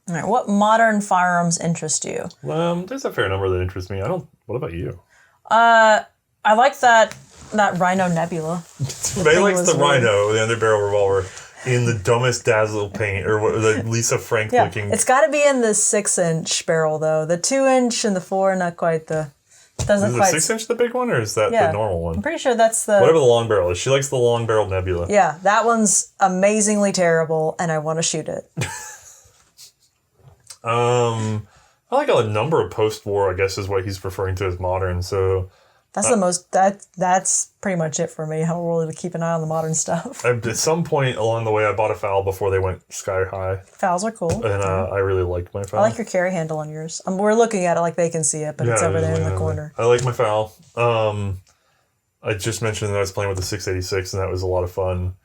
All right. What modern firearms interest you? There's a fair number that interest me. What about you? I like that Rhino Nebula. May likes the Rhino, the underbarrel revolver, in the dumbest Dazzle paint, or what, the Lisa Frank looking. It's got to be in the 6-inch barrel though. The 2-inch and the 4, not quite the. Doesn't is quite. The 6-inch the big one, or is that the normal one? I'm pretty sure that's the. Whatever the long barrel is. She likes the long barrel Nebula. Yeah, that one's amazingly terrible, and I want to shoot it. I like a number of post-war, I guess, is what he's referring to as modern. So that's the most. That's pretty much it for me. I'll really keep an eye on the modern stuff. At some point along the way, I bought a foul before they went sky high. Fouls are cool, and I really like my foul. I like your carry handle on yours. We're looking at it like they can see it, but it's over there in the corner. I like my foul. I just mentioned that I was playing with the 686, and that was a lot of fun.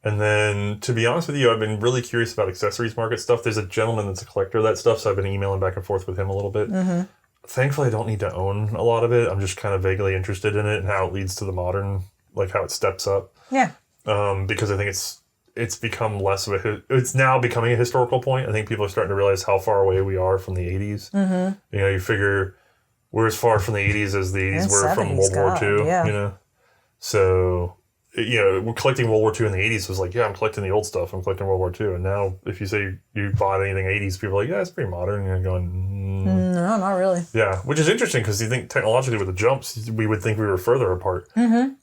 And then, to be honest with you, I've been really curious about accessories market stuff. There's a gentleman that's a collector of that stuff, so I've been emailing back and forth with him a little bit. Mm-hmm. Thankfully, I don't need to own a lot of it. I'm just kind of vaguely interested in it and how it leads to the modern, like how it steps up. Yeah. Because I think it's become less of it's now becoming a historical point. I think people are starting to realize how far away we are from the 80s. Mm-hmm. You figure we're as far from the 80s as the 80s were from World War II. Yeah. So... we're collecting World War II in the 80s was like, I'm collecting the old stuff. I'm collecting World War II. And now if you say you bought anything 80s, people are like, it's pretty modern. And you're going, no, not really. Yeah, which is interesting because you think technologically with the jumps, we would think we were further apart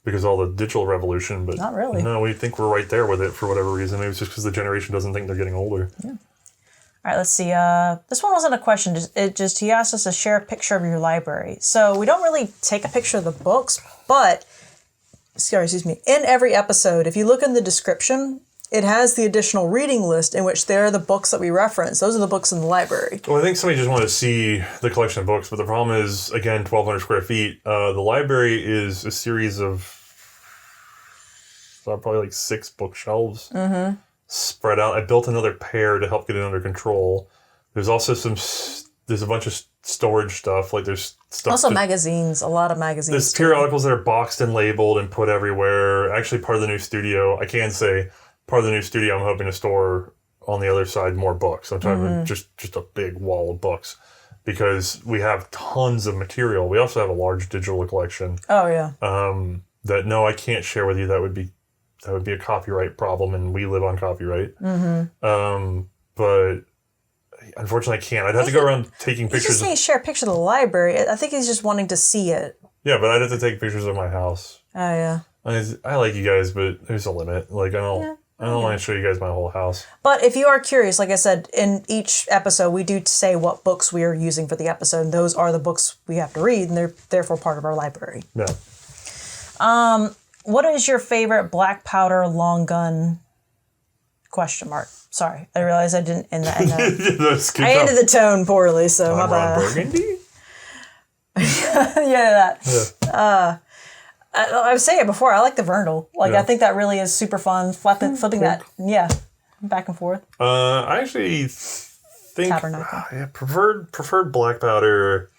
because of all the digital revolution. But not really. No, we think we're right there with it for whatever reason. Maybe it's just because the generation doesn't think they're getting older. Yeah. All right, let's see. This one wasn't a question. He asked us to share a picture of your library. So we don't really take a picture of the books, but... in every episode, if you look in the description, it has the additional reading list in which there are the books that we reference. Those are the books in the library. Well, I think somebody just wanted to see the collection of books, but the problem is, again, 1,200 square feet. The library is a series of probably like 6 bookshelves spread out. I built another pair to help get it under control. There's also there's a bunch of storage stuff. Like there's stuff. Also magazines, a lot of magazines. There's periodicals that are boxed and labeled and put everywhere. Actually, part of the new studio, I can say, part of the new studio, I'm hoping to store on the other side more books. I'm talking just a big wall of books because we have tons of material. We also have a large digital collection. Oh yeah. I can't share with you. That would be a copyright problem, and we live on copyright. But unfortunately, I can't. I'd have to go around taking pictures. He's just saying share a picture of the library. I think he's just wanting to see it. Yeah, but I'd have to take pictures of my house. Oh, yeah. I like you guys, but there's a limit. Like, I don't want to show you guys my whole house. But if you are curious, like I said, in each episode, we do say what books we are using for the episode. And those are the books we have to read, and they're therefore part of our library. Yeah. What is your favorite black powder long gun? ? Sorry, I realized I didn't end that. I ended the tone poorly, so my bad. Burgundy? that. I was saying it before. I like the Vernal. I think that really is super fun. Flipping that, back and forth. I actually think preferred black powder.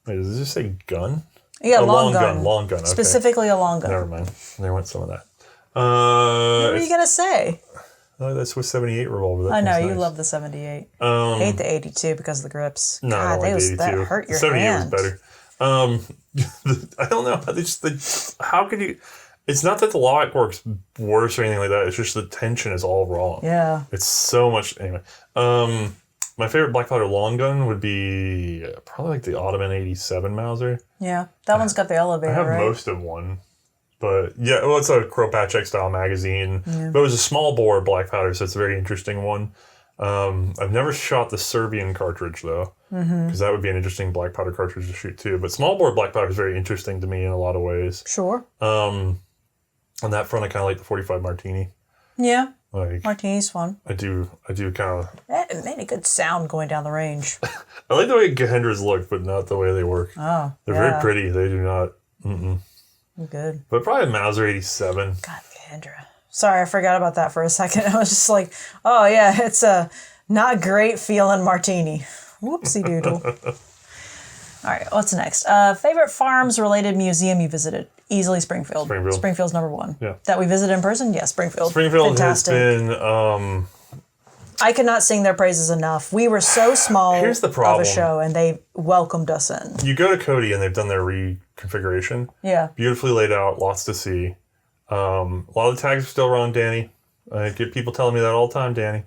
Wait, does this say gun? Yeah, long gun. Long gun. Okay. Specifically a long gun. Never mind. There went some of that. What are you gonna say? Oh, that's with 78 revolver. I know, you love the 78. I hate the 82 because of the grips. No, I don't like the 82. That hurt your 78 hand. was better. I don't know. How could you... It's not that the lock works worse or anything like that. It's just the tension is all wrong. Yeah. It's so much... Anyway. My favorite black powder long gun would be probably like the Ottoman 87 Mauser. Yeah, that one's got the elevator, I have right? most of one. But yeah, well, it's a Kropatschek style magazine. Yeah. But it was a small bore black powder, so it's a very interesting one. I've never shot the Serbian cartridge, though, because that would be an interesting black powder cartridge to shoot, too. But small bore black powder is very interesting to me in a lot of ways. Sure. On that front, I kind of like the 45 Martini. Yeah. Martini's fun. I do kind of... It made a good sound going down the range. I like the way Gahendras look, but not the way they work. Oh, They're very pretty. They do not... Good. But probably a Mauser 87. God, Gahendra. Sorry, I forgot about that for a second. I was just like, oh, yeah, it's a not great feeling martini. Whoopsie doodle. All right, what's next? Favorite farms-related museum you visited? Easily Springfield. Springfield's number one. Yeah. That we visited in person? Yeah, Springfield. Springfield Fantastic. has been... I could not sing their praises enough. We were so small Here's the of problem. a show, and they welcomed us in. You go to Cody, and they've done their reconfiguration. Yeah. Beautifully laid out, lots to see. A lot of the tags are still wrong, Danny. I get people telling me that all the time, Danny.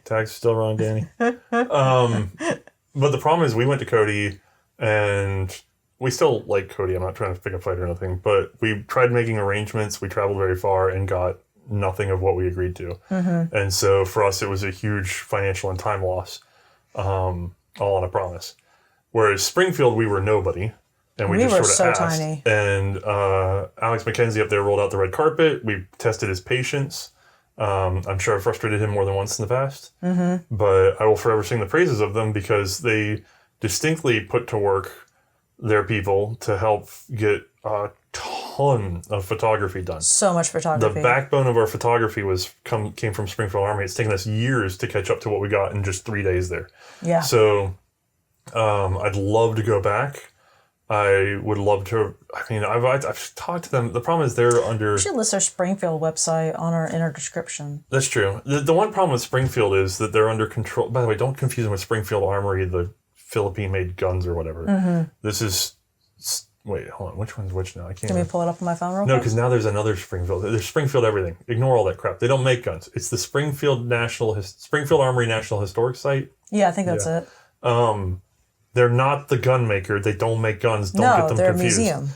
Tags are still wrong, Danny. But the problem is we went to Cody, and we still like Cody. I'm not trying to pick a fight or anything, but we tried making arrangements. We traveled very far and got nothing of what we agreed to. And so for us, it was a huge financial and time loss, all on a promise. Whereas Springfield, we were nobody. And we just were sort of so asked. tiny. And Alex McKenzie up there rolled out the red carpet. We tested his patience. I'm sure I frustrated him more than once in the past. But I will forever sing the praises of them because they distinctly put to work their people to help get a ton of photography done. So much photography. The backbone of our photography came from Springfield Armory. It's taken us years to catch up to what we got in just 3 days there. Yeah. So I'd love to go back. I would love to. I mean, I've talked to them. The problem is they're under. We should list our Springfield website on our inner description. That's true. The one problem with Springfield is that they're under control. By the way, don't confuse them with Springfield Armory, the Philippine-made guns or whatever. This is. Wait, hold on. Which one's which now? I can't. Can we pull it up on my phone real No, quick? because now there's another Springfield. There's Springfield everything. Ignore all that crap. They don't make guns. It's the Springfield Armory National Historic Site. Yeah, I think that's it. They're not the gun maker. They don't make guns. Don't get them they're confused. a museum.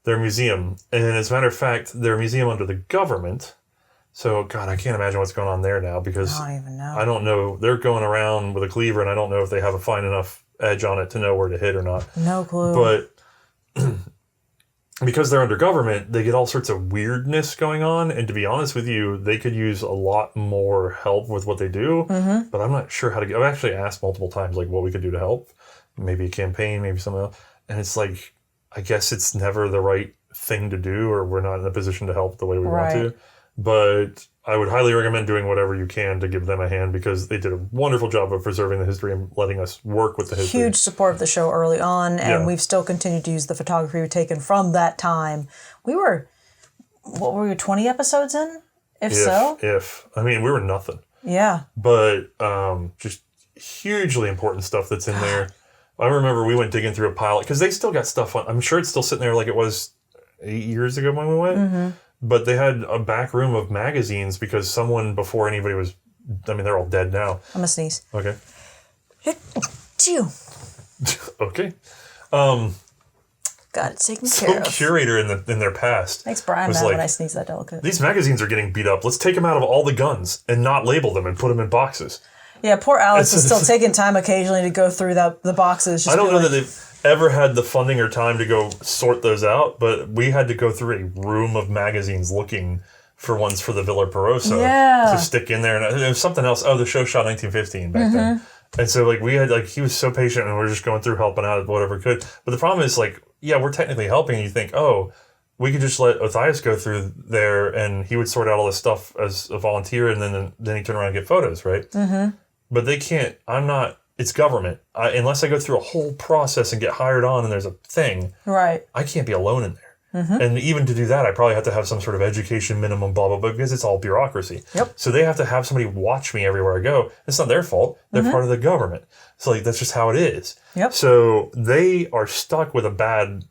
They're a museum. And as a matter of fact, they're a museum under the government. So, God, I can't imagine what's going on there now because I don't even know. I don't know. They're going around with a cleaver, and I don't know if they have a fine enough edge on it to know where to hit or not. No clue. But because they're under government, they get all sorts of weirdness going on. And to be honest with you, they could use a lot more help with what they do. But I'm not sure how to get. I've actually asked multiple times like what we could do to help. Maybe a campaign, maybe something else. And it's like, I guess it's never the right thing to do, or we're not in a position to help the way we want to. But I would highly recommend doing whatever you can to give them a hand because they did a wonderful job of preserving the history and letting us work with the history. Huge support of the show early on, and Yeah. we've still continued to use the photography we've taken from that time. We were, 20 episodes in? If I mean, we were nothing. Yeah. But just hugely important stuff that's in there. I remember we went digging through a pile because they still got stuff on. I'm sure it's still sitting there like it was 8 years ago when we went. But they had a back room of magazines because someone before anybody was. I mean, they're all dead now. I'm gonna sneeze. Okay. Chew. Okay. Got it taken Some care of. curator in their past. Makes Brian was mad like, when I sneeze that delicate. These magazines are getting beat up. Let's take them out of all the guns and not label them and put them in boxes. Yeah, poor Alex is still taking time occasionally to go through the boxes. Just I don't be know like, that they've ever had the funding or time to go sort those out, but we had to go through a room of magazines looking for ones for the Villa Peroso to stick in there. And there was something else. Oh, the show shot 1915 back then. And so like we had he was so patient and we were just going through helping out whatever we could. But the problem is like, yeah, we're technically helping. And you think, oh, we could just let Othnius go through there and he would sort out all this stuff as a volunteer and then he'd turn around and get photos, right? But they can't, it's government. Unless I go through a whole process and get hired on and there's a thing, right. I can't be alone in there. And even to do that, I probably have to have some sort of education minimum, blah, blah, blah, because it's all bureaucracy. Yep. So they have to have somebody watch me everywhere I go. It's not their fault. They're part of the government. So like, that's just how it is. Yep. So they are stuck with a bad,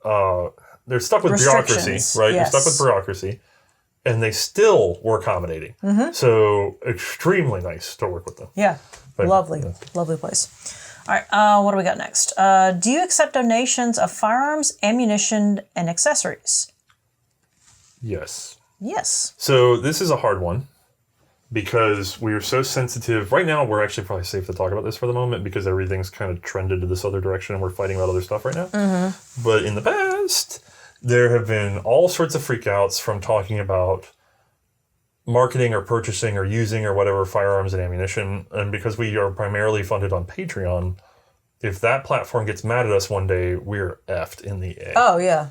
they're stuck with bureaucracy, right? Yes. They're stuck with bureaucracy. And they still were accommodating. So extremely nice to work with them. Yeah. But, lovely place. All right, what do we got next? Do you accept donations of firearms, ammunition, and accessories? Yes. Yes. So this is a hard one because we are so sensitive. Right now, we're actually probably safe to talk about this for the moment because everything's kind of trended to this other direction and we're fighting about other stuff right now. But in the past, there have been all sorts of freakouts from talking about marketing or purchasing or using or whatever firearms and ammunition. And because we are primarily funded on Patreon, if that platform gets mad at us one day, we're effed in the egg. Oh, yeah.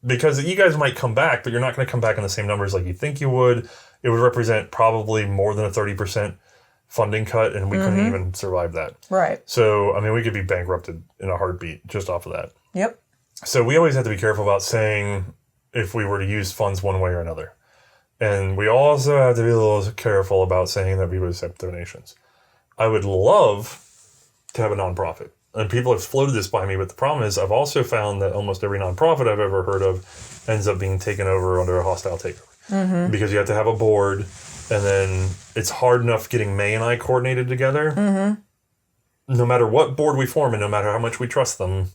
Because you guys might come back, but you're not going to come back in the same numbers like you think you would. It would represent probably more than a 30% funding cut, and we couldn't even survive that. Right. So, I mean, we could be bankrupted in a heartbeat just off of that. Yep. So we always have to be careful about saying if we were to use funds one way or another. And we also have to be a little careful about saying that we would accept donations. I would love to have a nonprofit. And people have floated this by me, but the problem is I've also found that almost every nonprofit I've ever heard of ends up being taken over under a hostile takeover. Because you have to have a board, and then it's hard enough getting May and I coordinated together. No matter what board we form and no matter how much we trust them,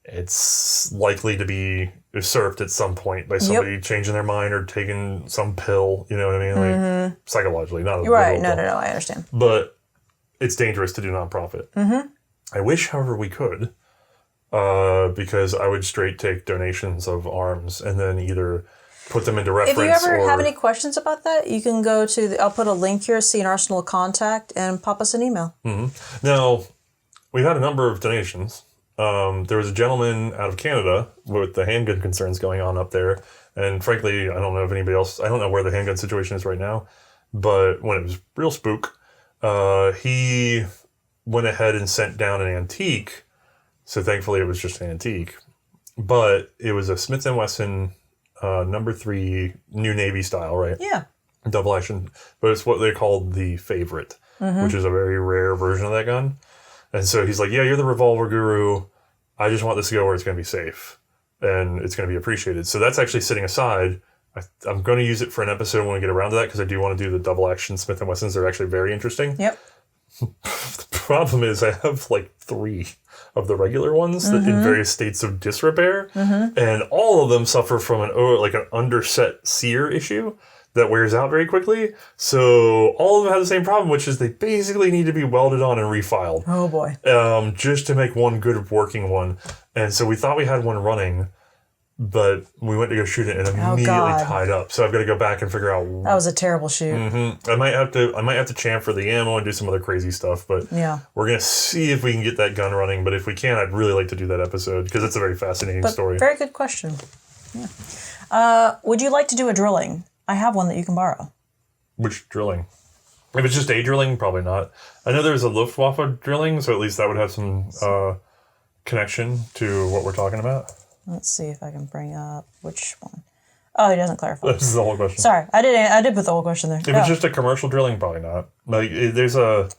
it's likely to be usurped at some point by somebody changing their mind or taking some pill, you know what I mean? Like psychologically, not a You're right. literal No, pill. I understand. But it's dangerous to do nonprofit. I wish, however, we could, because I would straight take donations of arms and then either put them into reference. If you ever have any questions about that, you can go to I'll put a link here, C&Rsenal contact, and pop us an email. Now, we've had a number of donations. There was a gentleman out of Canada with the handgun concerns going on up there. And frankly, I don't know if anybody else, I don't know where the handgun situation is right now. But when it was real spook, he went ahead and sent down an antique. So thankfully it was just an antique. But it was a Smith & Wesson number 3 New Navy style, right? Yeah. Double action. But it's what they called the Favorite, which is a very rare version of that gun. And so he's like, yeah, you're the revolver guru. I just want this to go where it's going to be safe. And it's going to be appreciated. So that's actually sitting aside. I'm going to use it for an episode when we get around to that because I do want to do the double action Smith & Wessons. They're actually very interesting. Yep. The problem is I have like 3 of the regular ones that in various states of disrepair. And all of them suffer from an underset sear issue that wears out very quickly. So all of them have the same problem, which is they basically need to be welded on and refiled. Oh boy. Just to make one good working one. And so we thought we had one running, but we went to go shoot it and immediately tied up. So I've got to go back and figure out. That was a terrible shoot. I might have to chamfer the ammo and do some other crazy stuff, but we're going to see if we can get that gun running. But if we can, I'd really like to do that episode because it's a very fascinating story. Very good question. Yeah. Would you like to do a drilling? I have one that you can borrow. Which drilling? If it's just a drilling, probably not. I know there's a Luftwaffe drilling, so at least that would have some connection to what we're talking about. Let's see if I can bring up which one. Oh, he doesn't clarify. This is the whole question. Sorry, I did put the whole question there. If it's just a commercial drilling, probably not. Like there's a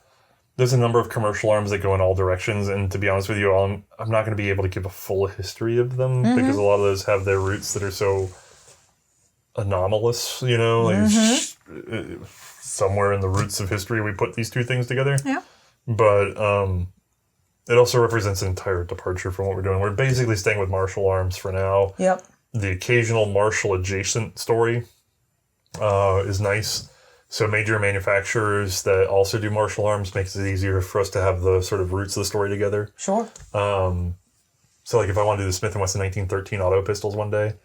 number of commercial arms that go in all directions, and to be honest with you, I'm not going to be able to give a full history of them because a lot of those have their roots that are so anomalous, you know, like somewhere in the roots of history we put these two things together. Yeah. But it also represents an entire departure from what we're doing. We're basically staying with martial arms for now. Yep. The occasional martial adjacent story is nice. So major manufacturers that also do martial arms makes it easier for us to have the sort of roots of the story together. Sure. So like if I want to do the Smith & Wesson 1913 auto pistols one day,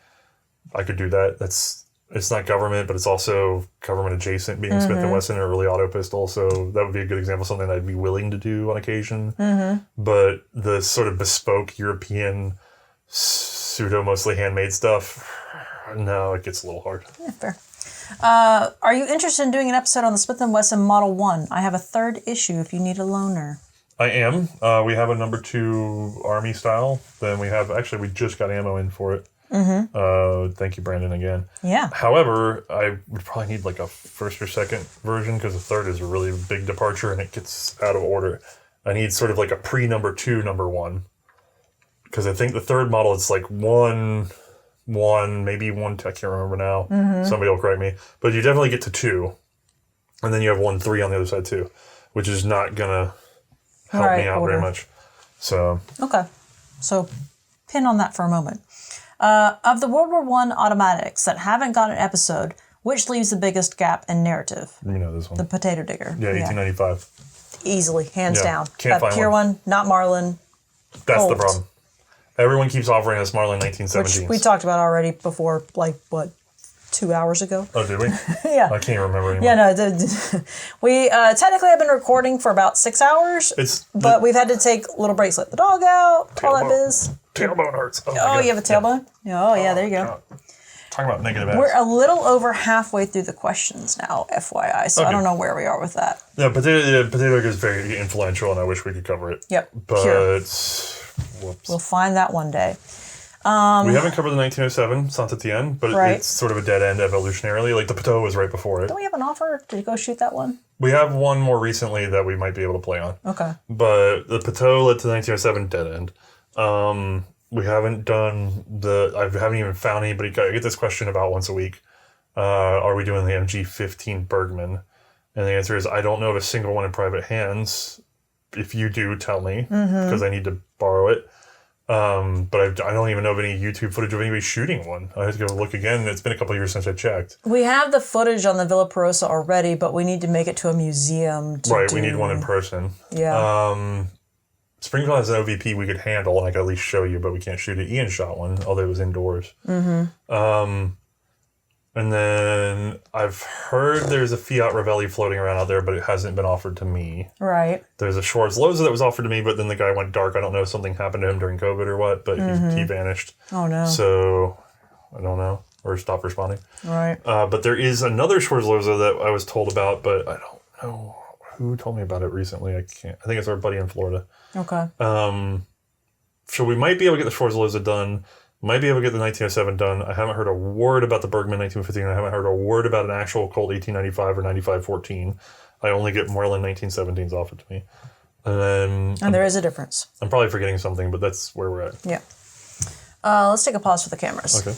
I could do that. It's not government, but it's also government adjacent, being Smith & Wesson, an early auto pistol. So that would be a good example of something I'd be willing to do on occasion. But the sort of bespoke European, pseudo-mostly handmade stuff, no, it gets a little hard. Yeah, fair. Are you interested in doing an episode on the Smith & Wesson Model 1? I have a 3rd issue if you need a loaner. I am. We have a number 2 Army style. Then we just got ammo in for it. Thank you, Brandon, again. Yeah. However, I would probably need like a 1st or 2nd version because the 3rd is a really big departure and it gets out of order. I need sort of like a pre-number 2, number 1. Because I think the 3rd model is like 1, maybe 1, I can't remember now. Somebody will correct me. But you definitely get to 2. And then you have 1, 3 on the other side too, which is not going to help me out very much. So. Okay. So pin on that for a moment. Of the World War I automatics that haven't got an episode, which leaves the biggest gap in narrative? You know this one. The potato digger. Yeah, 1895. Easily, hands down. Can't find pure one, not Marlin. That's the problem. Everyone keeps offering us Marlin 1917s. Which we talked about already before, 2 hours ago. Oh, did we? Yeah. I can't remember anymore. Yeah, no. We technically have been recording for about 6 hours, but we've had to take little breaks, let the dog out, all that biz. Tailbone hurts. Oh, you have a tailbone? Yeah. Oh, yeah, there you go. God. Talking about negative ads. We're a little over halfway through the questions now, FYI, so I don't know where we are with that. Yeah, potato is very influential, and I wish we could cover it. Yep. But, Sure. whoops. We'll find that one day. We haven't covered the 1907 Saint-Étienne, but Right. it's sort of a dead end evolutionarily. Like the Pateau was right before it. Don't we have an offer to go shoot that one? We have one more recently that we might be able to play on. Okay. But the Pateau led to the 1907 dead end. We haven't done I haven't even found anybody. I get this question about once a week. Are we doing the MG15 Bergman? And the answer is I don't know of a single one in private hands. If you do, tell me, because I need to borrow it. But I don't even know of any YouTube footage of anybody shooting one. I have to go look again. It's been a couple of years since I checked. We have the footage on the Villa Perosa already, but we need to make it to a museum. We need one in person. Yeah. Springfield has an OVP we could handle, and I could at least show you, but we can't shoot it. Ian shot one, although it was indoors. And then I've heard there's a Fiat Ravelli floating around out there, but it hasn't been offered to me. Right. There's a Schwarz Loza that was offered to me, but then the guy went dark. I don't know if something happened to him during COVID or what, but he vanished. Oh, no. So I don't know, or stopped responding. Right. But there is another Schwarz Loza that I was told about, but I don't know who told me about it recently. I think it's our buddy in Florida. Okay. So we might be able to get the Schwarz Loza done. Might be able to get the 1907 done. I haven't heard a word about the Bergman 1915. I haven't heard a word about an actual Colt 1895 or 9514. I only get Moreland 1917s offered to me. And there is a difference. I'm probably forgetting something, but that's where we're at. Yeah. Let's take a pause for the cameras. Okay.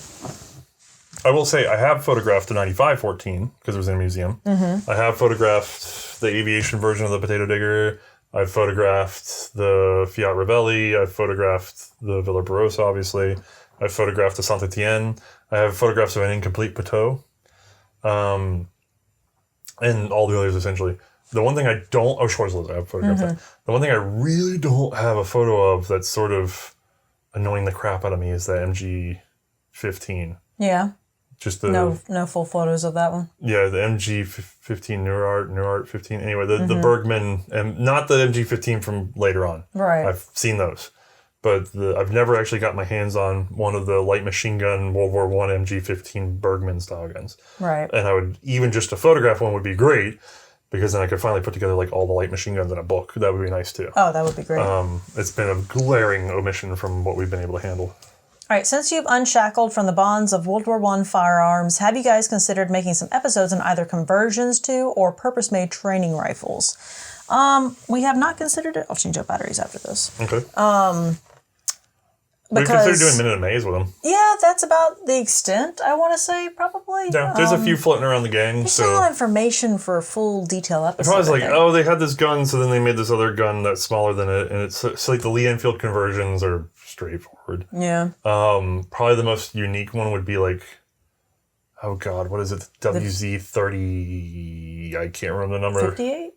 I will say I have photographed the 9514 because it was in a museum. I have photographed the aviation version of the potato digger. I've photographed the Fiat Ravelli. I've photographed the Villa Perosa, obviously. I've photographed the Saint-Étienne. I have photographs of an incomplete Pateau. And all the others, essentially. The one thing I don't... Oh, Schwarzlitz, I have photographed that. The one thing I really don't have a photo of that's sort of annoying the crap out of me is the MG15. Yeah. Just the... No full photos of that one? Yeah, the MG15 Neurart 15. Anyway, the Bergman, and not the MG15 from later on. Right. I've seen those. But I've never actually got my hands on one of the light machine gun World War I MG15 Bergman style guns. Right. And I would, even just a photograph one would be great, because then I could finally put together like all the light machine guns in a book. That would be nice too. Oh, that would be great. It's been a glaring omission from what we've been able to handle. All right, since you've unshackled from the bonds of World War I firearms, have you guys considered making some episodes on either conversions to or purpose-made training rifles? We have not considered it. I'll change out batteries after this. Okay. We've considered doing Minute of Maze with them. Yeah, that's about the extent, I want to say, probably. Yeah, there's a few floating around the gang. There's so not information for a full detail episode. Probably like, oh, they had this gun, so then they made this other gun that's smaller than it, and it's like the Lee Enfield conversions are straightforward. Yeah. Probably the most unique one would be like, oh god, what is it? WZ30. I can't remember the number. 58?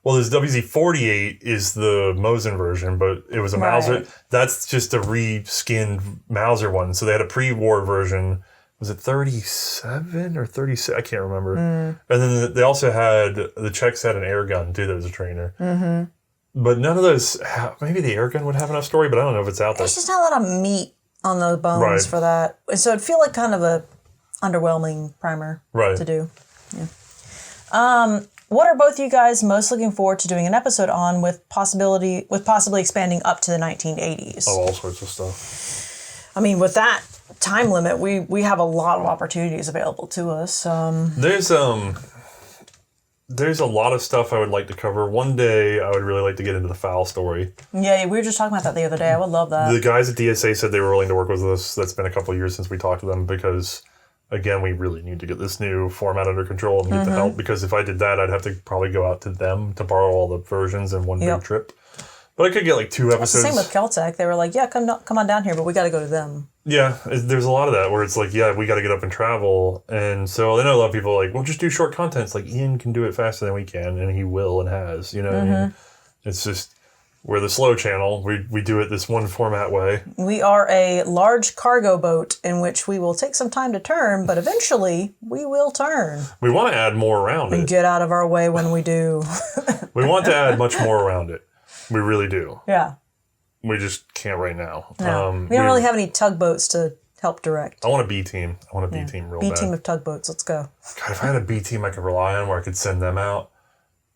Well, this WZ48 is the Mosin version, but it was a Mauser. Right. That's just a reskinned Mauser one. So they had a pre-war version. Was it 37 or 36? I can't remember. And then they also had, the Czechs had an air gun too that was a trainer. But none of those, maybe the air gun would have enough story, but I don't know if it's out there. There's just not a lot of meat on the bones for that. So it'd feel like kind of a underwhelming primer to do. Yeah. What are both you guys most looking forward to doing an episode on with possibly expanding up to the 1980s? Oh, all sorts of stuff. I mean, with that time limit, we have a lot of opportunities available to us. There's a lot of stuff I would like to cover. One day, I would really like to get into the foul story. Yeah, we were just talking about that the other day. I would love that. The guys at DSA said they were willing to work with us. That's been a couple of years since we talked to them because, again, we really need to get this new format under control and get the help. Because if I did that, I'd have to probably go out to them to borrow all the versions in one big trip. But I could get like 2 episodes. It's the same with Keltec. They were like, yeah, come on down here, but we got to go to them. Yeah, there's a lot of that where it's like, yeah, we got to get up and travel. And so I know a lot of people are like, well, just do short content. It's like, Ian can do it faster than we can, and he will and has, you know what I mean? It's just, we're the slow channel. We do it this one format way. We are a large cargo boat in which we will take some time to turn, but eventually we will turn. We want to add more around it. And get out of our way when we do. We want to add much more around it. We really do. Yeah. We just can't right now. No. We don't really have any tugboats to help direct. I want a B team. I want a B team real bad. B team of tugboats. Let's go. God, if I had a B team I could rely on where I could send them out,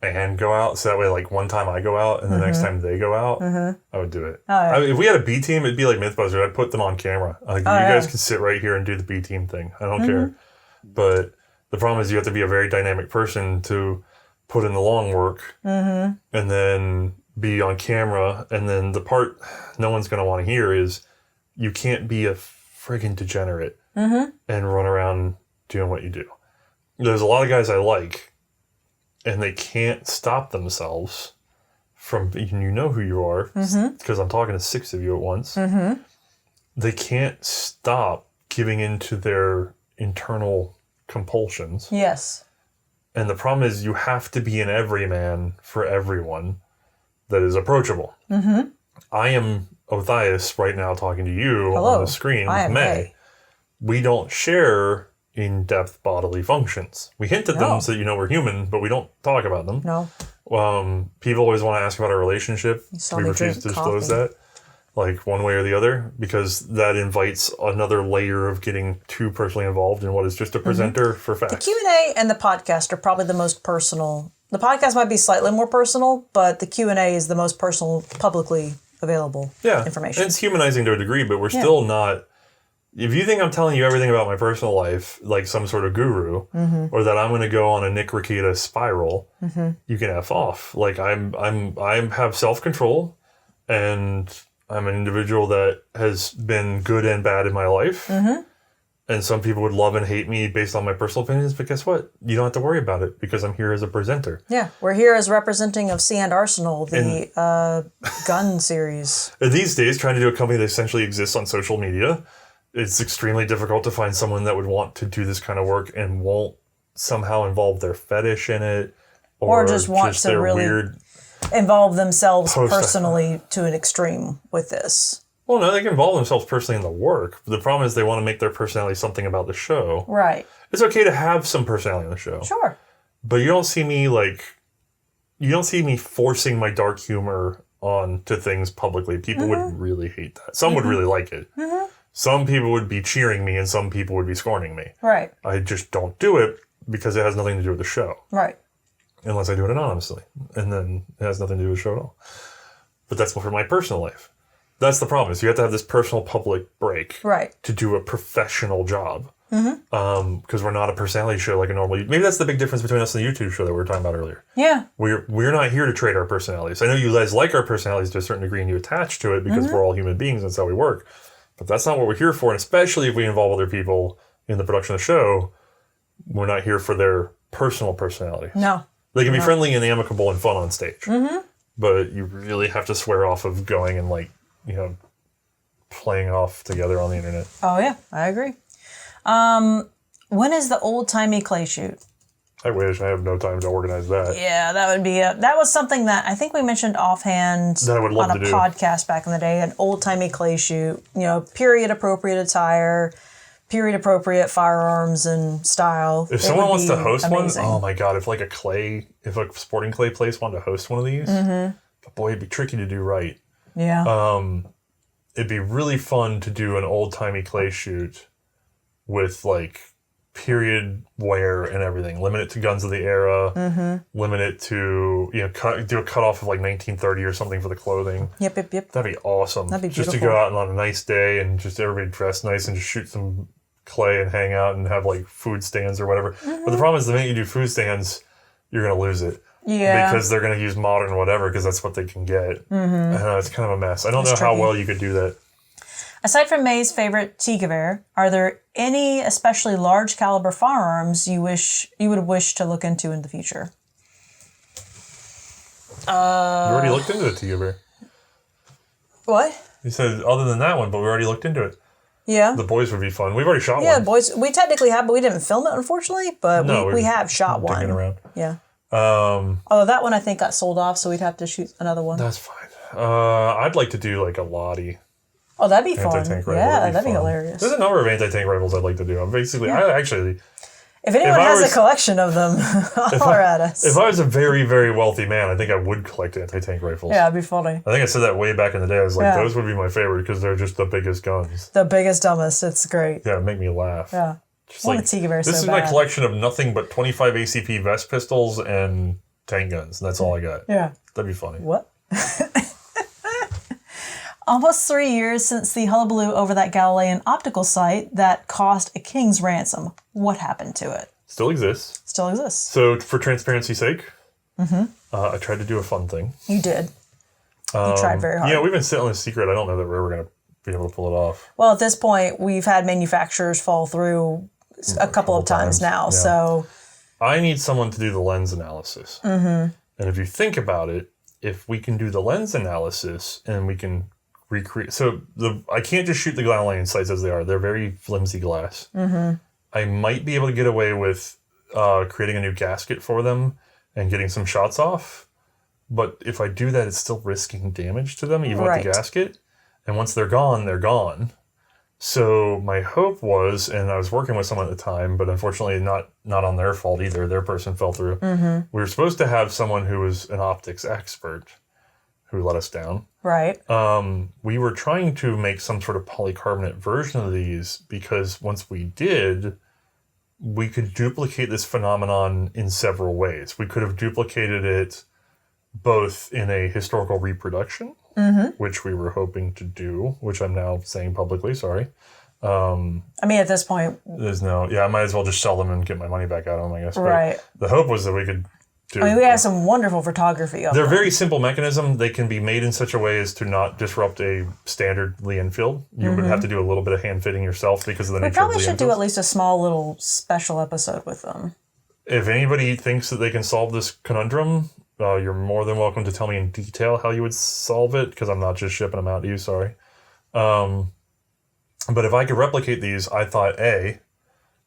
and go out. So that way, like, one time I go out and the next time they go out, I would do it. Oh, yeah. If we had a B team, it'd be like Mythbusters. I'd put them on camera. Like, you guys can sit right here and do the B team thing. I don't care. But the problem is you have to be a very dynamic person to put in the long work and then be on camera. And then the part no one's going to want to hear is you can't be a friggin' degenerate and run around doing what you do. There's a lot of guys I like, and they can't stop themselves from, you know who you are, because I'm talking to 6 of you at once. They can't stop giving into their internal compulsions. Yes. And the problem is you have to be an everyman for everyone that is approachable. I am Othias right now talking to you on the screen with May. We don't share in-depth bodily functions. We hint at them so that you know we're human, but we don't talk about them. No. People always want to ask about our relationship. We refuse to disclose that, like, one way or the other, because that invites another layer of getting too personally involved in what is just a presenter for facts. The Q&A and the podcast are probably the most personal. The podcast might be slightly more personal, but the Q&A is the most personal, publicly available information. And it's humanizing to a degree, but we're still not... If you think I'm telling you everything about my personal life, like some sort of guru, or that I'm going to go on a Nick Rekieta spiral, you can F off. Like, I have self-control, and I'm an individual that has been good and bad in my life. And some people would love and hate me based on my personal opinions, but guess what? You don't have to worry about it because I'm here as a presenter. Yeah, we're here as representing of C&Rsenal, the gun series. These days, trying to do a company that essentially exists on social media, it's extremely difficult to find someone that would want to do this kind of work and won't somehow involve their fetish in it, or just want to really involve themselves personally to an extreme with this. Well, no, they can involve themselves personally in the work. But the problem is they want to make their personality something about the show. Right. It's okay to have some personality on the show. Sure. But you don't see me forcing my dark humor onto things publicly. People would really hate that. Some would really like it. Some people would be cheering me and some people would be scorning me. Right. I just don't do it because it has nothing to do with the show. Right. Unless I do it anonymously. And then it has nothing to do with the show at all. But that's for my personal life. That's the problem, is you have to have this personal public break to do a professional job. Because we're not a personality show like a normal... Maybe that's the big difference between us and the YouTube show that we were talking about earlier. Yeah. We're not here to trade our personalities. I know you guys like our personalities to a certain degree and you attach to it because we're all human beings and that's how we work. But that's not what we're here for, and especially if we involve other people in the production of the show, we're not here for their personal personalities. No. They can be friendly and amicable and fun on stage. But you really have to swear off of going and, like, you know, playing off together on the internet. Oh, yeah. I agree. When is the old-timey clay shoot? I wish. I have no time to organize that. Yeah, that would be that was something that I think we mentioned offhand that I would love on a to do. podcast back in the day, an old-timey clay shoot, you know, period-appropriate attire, period-appropriate firearms and style. If someone wants to host amazing. one, oh my God, if a sporting clay place wanted to host one of these, but boy, it'd be tricky to do right. Yeah. It'd be really fun to do an old-timey clay shoot with, like, period wear and everything. Limit it to guns of the era. Limit it to, you know, do a cutoff of like 1930 or something for the clothing. Yep. That'd be awesome. That'd be just beautiful. to go out on a nice day and just everybody dressed nice and just shoot some clay and hang out and have like food stands or whatever. But the problem is the minute you do food stands, you're going to lose it. Yeah. Because they're going to use modern whatever because that's what they can get. I know, it's kind of a mess. I don't know how well you could do that. Aside from May's favorite T-Gewehr, are there any especially large caliber firearms you would wish to look into in the future? You already looked into the T-Gewehr. What? You said other than that one, but we already looked into it. Yeah. The boys would be fun. We've already shot one. Yeah, boys. We technically have, but we didn't film it, unfortunately. But we have shot one. Digging around. Yeah. Although that one I think got sold off, so we'd have to shoot another one. That's fine. I'd like to do like a Lottie. Oh, that'd be fun. Anti-tank rifle. Yeah, that'd be fun. hilarious. There's a number of anti-tank rifles I'd like to do. If anyone has a collection of them, holler at us. If I was a very, very wealthy man, I think I would collect anti-tank rifles. Yeah, it'd be funny. I think I said that way back in the day. I was like, those would be my favorite because they're just the biggest guns. The biggest, dumbest. It's great. Yeah, make me laugh. Yeah. Just like, this is my collection of nothing but 25 ACP vest pistols and tank guns. And that's all I got. Yeah. That'd be funny. What? Almost 3 years since the hullabaloo over that Galilean optical site that cost a king's ransom. What happened to it? Still exists. Still exists. So for transparency's sake, I tried to do a fun thing. You did. You tried very hard. Yeah, we've been sitting on a secret. I don't know that we're ever going to be able to pull it off. Well, at this point, we've had manufacturers fall through a couple of times now. Yeah. So I need someone to do the lens analysis. And if you think about it, if we can do the lens analysis and we can recreate... So I can't just shoot the Galilean sites as they are. They're very flimsy glass. I might be able to get away with creating a new gasket for them and getting some shots off. But if I do that, it's still risking damage to them, even with the gasket. And once they're gone, they're gone. So my hope was, and I was working with someone at the time, but unfortunately not on their fault either. Their person fell through. We were supposed to have someone who was an optics expert who let us down. Right. We were trying to make some sort of polycarbonate version of these because once we did, we could duplicate this phenomenon in several ways. We could have duplicated it both in a historical reproduction, which we were hoping to do, which I'm now saying publicly, sorry. I mean, at this point... I might as well just sell them and get my money back out of them, I guess. Right. But the hope was that we could do... I mean, we have some wonderful photography of They're them. very simple mechanism. They can be made in such a way as to not disrupt a standard Lee field. You would have to do a little bit of hand fitting yourself because of the nature of Lee. We probably should do at least a small little special episode with them. If anybody thinks that they can solve this conundrum... you're more than welcome to tell me in detail how you would solve it, because I'm not just shipping them out to you, sorry. But if I could replicate these, I thought, A,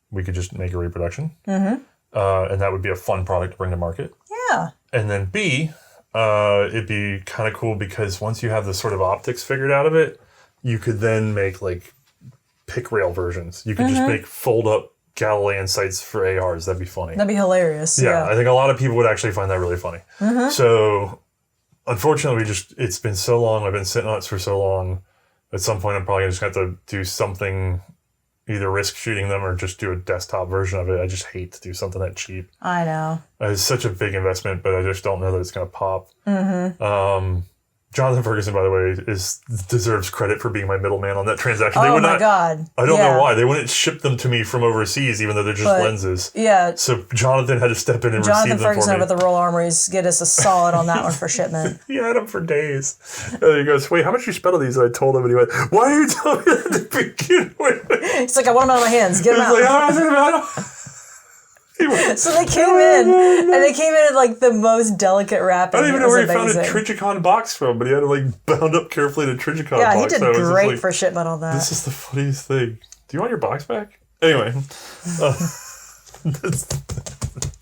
we could just make a reproduction. And that would be a fun product to bring to market. Yeah. And then B, it'd be kind of cool because once you have the sort of optics figured out of it, you could then make like pick rail versions. You could just make fold up Galilean sites for ARs. That'd be funny. That'd be hilarious. Yeah, I think a lot of people would actually find that really funny. So, unfortunately, it's been so long. I've been sitting on it for so long. At some point, I'm probably just going to have to do something, either risk shooting them or just do a desktop version of it. I just hate to do something that cheap. I know. It's such a big investment, but I just don't know that it's going to pop. Jonathan Ferguson, by the way, deserves credit for being my middleman on that transaction. Oh my God. I don't know why. They wouldn't ship them to me from overseas, even though they're just lenses. Yeah. So Jonathan had to step in and receive them for me. Jonathan Ferguson over at the Royal Armories get us a solid on that one for shipment. He had them for days. And he goes, wait, how much you spent on these? And I told him, and he went, why are you telling me that to begin with? It's like, I want them out of my hands. Get them out. Like, I don't So they came in, and they came in like the most delicate wrapping. I don't even know where he found a Trichicon box from, but he had it like bound up carefully in a Trichicon box. Yeah, he did great like, for shipment on that. This is the funniest thing. Do you want your box back? Anyway,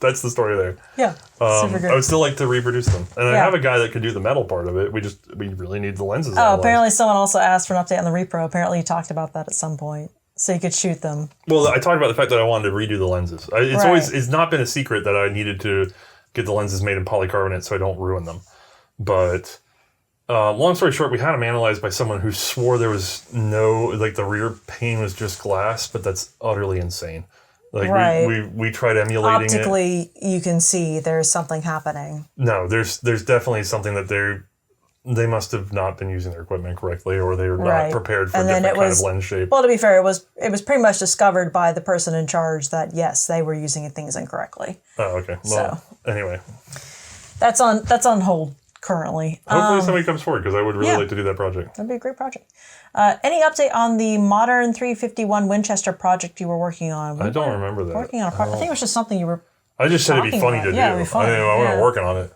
that's the story there. Yeah, super good. I would still like to reproduce them. And I have a guy that could do the metal part of it. We really need the lenses. Oh, apparently someone also asked for an update on the repro. Apparently you talked about that at some point. So you could shoot them. Well, I talked about the fact that I wanted to redo the lenses. It's not been a secret that I needed to get the lenses made in polycarbonate so I don't ruin them. But long story short, we had them analyzed by someone who swore there was the rear pane was just glass, but that's utterly insane. We tried emulating it. Optically, you can see there's something happening. No, there's definitely something that they must have not been using their equipment correctly, or they were not prepared for a different kind of lens shape. Well, to be fair, it was pretty much discovered by the person in charge that yes, they were using things incorrectly. Oh, okay. Well, anyway, that's on hold currently. Hopefully somebody comes forward because I would really like to do that project. That'd be a great project. Any update on the modern 351 Winchester project you were working on? I don't remember that. Working on a project. I think it was just something you were. I just said it'd be funny to do. Yeah, it'd be funny. I wasn't working on it.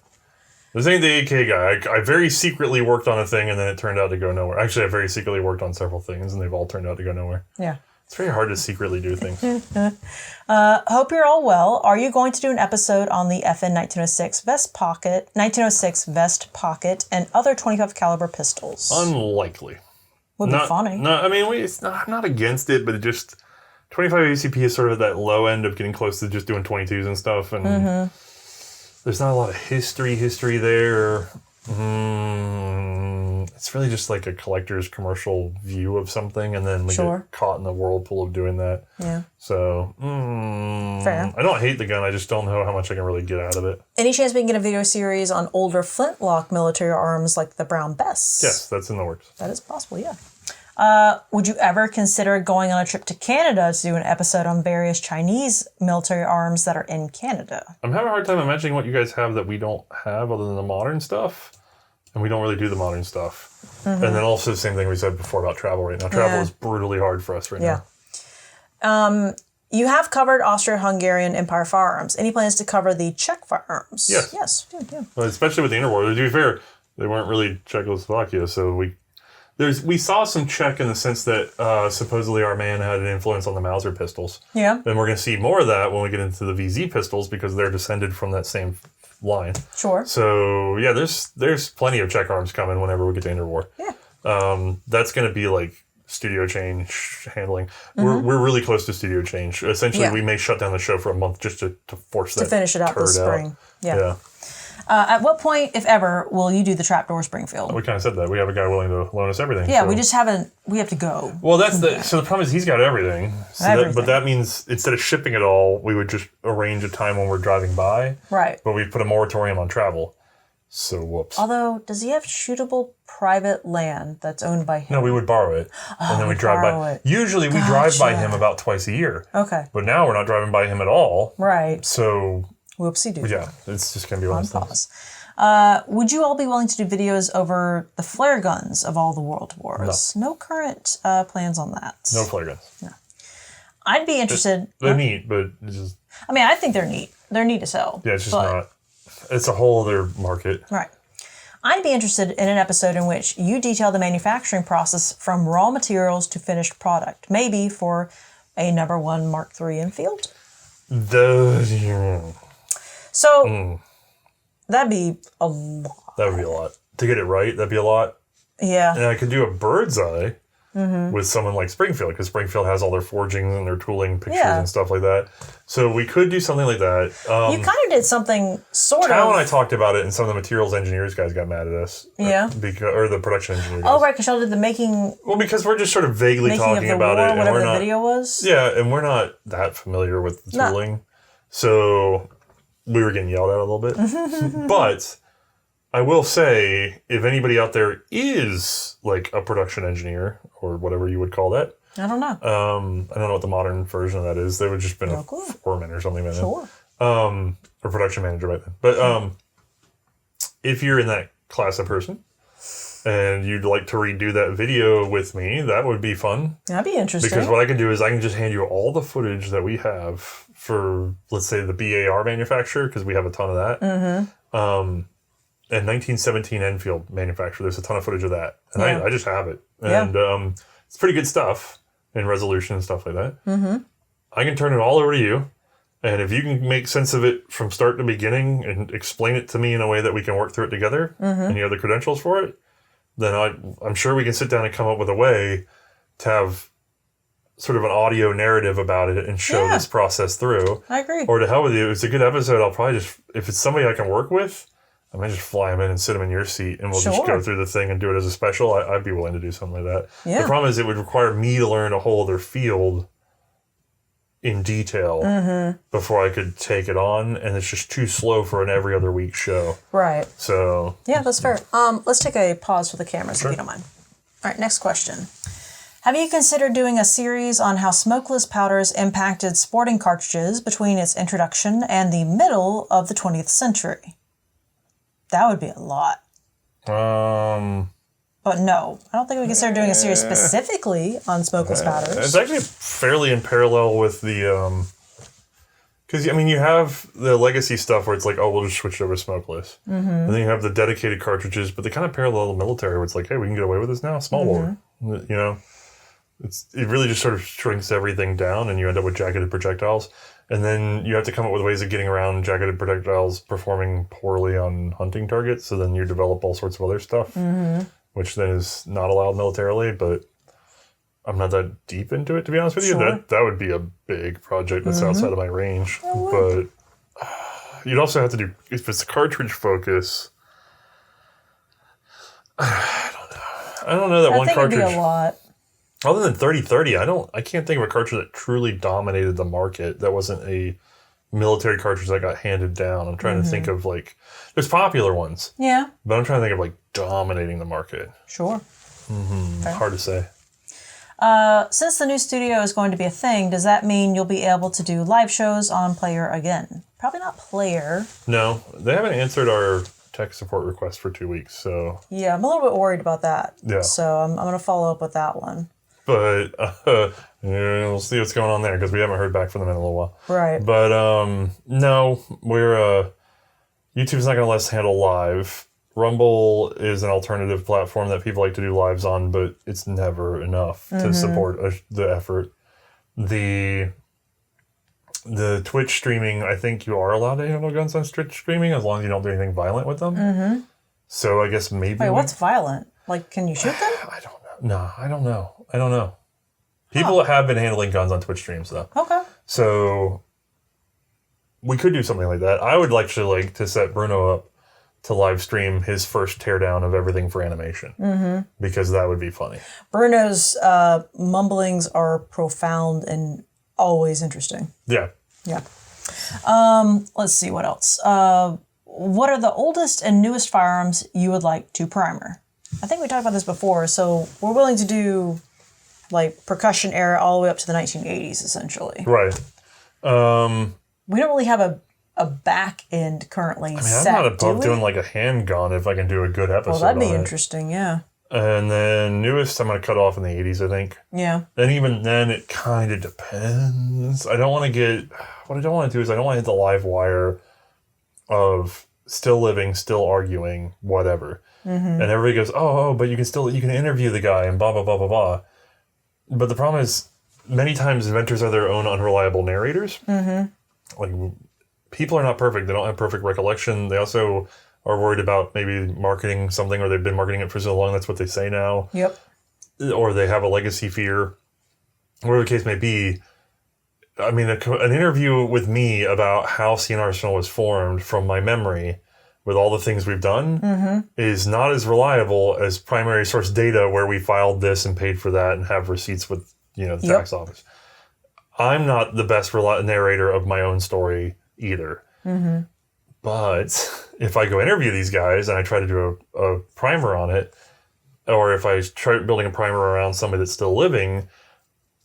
This ain't the AK guy. I very secretly worked on a thing and then it turned out to go nowhere. Actually, I very secretly worked on several things and they've all turned out to go nowhere. Yeah. It's very hard to secretly do things. Hope you're all well. Are you going to do an episode on the FN 1906 vest pocket, and other 25 caliber pistols? Unlikely. Would be funny. No, I mean, I'm not against it, but it just 25 ACP is sort of at that low end of getting close to just doing 22s and stuff, and there's not a lot of history there. It's it's really just like a collector's commercial view of something, and then we Sure. get caught in the whirlpool of doing that. Yeah. So, Fair. I don't hate the gun. I just don't know how much I can really get out of it. Any chance we can get a video series on older flintlock military arms like the Brown Bess? Yes, that's in the works. That is possible, yeah. Would you ever consider going on a trip to Canada to do an episode on various Chinese military arms that are in Canada? I'm having a hard time imagining what you guys have that we don't have other than the modern stuff. And we don't really do the modern stuff. And then also the same thing we said before about travel right now. Travel is brutally hard for us right now. You have covered Austro-Hungarian Empire firearms. Any plans to cover the Czech firearms? Yes. Yes. Yeah. Well, especially with the interwar. To be fair, they weren't really Czechoslovakia, so we saw some Czech in the sense that supposedly our man had an influence on the Mauser pistols. Yeah. And we're going to see more of that when we get into the VZ pistols because they're descended from that same line. Sure. So yeah, there's plenty of Czech arms coming whenever we get to interwar. Yeah. That's going to be like studio change handling. We're really close to studio change. Essentially, we may shut down the show for a month just to force that To finish it out this spring. Yeah. At what point, if ever, will you do the Trapdoor Springfield? We kind of said that. We have a guy willing to loan us everything. Yeah, so. we just haven't. We have to go. Well, so the problem is he's got everything. But that means instead of shipping it all, we would just arrange a time when we're driving by. Right. But we put a moratorium on travel. So whoops. Although, does he have shootable private land that's owned by him? No, we would borrow it. And then we drive by. it. Usually we drive by him about twice a year. Okay. But now we're not driving by him at all. Right. So Whoopsie-doo. yeah, it's just going to be one of those things. Would you all be willing to do videos over the flare guns of all the world wars? No current plans on that. No flare guns. No. I'd be interested. They're neat, but it's just... I mean, I think they're neat. They're neat as hell. Yeah, it's just not... It's a whole other market. Right. I'd be interested in an episode in which you detail the manufacturing process from raw materials to finished product, maybe for a number 1 Mark III Enfield. So, that'd be a lot. That would be a lot. To get it right, that'd be a lot. Yeah. And I could do a bird's eye with someone like Springfield, because Springfield has all their forgings and their tooling pictures and stuff like that. So we could do something like that. You kind of did something sort Tao of. and I talked about it, and some of the materials engineers guys got mad at us. Yeah. Or the production engineers. Oh, right, because y'all did the making Well, because we're just sort of vaguely talking about it. And whatever we're the not, video was. Yeah, and we're not that familiar with the tooling. So we were getting yelled at a little bit. But I will say, if anybody out there is like a production engineer or whatever you would call that. I don't know. I don't know what the modern version of that is. They would just been a foreman or something by then. Sure. Or production manager by then. But if you're in that class of person and you'd like to redo that video with me, that would be fun. That'd be interesting. Because what I can do is I can just hand you all the footage that we have for, let's say, the BAR manufacturer, because we have a ton of that. And 1917 Enfield manufacturer, there's a ton of footage of that. And I just have it. And it's pretty good stuff in resolution and stuff like that. I can turn it all over to you. And if you can make sense of it from start to beginning and explain it to me in a way that we can work through it together, and you have the credentials for it, then I'm sure we can sit down and come up with a way to have sort of an audio narrative about it and show this process through. I agree. Or to hell with you, if it's a good episode, I'll probably just, if it's somebody I can work with, I might just fly them in and sit them in your seat and we'll just go through the thing and do it as a special. I'd be willing to do something like that. Yeah. The problem is it would require me to learn a whole other field in detail before I could take it on, and it's just too slow for an every other week show. Right. So yeah, that's fair. Let's take a pause for the cameras if you don't mind. All right, next question. Have you considered doing a series on how smokeless powders impacted sporting cartridges between its introduction and the middle of the 20th century? That would be a lot. But no, I don't think we consider doing a series specifically on smokeless powders. It's actually fairly in parallel with the, because, I mean, you have the legacy stuff where it's like, oh, we'll just switch over to smokeless. And then you have the dedicated cartridges, but they kind of parallel the military where it's like, hey, we can get away with this now, small bore. You know? It really just sort of shrinks everything down and you end up with jacketed projectiles. And then you have to come up with ways of getting around jacketed projectiles performing poorly on hunting targets. So then you develop all sorts of other stuff, which then is not allowed militarily. But I'm not that deep into it, to be honest with you. That would be a big project that's outside of my range. But you'd also have to do, if it's a cartridge focus, I don't know. I don't know that I one think cartridge. it'd be a lot. Other than 3030, I can't think of a cartridge that truly dominated the market. That wasn't a military cartridge that got handed down. I'm trying to think of like, there's popular ones. Yeah. But I'm trying to think of like dominating the market. Sure. Okay. Hard to say. Since the new studio is going to be a thing, does that mean you'll be able to do live shows on Player again? Probably not Player. No, they haven't answered our tech support request for 2 weeks, so... Yeah, I'm a little bit worried about that. Yeah. So I'm going to follow up with that one. But we'll see what's going on there, because we haven't heard back from them in a little while. Right. But no, we're... YouTube's not going to let us handle live. Rumble is an alternative platform that people like to do lives on, but it's never enough to support the effort. The Twitch streaming, I think you are allowed to handle guns on Twitch streaming as long as you don't do anything violent with them. So I guess maybe... Wait, what's violent? Like, can you shoot them? I don't know. No, I don't know. People have been handling guns on Twitch streams, though. Okay. So we could do something like that. I would like to set Bruno up to live stream his first teardown of everything for animation, because that would be funny. Bruno's mumblings are profound and always interesting. Yeah. Yeah. Let's see what else. What are the oldest and newest firearms you would like to primer? I think we talked about this before, so we're willing to do like percussion era all the way up to the 1980s, essentially. Right. We don't really have a back end currently set, I'm not above doing like a handgun if I can do a good episode. Well, that'd be on interesting, yeah. And then newest, I'm going to cut off in the 80s, I think. Yeah. And even then, it kind of depends. What I don't want to do is I don't want to hit the live wire of still living, still arguing, whatever. And everybody goes, oh, but you can interview the guy and blah, blah, blah, blah, blah. But the problem is, many times inventors are their own unreliable narrators. Like, people are not perfect. They don't have perfect recollection. They also are worried about maybe marketing something, or they've been marketing it for so long, that's what they say now. Yep. Or they have a legacy fear. Whatever the case may be, I mean, an interview with me about how C&Rsenal was formed from my memory with all the things we've done is not as reliable as primary source data where we filed this and paid for that and have receipts with, the tax office. I'm not the best narrator of my own story either. But if I go interview these guys and I try to do a primer on it, or if I try building a primer around somebody that's still living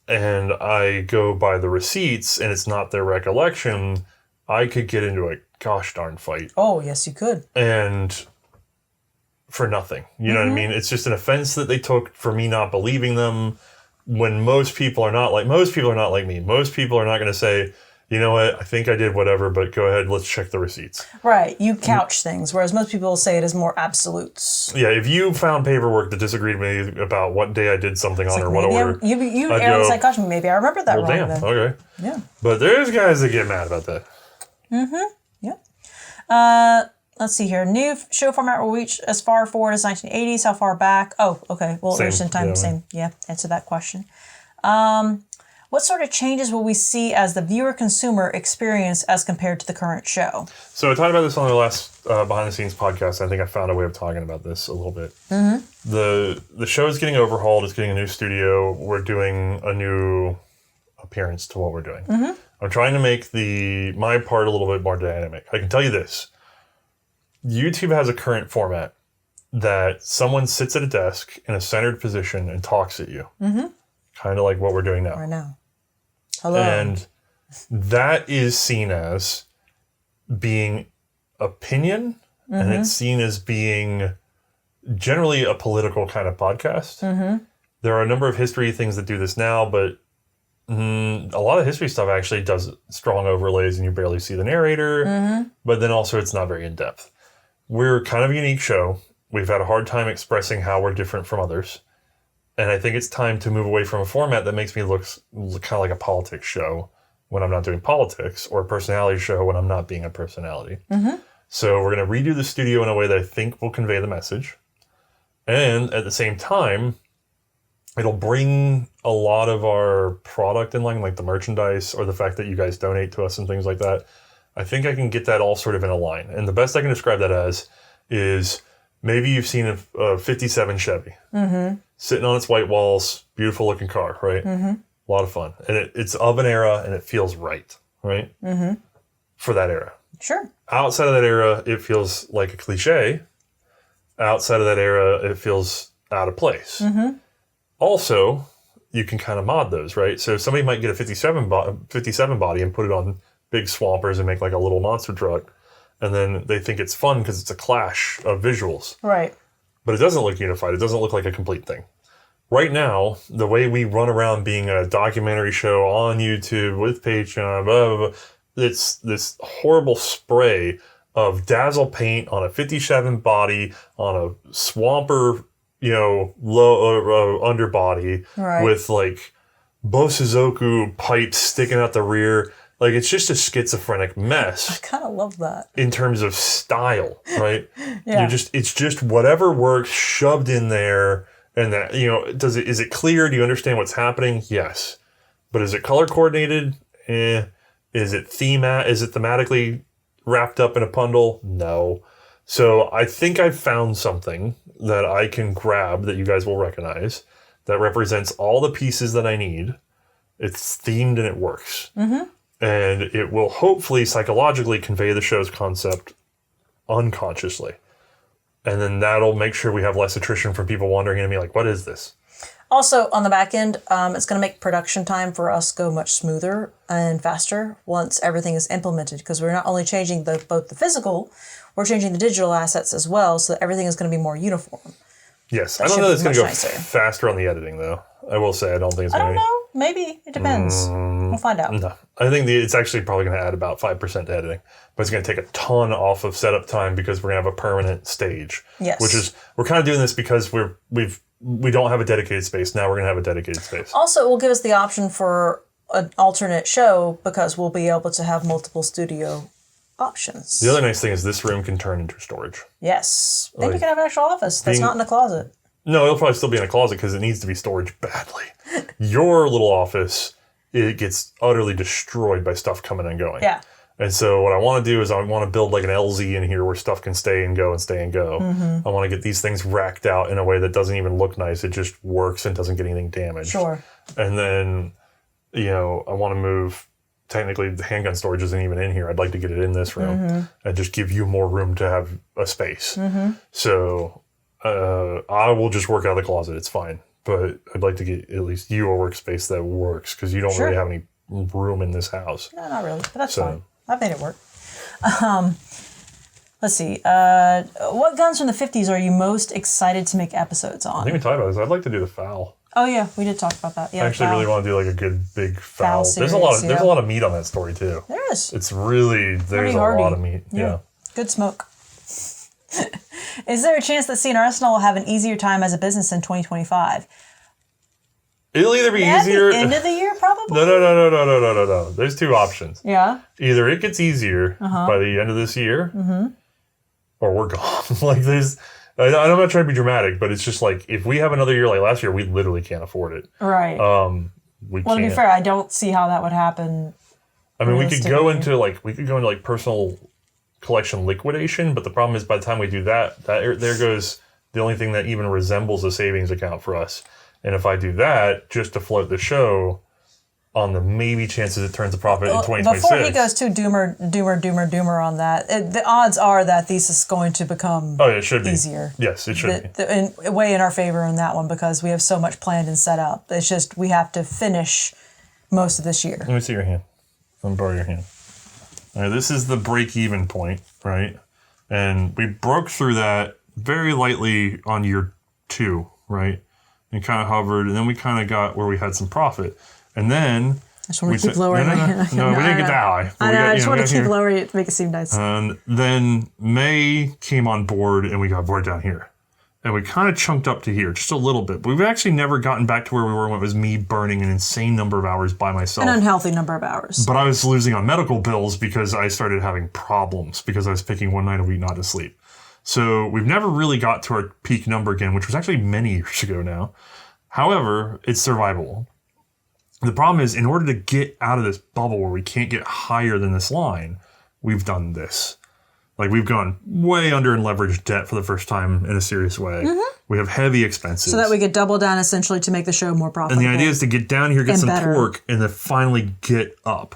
and I go by the receipts and it's not their recollection, I could get into a gosh darn fight. Oh, yes, you could. And for nothing. You know what I mean? It's just an offense that they took for me not believing them, when most people are not like me. Most people are not going to say, you know what, I think I did whatever, but go ahead, let's check the receipts. Right. You couch things, whereas most people say it as more absolutes. Yeah, if you found paperwork that disagreed with me about what day I did something on or what order, you err on gosh, maybe I remembered that wrong. Damn, then. Okay. Yeah. But there's guys that get mad about that. Yep. Let's see here. New show format will reach as far forward as 1980s. How far back? Oh, okay. Well, there's in time. Same. Yeah. Answer that question. What sort of changes will we see as the viewer-consumer experience as compared to the current show? So I talked about this on the last behind-the-scenes podcast. I think I found a way of talking about this a little bit. The show is getting overhauled. It's getting a new studio. We're doing a new appearance to what we're doing. I'm trying to make my part a little bit more dynamic. I can tell you this. YouTube has a current format that someone sits at a desk in a centered position and talks at you. Kind of like what we're doing now. Right now. Hello. And that is seen as being opinion, and it's seen as being generally a political kind of podcast. There are a number of history things that do this now, but a lot of history stuff actually does strong overlays and you barely see the narrator, but then also it's not very in-depth. We're kind of a unique show. We've had a hard time expressing how we're different from others. And I think it's time to move away from a format that makes me look kind of like a politics show when I'm not doing politics, or a personality show when I'm not being a personality. So we're going to redo the studio in a way that I think will convey the message. And at the same time, it'll bring a lot of our product in line, like the merchandise or the fact that you guys donate to us and things like that. I think I can get that all sort of in a line. And the best I can describe that as is Maybe you've seen a 57 Chevy sitting on its white walls, beautiful looking car, right? A lot of fun. And it's of an era and it feels right? For that era. Sure. Outside of that era, it feels like a cliche. Outside of that era, it feels out of place. Also, you can kind of mod those, right? So somebody might get a 57 body and put it on big swampers and make like a little monster truck. And then they think it's fun because it's a clash of visuals. Right. But it doesn't look unified. It doesn't look like a complete thing. Right now, the way we run around being a documentary show on YouTube with Patreon, blah, blah, blah, it's this horrible spray of dazzle paint on a 57 body, on a swamper, low underbody with like Bosuzoku pipes sticking out the rear. Like, it's just a schizophrenic mess. I kind of love that. In terms of style, right? Yeah. It's just whatever works shoved in there. And that, is it clear? Do you understand what's happening? Yes. But is it color coordinated? Is it thematically wrapped up in a bundle? No. So I think I've found something that I can grab that you guys will recognize that represents all the pieces that I need. It's themed and it works. And it will hopefully psychologically convey the show's concept unconsciously. And then that'll make sure we have less attrition from people wandering in and be like, what is this? Also, on the back end, it's going to make production time for us go much smoother and faster once everything is implemented, because we're not only changing both the physical, we're changing the digital assets as well, so that everything is going to be more uniform. Yes. I don't know that it's going to go faster on the editing, though. I will say I don't think it's going to be. I don't know. Maybe. It depends. We'll find out. No. I think it's actually probably going to add about 5% to editing. But it's going to take a ton off of setup time because we're going to have a permanent stage. Yes. Which is, we're kind of doing this because we don't have a dedicated space. Now we're going to have a dedicated space. Also, it will give us the option for an alternate show because we'll be able to have multiple studio options. The other nice thing is this room can turn into storage. Yes. Maybe we can have an actual office that's not in a closet. No, it'll probably still be in a closet because it needs to be storage badly. Your little office, it gets utterly destroyed by stuff coming and going. Yeah. And so what I want to do is I want to build like an LZ in here where stuff can stay and go and stay and go. I want to get these things racked out in a way that doesn't even look nice. It just works and doesn't get anything damaged. Sure. And then, I want to move, technically the handgun storage isn't even in here. I'd like to get it in this room and just give you more room to have a space. So I will just work out of the closet. It's fine. But I'd like to get at least you a workspace that works because you don't really have any room in this house. No, not really. But that's fine. I've made it work. Let's see. What guns from the 50s are you most excited to make episodes on? I think we talked about this. I'd like to do the FOWL. Oh, yeah. We did talk about that. Yeah, I actually really want to do like a good big FOWL. Series, There's a lot of meat on that story, too. There is. It's really, there's a lot of meat. Yeah. Good smoke. Is there a chance that C&Rsenal will have an easier time as a business in 2025? It'll either be At easier. the end of the year, probably? No. There's two options. Yeah. Either it gets easier by the end of this year, or we're gone. I'm not trying to be dramatic, but it's just like, if we have another year like last year, we literally can't afford it. Right. Well, to be fair, I don't see how that would happen. I mean, we could go into personal collection liquidation, but the problem is by the time we do that there goes the only thing that even resembles a savings account for us. And if I do that just to float the show on the maybe chances it turns a profit in 2026. Before he goes too doomer on that, the odds are that this is going to become it should be easier. Yes, it should be. Way in our favor on that one because we have so much planned and set up. It's just we have to finish most of this year. Let me see your hand. Let me borrow your hand. All right, this is the break-even point, right? And we broke through that very lightly on year 2, right? And kind of hovered, and then we kind of got where we had some profit. And then... I just want to keep lowering my hand. No, we didn't get that high. I just want to keep lowering it to make it seem nice. And then May came on board, and we got right down here. And we kind of chunked up to here, just a little bit. But we've actually never gotten back to where we were when it was me burning an insane number of hours by myself. An unhealthy number of hours. But I was losing on medical bills because I started having problems because I was picking one night a week not to sleep. So we've never really got to our peak number again, which was actually many years ago now. However, it's survivable. The problem is, in order to get out of this bubble where we can't get higher than this line, we've done this. Like, we've gone way under in leveraged debt for the first time in a serious way. We have heavy expenses. So that we could double down essentially to make the show more profitable. And the idea is to get down here, get some better. torque, and then finally get up.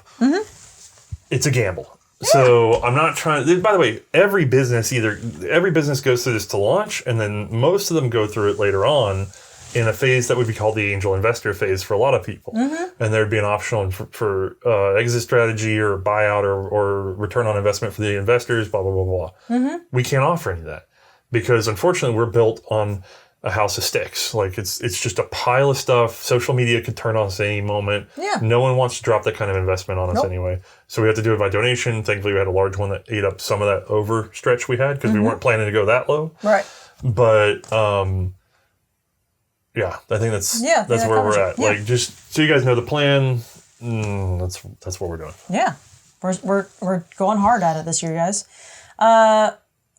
It's a gamble. Yeah. So I'm not trying. By the way, every business goes through this to launch, and then most of them go through it later on in a phase that would be called the angel investor phase for a lot of people. And there'd be an optional for exit strategy or buyout or return on investment for the investors, blah, blah, blah, blah. We can't offer any of that because unfortunately we're built on a house of sticks. Like it's just a pile of stuff. Social media could turn on us at any moment. Yeah. No one wants to drop that kind of investment on us anyway. So we have to do it by donation. Thankfully we had a large one that ate up some of that overstretch we had because we weren't planning to go that low. Right. But yeah, I think that's where we're at. Yeah. Like, just so you guys know the plan. That's what we're doing. Yeah, we're going hard at it this year, guys.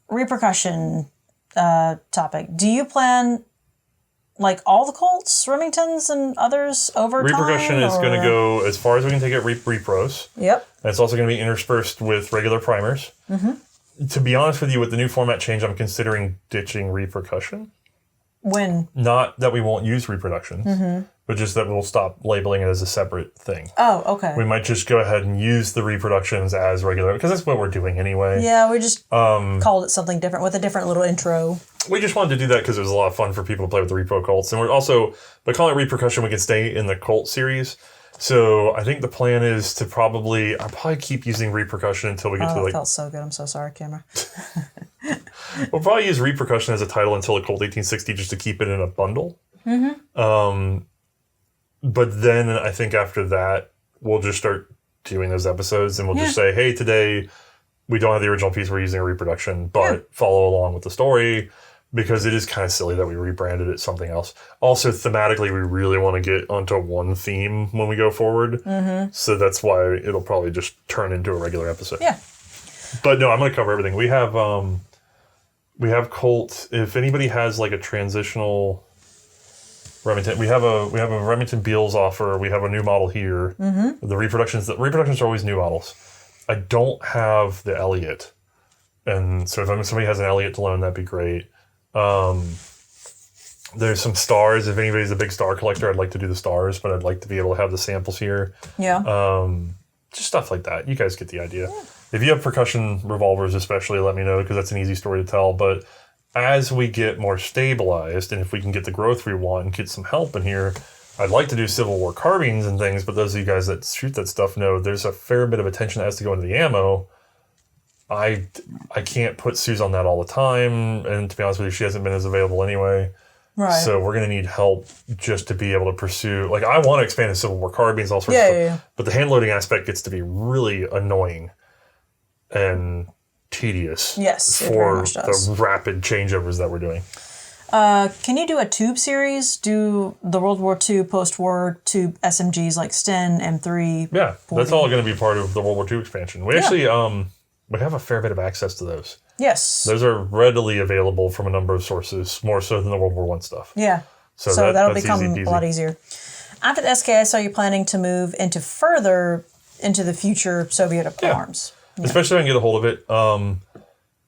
Repercussion topic. Do you plan like all the Colts, Remingtons, and others over time? Repercussion is going to go as far as we can take it. Repros. Yep. And it's also going to be interspersed with regular primers. To be honest with you, with the new format change, I'm considering ditching repercussion. When? Not that we won't use reproduction, but just that we'll stop labeling it as a separate thing. Oh, okay. We might just go ahead and use the reproductions as regular, because that's what we're doing anyway. Yeah, we just called it something different with a different little intro. We just wanted to do that because it was a lot of fun for people to play with the Repro Colts. And we're also, by calling it repercussion, we can stay in the Colt series. So I think the plan is to I'll probably keep using repercussion until we get to that felt so good. I'm so sorry, camera. We'll probably use repercussion as a title until a Colt 1860 just to keep it in a bundle. But then I think after that, we'll just start doing those episodes and we'll just say, hey, today we don't have the original piece, we're using a reproduction, but follow along with the story because it is kind of silly that we rebranded it something else. Also, thematically, we really want to get onto one theme when we go forward. So that's why it'll probably just turn into a regular episode. Yeah. But no, I'm going to cover everything. We have Colt. If anybody has like a transitional Remington, we have a Remington Beals offer. We have a new model here. The reproductions are always new models. I don't have the Elliott, and so if somebody has an Elliott to loan, that'd be great. There's some stars. If anybody's a big star collector, I'd like to do the stars, but I'd like to be able to have the samples here. Yeah. Just stuff like that. You guys get the idea. Yeah. If you have percussion revolvers, especially, let me know because that's an easy story to tell. But as we get more stabilized, and if we can get the growth we want and get some help in here, I'd like to do Civil War carbines and things. But those of you guys that shoot that stuff know there's a fair bit of attention that has to go into the ammo. I can't put Suze on that all the time, and to be honest with you, she hasn't been as available anyway. Right. So we're going to need help just to be able to pursue. Like, I want to expand the Civil War carbines, all sorts of stuff. But the hand loading aspect gets to be really annoying and tedious. Yes, for the rapid changeovers that we're doing. Can you do a tube series? Do the World War II post-war tube SMGs like Sten, M3? Yeah, 40? That's all going to be part of the World War II expansion. We actually we have a fair bit of access to those. Yes. Those are readily available from a number of sources, more so than the World War I stuff. Yeah. So that'll become a lot easier. After the SKS, are you planning to move into the future Soviet arms? Yeah. Especially if I can get a hold of it.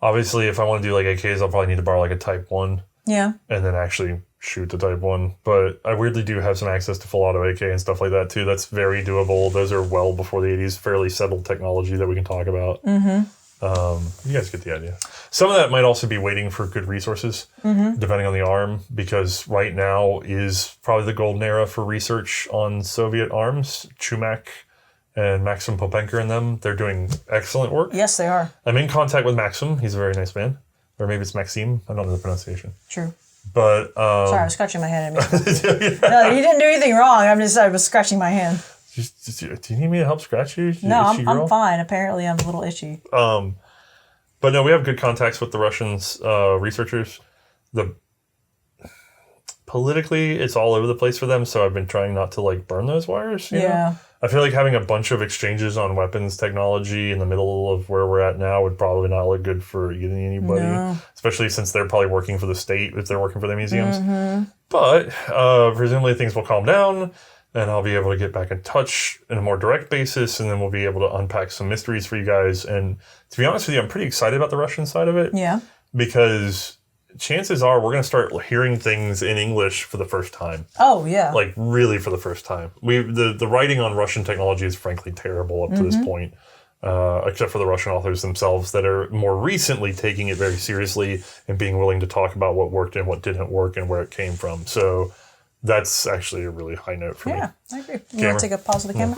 Obviously, if I want to do like AKs, I'll probably need to borrow like a Type 1. Yeah. And then actually shoot the Type 1. But I weirdly do have some access to full auto AK and stuff like that too. That's very doable. Those are well before the 80s, fairly settled technology that we can talk about. You guys get the idea. Some of that might also be waiting for good resources, depending on the arm, because right now is probably the golden era for research on Soviet arms. Chumak and Maxim Popenka and them, they're doing excellent work. Yes, they are. I'm in contact with Maxim. He's a very nice man. Or maybe it's Maxime. I don't know the pronunciation. True. But sorry, I was scratching my hand. No, you didn't do anything wrong. I was scratching my hand. Do you need me to help scratch you? No, I'm fine. Apparently, I'm a little itchy. But no, we have good contacts with the Russians researchers. Politically, it's all over the place for them, so I've been trying not to like burn those wires. You know? I feel like having a bunch of exchanges on weapons technology in the middle of where we're at now would probably not look good for anybody, especially since they're probably working for the state if they're working for the museums. But presumably things will calm down. and I'll be able to get back in touch in a more direct basis, and then we'll be able to unpack some mysteries for you guys. And to be honest with you, I'm pretty excited about the Russian side of it. Yeah. Because chances are we're going to start hearing things in English for the first time. Oh, yeah. Like, really for the first time. The writing on Russian technology is frankly terrible up to this point, except for the Russian authors themselves that are more recently taking it very seriously and being willing to talk about what worked and what didn't work and where it came from. So that's actually a really high note for me. Yeah, I agree. You want to take a pause of the camera?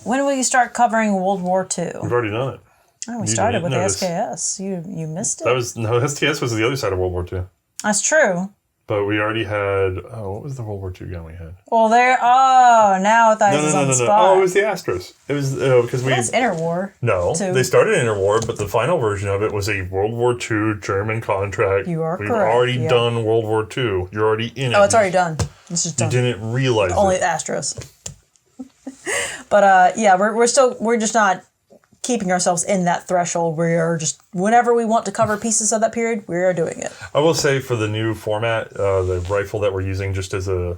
When will you start covering World War II? We've already done it. Oh, we started with the SKS. You missed it. STS was the other side of World War II. That's true. But we already had, what was the World War II gun we had? Well, now I thought it was on the spot. Oh, it was the Astros. It was, because we... That's Interwar. No, they started Interwar, but the final version of it was a World War II German contract. You are We've correct. We've already done World War II. You're already in it. Oh, it's already done. It's just done. You didn't realize Only it. Astros. But, yeah, we're just not keeping ourselves in that threshold. We are just, whenever we want to cover pieces of that period, we are doing it. I will say for the new format, the rifle that we're using just as a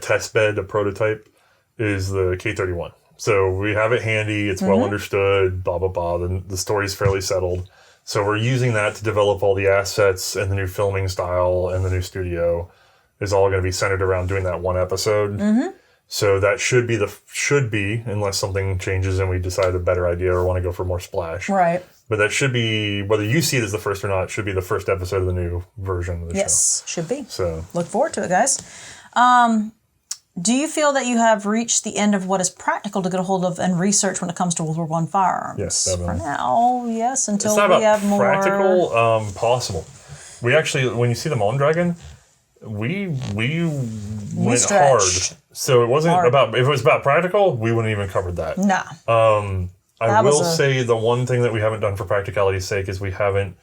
test bed, a prototype, is the K31. So we have it handy. It's well understood, blah, blah, blah. The story's fairly settled. So we're using that to develop all the assets, and the new filming style and the new studio is all going to be centered around doing that one episode. So that should be, unless something changes and we decide a better idea or want to go for more splash. Right. But that should be, whether you see it as the first or not, it should be the first episode of the new version of the show. Yes, should be. So look forward to it, guys. Do you feel that you have reached the end of what is practical to get a hold of and research when it comes to World War I firearms? Yes, definitely. For now, yes, until it's not we about have more practical, possible. We actually, when you see the Moan Dragon, we went hard. So it wasn't about, if it was about practical, we wouldn't even covered that. Nah. I will say the one thing that we haven't done for practicality's sake is we haven't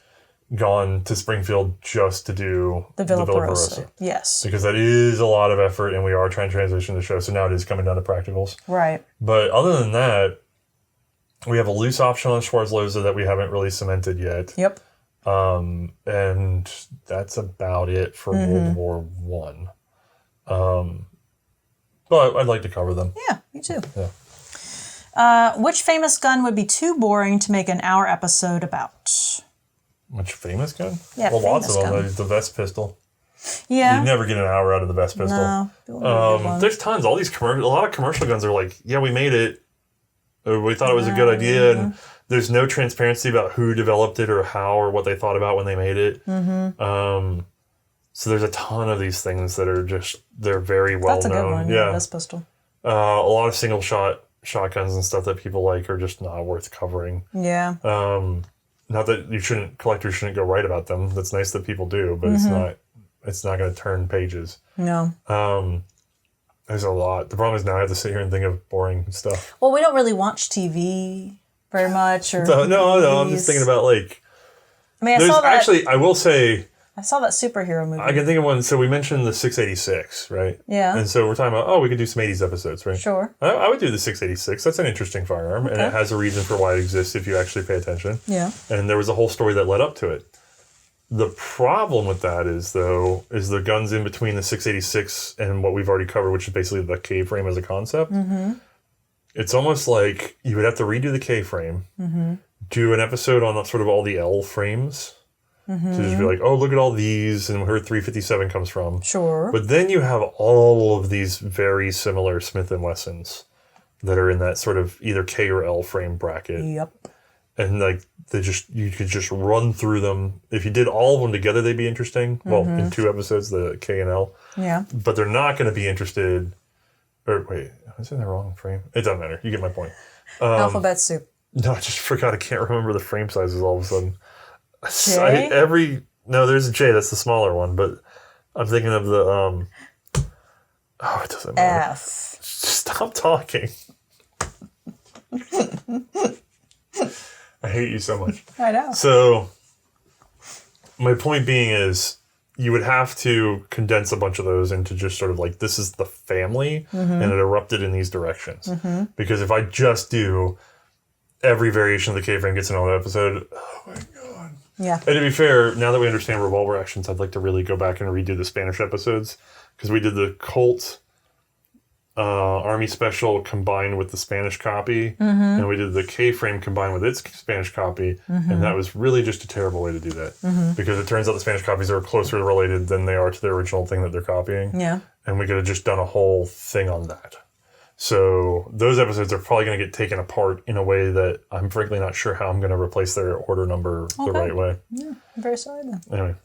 gone to Springfield just to do the Villa Barossa. Yes. Because that is a lot of effort, and we are trying to transition the show, so now it is coming down to practicals. Right. But other than that, we have a loose option on Schwarzlose that we haven't really cemented yet. Yep. And that's about it for World War One. But I'd like to cover them. Yeah, me too. Yeah. Which famous gun would be too boring to make an hour episode about? Which famous gun? Yeah, well, lots of them. gun. There's the Vest pistol. Yeah. You never get an hour out of the Vest pistol. No. There's tons. All these a lot of commercial guns are like, yeah, we made it. We thought it was a good idea, and there's no transparency about who developed it or how or what they thought about when they made it. So there's a ton of these things that are just, they're very well known. That's a good one. Yeah, Vest pistol. A lot of single shot shotguns and stuff that people like are just not worth covering. Yeah. Not that collectors shouldn't go write about them. That's nice that people do, but it's not going to turn pages. No. There's a lot. The problem is now I have to sit here and think of boring stuff. Well, we don't really watch TV very much. Or no, I'm just thinking about like. I mean, I will say. I saw that superhero movie. I can think of one. So we mentioned the 686, right? Yeah. And so we're talking about, we could do some 80s episodes, right? Sure. I would do the 686. That's an interesting firearm, and it has a reason for why it exists if you actually pay attention. Yeah. And there was a whole story that led up to it. The problem with that is the guns in between the 686 and what we've already covered, which is basically the K-frame as a concept. It's almost like you would have to redo the K-frame, do an episode on sort of all the L frames, to just be like, oh, look at all these and where 357 comes from. Sure. But then you have all of these very similar Smith & Wessons that are in that sort of either K or L frame bracket. Yep. And like you could just run through them. If you did all of them together, they'd be interesting. Well, in 2 episodes, the K and L. Yeah. But they're not going to be interested. Or wait, is it in the wrong frame? It doesn't matter. You get my point. Alphabet soup. No, I just forgot. I can't remember the frame sizes all of a sudden. J? No, there's a J. That's the smaller one. But I'm thinking of the it doesn't matter. F. Stop talking. I hate you so much. I know. So, my point being is, you would have to condense a bunch of those into just sort of like, this is the family, and it erupted in these directions. Because if I just do every variation of the K-frame gets another episode, oh my God. Yeah. And to be fair, now that we understand revolver actions, I'd like to really go back and redo the Spanish episodes, because we did the Colt Army Special combined with the Spanish copy, and we did the K-frame combined with its Spanish copy, and that was really just a terrible way to do that because it turns out the Spanish copies are closer related than they are to the original thing that they're copying. Yeah. And we could have just done a whole thing on that. So those episodes are probably going to get taken apart in a way that I'm frankly not sure how I'm going to replace their order number the right way. Yeah, I'm very sorry then. Anyway.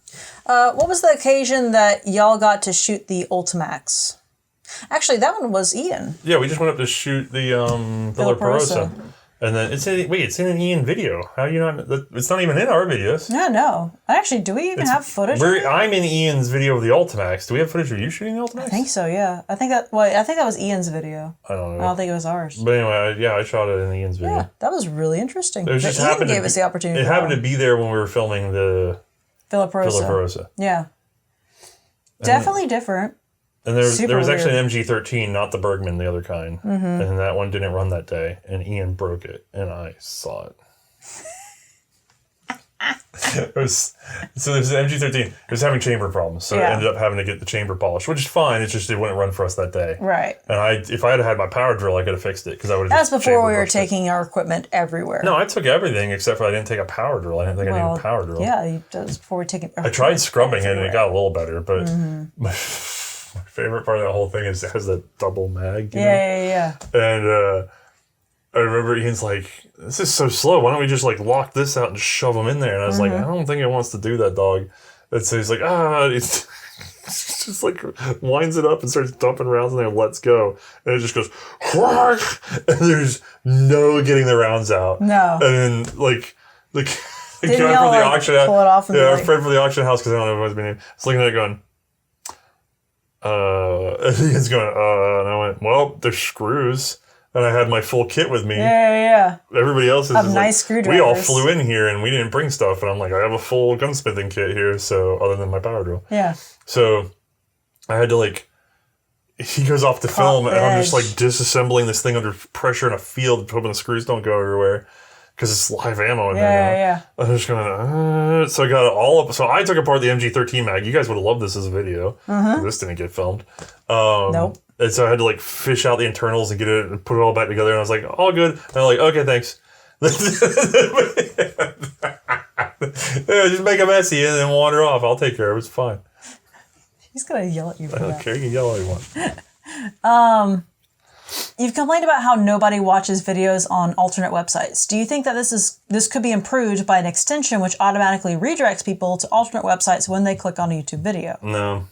What was the occasion that y'all got to shoot the Ultimax? Actually, that one was Ian. Yeah, we just went up to shoot the Villarosa. And then it's in an Ian video. How do you not? It's not even in our videos. Yeah, no. Actually, do we even have footage? I'm in Ian's video of the Ultimax. Do we have footage of you shooting the Ultimax? I think so. Yeah, I think that was Ian's video. I don't know. I don't think it was ours. But anyway, I shot it in Ian's video. Yeah, that was really interesting. It just Ian gave us the opportunity. It happened to be there when we were filming the Villarosa. Yeah, definitely different. And there was actually an MG13, not the Bergman, the other kind. And that one didn't run that day. And Ian broke it. And I saw it. So there's an MG13. It was having chamber problems. So I ended up having to get the chamber polished, which is fine. It's just it wouldn't run for us that day. Right. And if I had my power drill, I could have fixed it. Because I would have That's before we were taking our equipment everywhere. No, I took everything except for I didn't take a power drill. I didn't think I needed a power drill. Yeah, that was before we took it. I tried scrubbing it and it got a little better. But my favorite part of that whole thing is it has that double mag. Yeah. And I remember Ian's like, this is so slow. Why don't we just like lock this out and just shove them in there? And I was like, I don't think it wants to do that, dog. And so he's like, it's just like winds it up and starts dumping rounds in there and lets go. And it just goes, and there's no getting the rounds out. No. And then like the guy from the auction house. Pull it off and our friend from the auction house, because I don't know what his name is, looking at it going, and Ian's going, and I went, well, there's screws. And I had my full kit with me. Yeah. Everybody else is nice like, screwdrivers. we all flew in here and we didn't bring stuff. And I'm like, I have a full gunsmithing kit here, so other than my power drill. Yeah. So I had to he goes off the film and I'm just like disassembling this thing under pressure in a field, hoping the screws don't go everywhere. Because it's live ammo in there now. Yeah. I'm just going so I got it all up. So I took apart the MG13 mag. You guys would have loved this as a video. This didn't get filmed. Nope. And so I had to fish out the internals and get it and put it all back together. And I was like, all good. And I'm like, okay, thanks. Just make a messy and then wander off. I'll take care of it. It's fine. He's going to yell at you for that. I don't care. You can yell all you want. You've complained about how nobody watches videos on alternate websites. Do you think that this could be improved by an extension which automatically redirects people to alternate websites when they click on a YouTube video? No.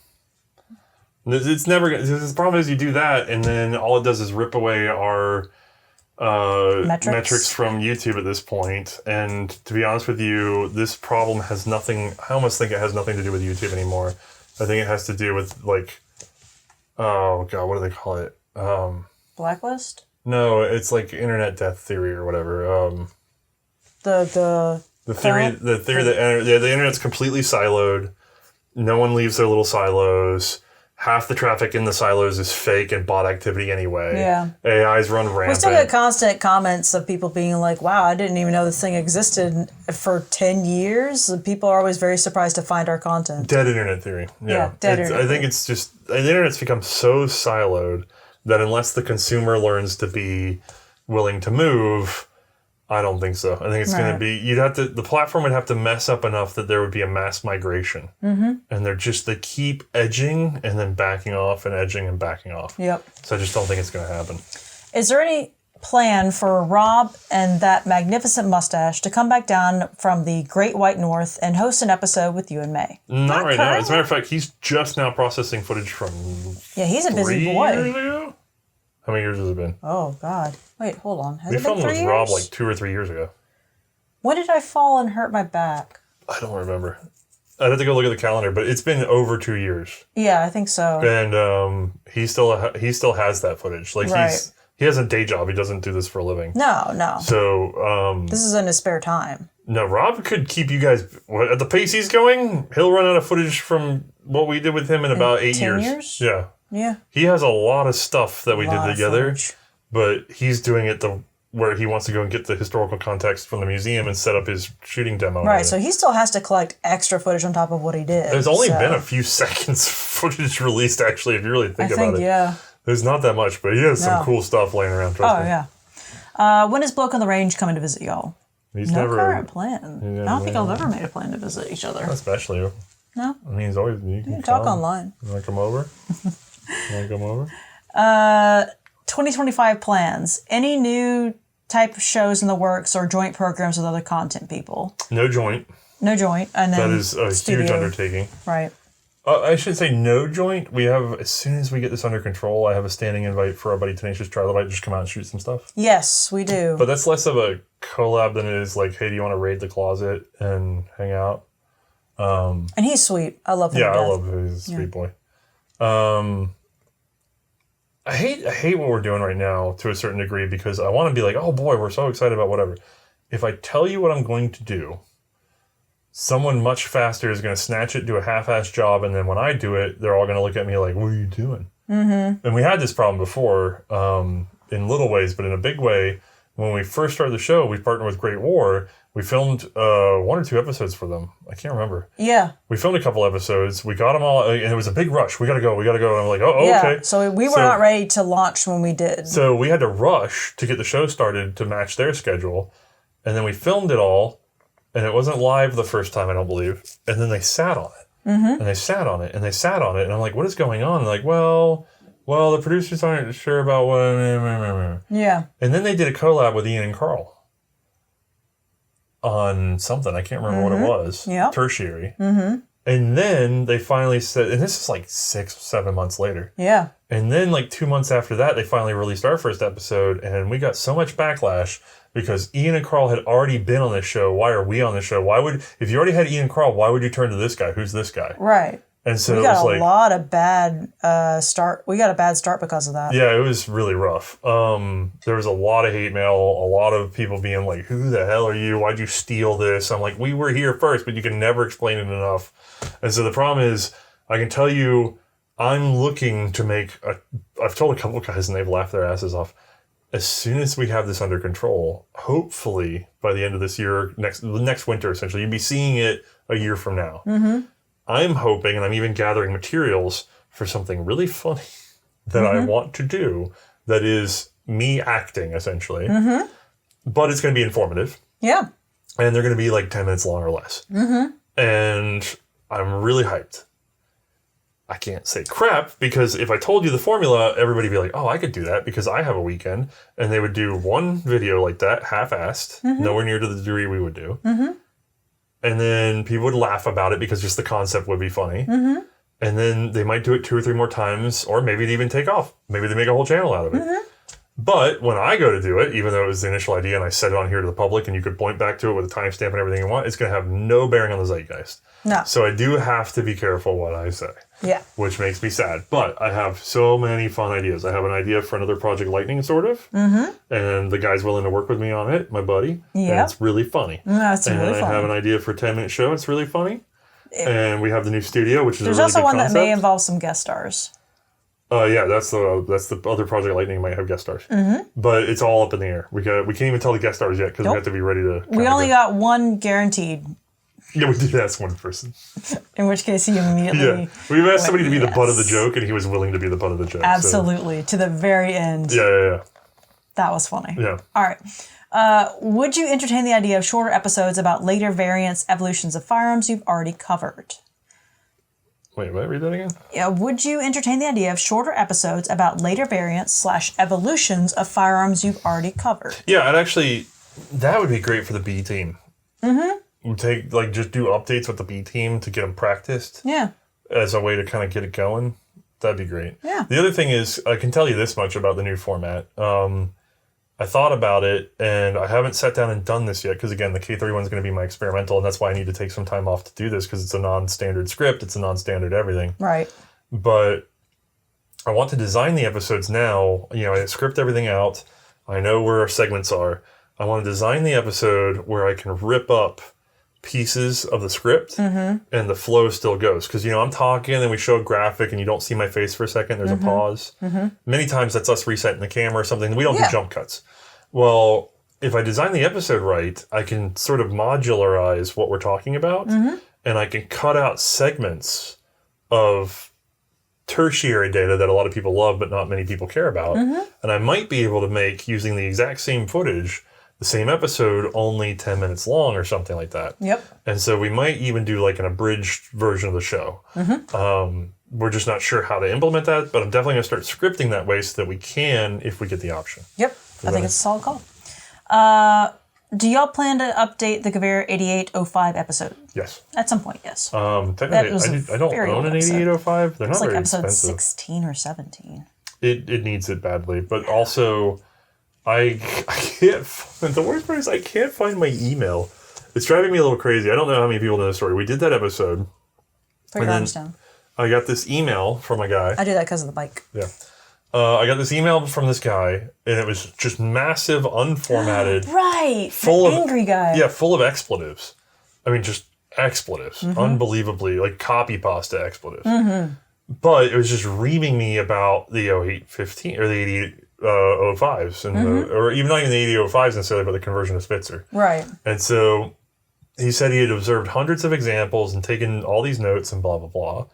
It's never. The problem is you do that, and then all it does is rip away our metrics from YouTube at this point. And to be honest with you, this problem has nothing. I almost think it has nothing to do with YouTube anymore. I think it has to do with oh god, what do they call it? Blacklist? No, it's like internet death theory or whatever. The theory that the internet's completely siloed. No one leaves their little silos. Half the traffic in the silos is fake and bot activity anyway. Yeah. AIs run rampant. We still get constant comments of people being like, wow, I didn't even know this thing existed for 10 years. People are always very surprised to find our content. Dead internet theory. Yeah. I think it's just, the internet's become so siloed that unless the consumer learns to be willing to move, I don't think so. I think it's going to be, the platform would have to mess up enough that there would be a mass migration. Mm-hmm. And they keep edging and then backing off and edging and backing off. Yep. So I just don't think it's going to happen. Is there any plan for Rob and that magnificent mustache to come back down from the Great White North and host an episode with you and May? Not right now. As a matter of fact, he's just now processing footage from he's a busy boy. 3 years ago? How many years has it been? Oh, God. Wait, hold on. Has we it been 3 years? filmed with Rob 2 or 3 years ago. When did I fall and hurt my back? I don't remember. I'd have to go look at the calendar, but it's been over 2 years. Yeah, I think so. And he still has that footage. He has a day job. He doesn't do this for a living. No. So this is in his spare time. No, Rob could keep you guys at the pace he's going. He'll run out of footage from what we did with him in about 8 years. 10 years? Yeah. Yeah. He has a lot of stuff that we did together, but he's doing it where he wants to go and get the historical context from the museum and set up his shooting demo. Right, so he still has to collect extra footage on top of what he did. There's only been a few seconds footage released, actually, if you really think about it. Yeah. There's not that much, but he has some cool stuff laying around. Trust me. Yeah. When is Bloke on the Range coming to visit y'all? He's no never current plan. I don't think I've ever made a plan to visit each other. Especially you. No. I mean, he's always... You can talk online. You want to come over? 2025 plans. Any new type of shows in the works or joint programs with other content people? No joint. No joint. And then that is a huge undertaking. Right. I should say no joint. We have, as soon as we get this under control, I have a standing invite for our buddy Tenacious Trilobite to just come out and shoot some stuff. Yes, we do. But that's less of a collab than it is like, hey, do you want to raid the closet and hang out? And he's sweet. I love him. Yeah, I love him. He's a sweet boy. I hate what we're doing right now to a certain degree because I want to be like, oh boy, we're so excited about whatever. If I tell you what I'm going to do, someone much faster is going to snatch it, do a half-assed job, and then when I do it, they're all going to look at me like, what are you doing? Mm-hmm. And we had this problem before in little ways, but in a big way. When we first started the show, we partnered with Great War. We filmed 1 or 2 episodes for them. I can't remember. Yeah. We filmed a couple episodes. We got them all, and it was a big rush. We got to go. And I'm like, okay. So we were not ready to launch when we did. So we had to rush to get the show started to match their schedule. And then we filmed it all, and it wasn't live the first time, I don't believe. And then they sat on it. Mm-hmm. And they sat on it, and they sat on it. And I'm like, what is going on? And they're like, well, the producers aren't sure about what... Yeah. And then they did a collab with Ian and Carl on something. I can't remember what it was. Yeah. Tertiary. Mm-hmm. And then they finally said, and this is like 6-7 months later. Yeah. And then like 2 months after that, they finally released our first episode, and we got so much backlash because Ian and Carl had already been on this show. Why are we on this show? If you already had Ian and Carl, why would you turn to this guy? Who's this guy? Right. And so we got a lot of bad start. We got a bad start because of that. Yeah, it was really rough. There was a lot of hate mail, a lot of people being like, who the hell are you? Why'd you steal this? I'm like, we were here first, but you can never explain it enough. And so the problem is, I can tell you, I'm looking to make I've told a couple of guys and they've laughed their asses off. As soon as we have this under control, hopefully by the end of this year, next winter, essentially, you'll be seeing it a year from now. Mm-hmm. I'm hoping, and I'm even gathering materials for something really funny that I want to do that is me acting, essentially. Mm-hmm. But it's going to be informative. Yeah. And they're going to be like 10 minutes long or less. Mm-hmm. And I'm really hyped. I can't say crap because if I told you the formula, everybody would be like, oh, I could do that because I have a weekend. And they would do one video like that, half-assed, nowhere near to the degree we would do. Mm-hmm. And then people would laugh about it because just the concept would be funny. Mm-hmm. And then they might do it 2 or 3 more times, or maybe it'd even take off. Maybe they make a whole channel out of it. Mm-hmm. But when I go to do it, even though it was the initial idea and I said it on here to the public and you could point back to it with a timestamp and everything you want, it's going to have no bearing on the zeitgeist. No. So I do have to be careful what I say. Yeah. Which makes me sad. But I have so many fun ideas. I have an idea for another Project Lightning, sort of. Mm-hmm. And the guy's willing to work with me on it, my buddy. Yeah. And it's really funny. That's really funny. And I have an idea for a 10-minute show. It's really funny. And we have the new studio, which is a really good concept. There's also one that may involve some guest stars. Yeah, that's the other Project Lightning might have guest stars. Mm-hmm. But it's all up in the air. We can't even tell the guest stars yet because we have to be ready to... We only got one guaranteed. Yeah, we did ask one person. In which case he immediately... Yeah, we've asked somebody to be the butt of the joke, and he was willing to be the butt of the joke. Absolutely, to the very end. Yeah. That was funny. Yeah. All right. Would you entertain the idea of shorter episodes about later variants, evolutions of firearms you've already covered? Wait, read that again? Yeah, would you entertain the idea of shorter episodes about later variants / evolutions of firearms you've already covered? Yeah, that would be great for the B team. Mm-hmm. Just do updates with the B team to get them practiced. Yeah. As a way to kind of get it going. That'd be great. Yeah. The other thing is, I can tell you this much about the new format. I thought about it, and I haven't sat down and done this yet, because again, the K31 is going to be my experimental, and that's why I need to take some time off to do this, because it's a non-standard script, it's a non-standard everything. Right. But I want to design the episodes now. I script everything out. I know where our segments are. I want to design the episode where I can rip up pieces of the script and the flow still goes. Because, I'm talking and we show a graphic and you don't see my face for a second. There's a pause. Mm-hmm. Many times that's us resetting the camera or something. We don't do jump cuts. Well, if I design the episode right, I can sort of modularize what we're talking about and I can cut out segments of tertiary data that a lot of people love but not many people care about. And I might be able to make, using the exact same footage, the same episode only 10 minutes long or something like that. Yep. And so we might even do like an abridged version of the show. We're just not sure how to implement that, but I'm definitely going to start scripting that way so that we can if we get the option. Yep. I think it's a solid call. Do y'all plan to update the Gavir 8805 episode? Yes. At some point, yes. Technically, I don't own an 8805. They're not very expensive. It's like episode 16 or 17. It needs it badly, but also I can't. The worst part is I can't find my email. It's driving me a little crazy. I don't know how many people know the story. We did that episode. Put your arms down. I got this email from a guy. I do that because of the bike. Yeah. I got this email from this guy, and it was just massive, unformatted. Right. Full angry guy. Yeah, full of expletives. I mean, just expletives. Unbelievably, like copy pasta expletives. But it was just reaming me about the 0815 or the 8805s, and or even not even the 8805s necessarily, but the conversion to Spitzer. Right. And so he said he had observed hundreds of examples and taken all these notes and blah, blah, blah.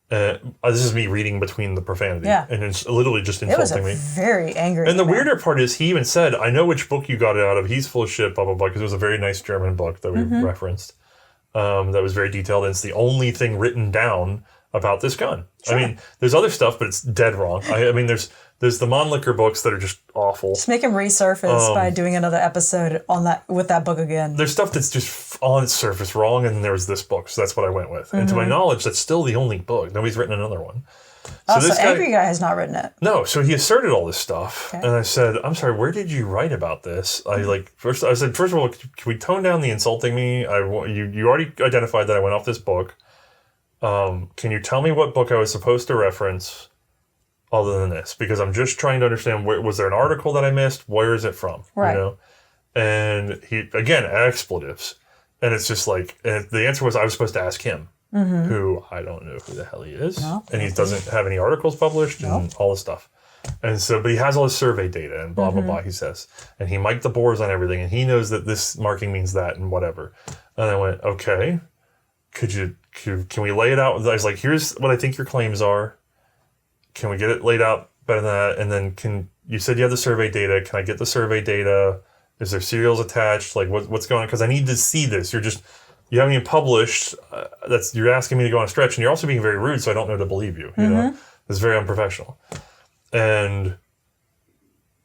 This is me reading between the profanity. Yeah. And it's literally just insulting me. It was a very angry And the weirder part is he even said, I know which book you got it out of. He's full of shit, blah, blah, blah, because it was a very nice German book that we referenced that was very detailed. And it's the only thing written down about this gun. Sure. I mean, there's other stuff, but it's dead wrong. I mean, there's the Mannlicher books that are just awful. Just make him resurface by doing another episode on that with that book again. There's stuff that's just on its surface wrong, and then there was this book, so that's what I went with. And to my knowledge, that's still the only book. Nobody's written another one. So this angry guy has not written it. No, so he asserted all this stuff, and I said, "I'm sorry, where did you write about this?" I said, first of all, can we tone down the insulting me? You already identified that I went off this book. Can you tell me what book I was supposed to reference other than this? Because I'm just trying to understand, was there an article that I missed? Where is it from? Right. You know? And he, again, expletives. And it's just like, and the answer was I was supposed to ask him, who I don't know who the hell he is. No, and he doesn't have any articles published and all this stuff. And so, but he has all his survey data and blah, blah, blah, he says. And he mic'd the bores on everything, and he knows that this marking means that and whatever. And I went, okay, can we lay it out? I was like, here's what I think your claims are. Can we get it laid out better than that? And then you said you have the survey data. Can I get the survey data? Is there serials attached? Like what's going on? Because I need to see this. You haven't even published. You're asking me to go on a stretch, and you're also being very rude, so I don't know to believe you. You know, it's very unprofessional. And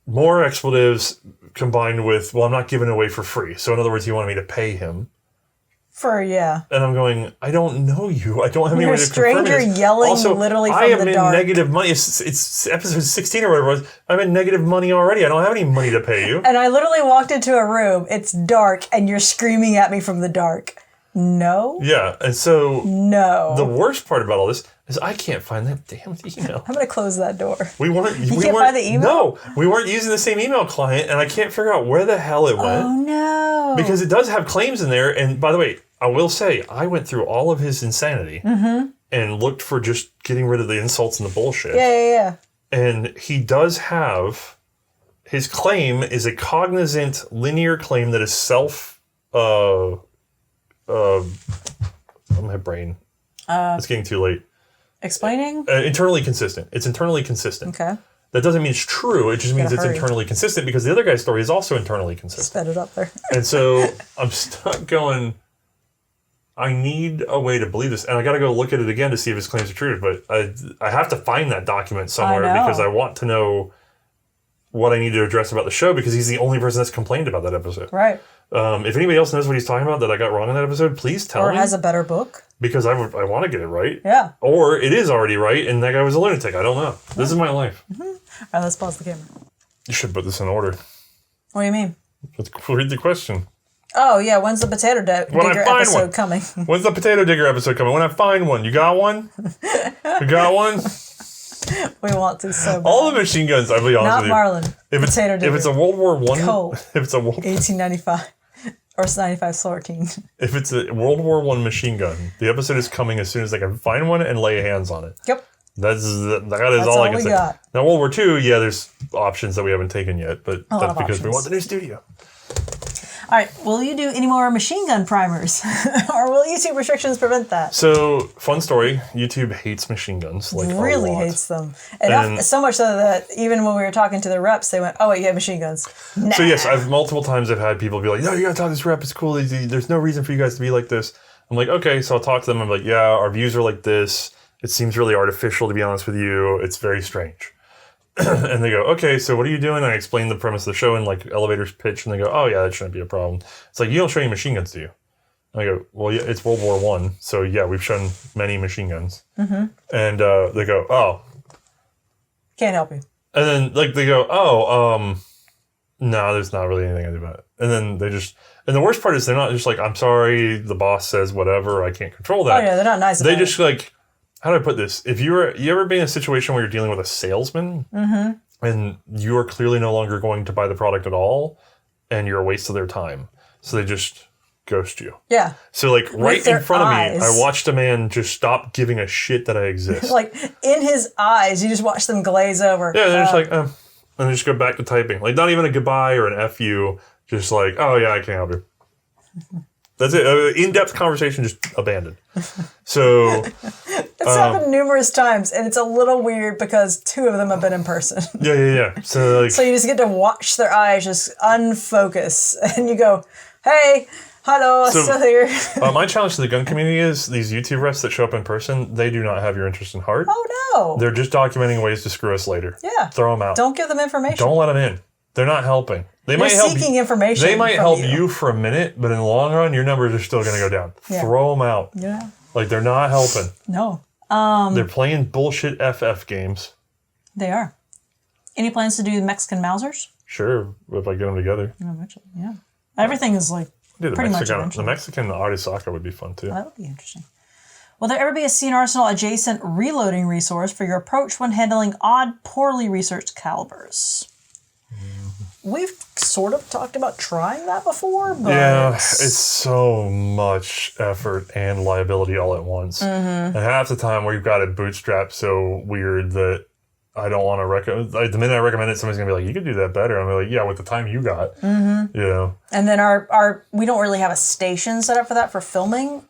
more expletives combined with, well, I'm not giving it away for free. So in other words, he wanted me to pay him. And I'm going, I don't know you. I don't have any way to confirm this. You're a stranger yelling also, literally from the dark. I am in negative money. It's episode 16 or whatever it was. I'm in negative money already. I don't have any money to pay you. And I literally walked into a room. It's dark, and you're screaming at me from the dark. No. Yeah, and so no. The worst part about all this is I can't find that damn email. I'm going to close that door. You can't find the email? No, we weren't using the same email client, and I can't figure out where the hell it went. Oh, no. Because it does have claims in there, and by the way, I will say, I went through all of his insanity and looked for just getting rid of the insults and the bullshit. Yeah. And he does have, his claim is a cognizant linear claim that is my brain. It's getting too late. Explaining? Internally consistent. It's internally consistent. Okay. That doesn't mean it's true. It just means it's internally consistent because the other guy's story is also internally consistent. Sped it up there. And so I'm stuck going, I need a way to believe this. And I got to go look at it again to see if his claims are true. But I have to find that document somewhere because I want to know what I need to address about the show because he's the only person that's complained about that episode. Right. If anybody else knows what he's talking about that I got wrong in that episode, please tell me. Or has a better book. Because I want to get it right. Yeah. Or it is already right and that guy was a lunatic. I don't know. This is my life. All right, let's pause the camera. You should put this in order. What do you mean? Let's read the question. Oh, yeah. When's the potato digger episode coming? When's the potato digger episode coming? When I find one. You got one? You got one? We want to so bad. All the machine guns, I'll be honest Not with you. Marlin. Potato digger. If it's a World War I. Colt. If it's a 1895. Or it's 95-14. If it's a World War I machine gun, the episode is coming as soon as I can find one and lay hands on it. Yep. That is all I can say. Got. Now, World War II, yeah, there's options that we haven't taken yet, but that's because we want the new studio. right, will you do any more machine gun primers? Or will YouTube restrictions prevent that? So, fun story. YouTube hates machine guns. Like, Really a lot. hates them. Enough, so much so that even when we were talking to the reps, they went, oh, wait, you have machine guns. Nah. So, yes, I've multiple times I've had people be like, no, you gotta talk to this rep. It's cool. There's no reason for you guys to be like this. I'm like, okay. So I'll talk to them. I'm like, yeah, our views are like this. It seems really artificial, to be honest with you. It's very strange. And they go, okay, so what are you doing? I explain the premise of the show in like elevator's pitch, and they go, oh yeah, that shouldn't be a problem. It's like, you don't show any machine guns, do you? And I go, well, yeah, it's World War I, so yeah, we've shown many machine guns. Mm-hmm. And they go, oh. Can't help you. And then like they go, oh, no, there's not really anything I do about it. And then they just, and the worst part is they're not just like, I'm sorry, the boss says whatever, I can't control that. Oh yeah, they're not nice about it. They just like, how do I put this? If you ever been in a situation where you're dealing with a salesman and you are clearly no longer going to buy the product at all and you're a waste of their time. So they just ghost you. Yeah. So like right in front of me, eyes. I watched a man just stop giving a shit that I exist. Like in his eyes, you just watch them glaze over. Yeah, they're just like, and they just go back to typing. Like not even a goodbye or an FU, just like, oh yeah, I can't help you. That's it. In-depth conversation just abandoned. So it's happened numerous times, and it's a little weird because two of them have been in person. Yeah. So like, so you just get to watch their eyes just unfocus, and you go, "Hey, hello, still here." My challenge to the gun community is these YouTube reps that show up in person. They do not have your interest in heart. Oh no! They're just documenting ways to screw us later. Yeah, throw them out. Don't give them information. Don't let them in. They're not helping. They might help seeking information. They might help you for a minute, but in the long run, your numbers are still going to go down. Yeah. Throw them out. Yeah. Like they're not helping. No. They're playing bullshit FF games. They are. Any plans to do Mexican Mausers? Sure, if I get them together. Eventually, yeah. Everything is like pretty much eventually. The Mexican Arisaka would be fun too. That would be interesting. Will there ever be a C&Rsenal adjacent reloading resource for your approach when handling odd, poorly researched calibers? We've sort of talked about trying that before, but... Yeah, it's so much effort and liability all at once. And half the time we've got it bootstrapped so weird that I don't want to recommend... Like, the minute I recommend it, somebody's going to be like, you could do that better. I'm like, yeah, with the time you got. You know? And then our we don't really have a station set up for that for filming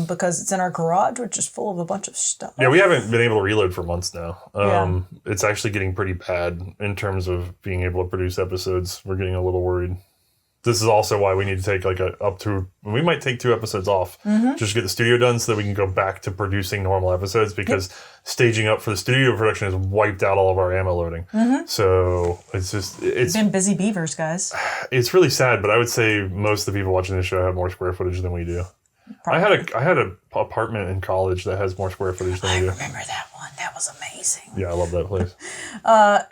because it's in our garage, which is full of a bunch of stuff. Yeah, we haven't been able to reload for months now. Yeah. It's actually getting pretty bad in terms of being able to produce episodes. We're getting a little worried. This is also why we need to take we might take 2 episodes off just to get the studio done so that we can go back to producing normal episodes because staging up for the studio production has wiped out all of our ammo loading. So it's been busy beavers, guys. It's really sad, but I would say most of the people watching this show have more square footage than we do. Probably. I had an apartment in college that has more square footage than we do. I remember that one. That was amazing. Yeah, I love that place.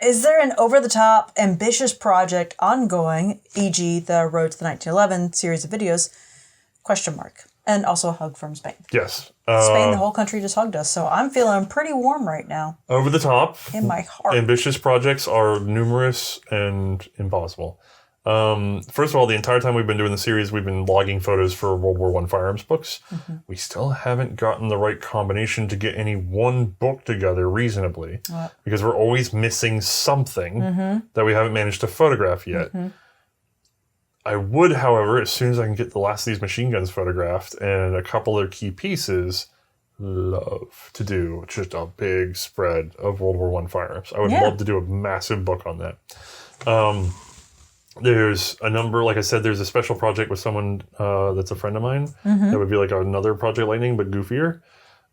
Is there an over-the-top, ambitious project ongoing, e.g. the Road to the 1911 series of videos? ? And also a hug from Spain. Yes. Spain, the whole country just hugged us, so I'm feeling pretty warm right now. Over the top. In my heart. Ambitious projects are numerous and impossible. First of all, the entire time we've been doing the series, we've been logging photos for World War I firearms books. We still haven't gotten the right combination to get any one book together reasonably because we're always missing something that we haven't managed to photograph yet. I would, however, as soon as I can get the last of these machine guns photographed and a couple of key pieces, love to do just a big spread of World War I firearms. I would love to do a massive book on that. There's a number, like I said, there's a special project with someone that's a friend of mine. That would be like another Project Lightning, but goofier.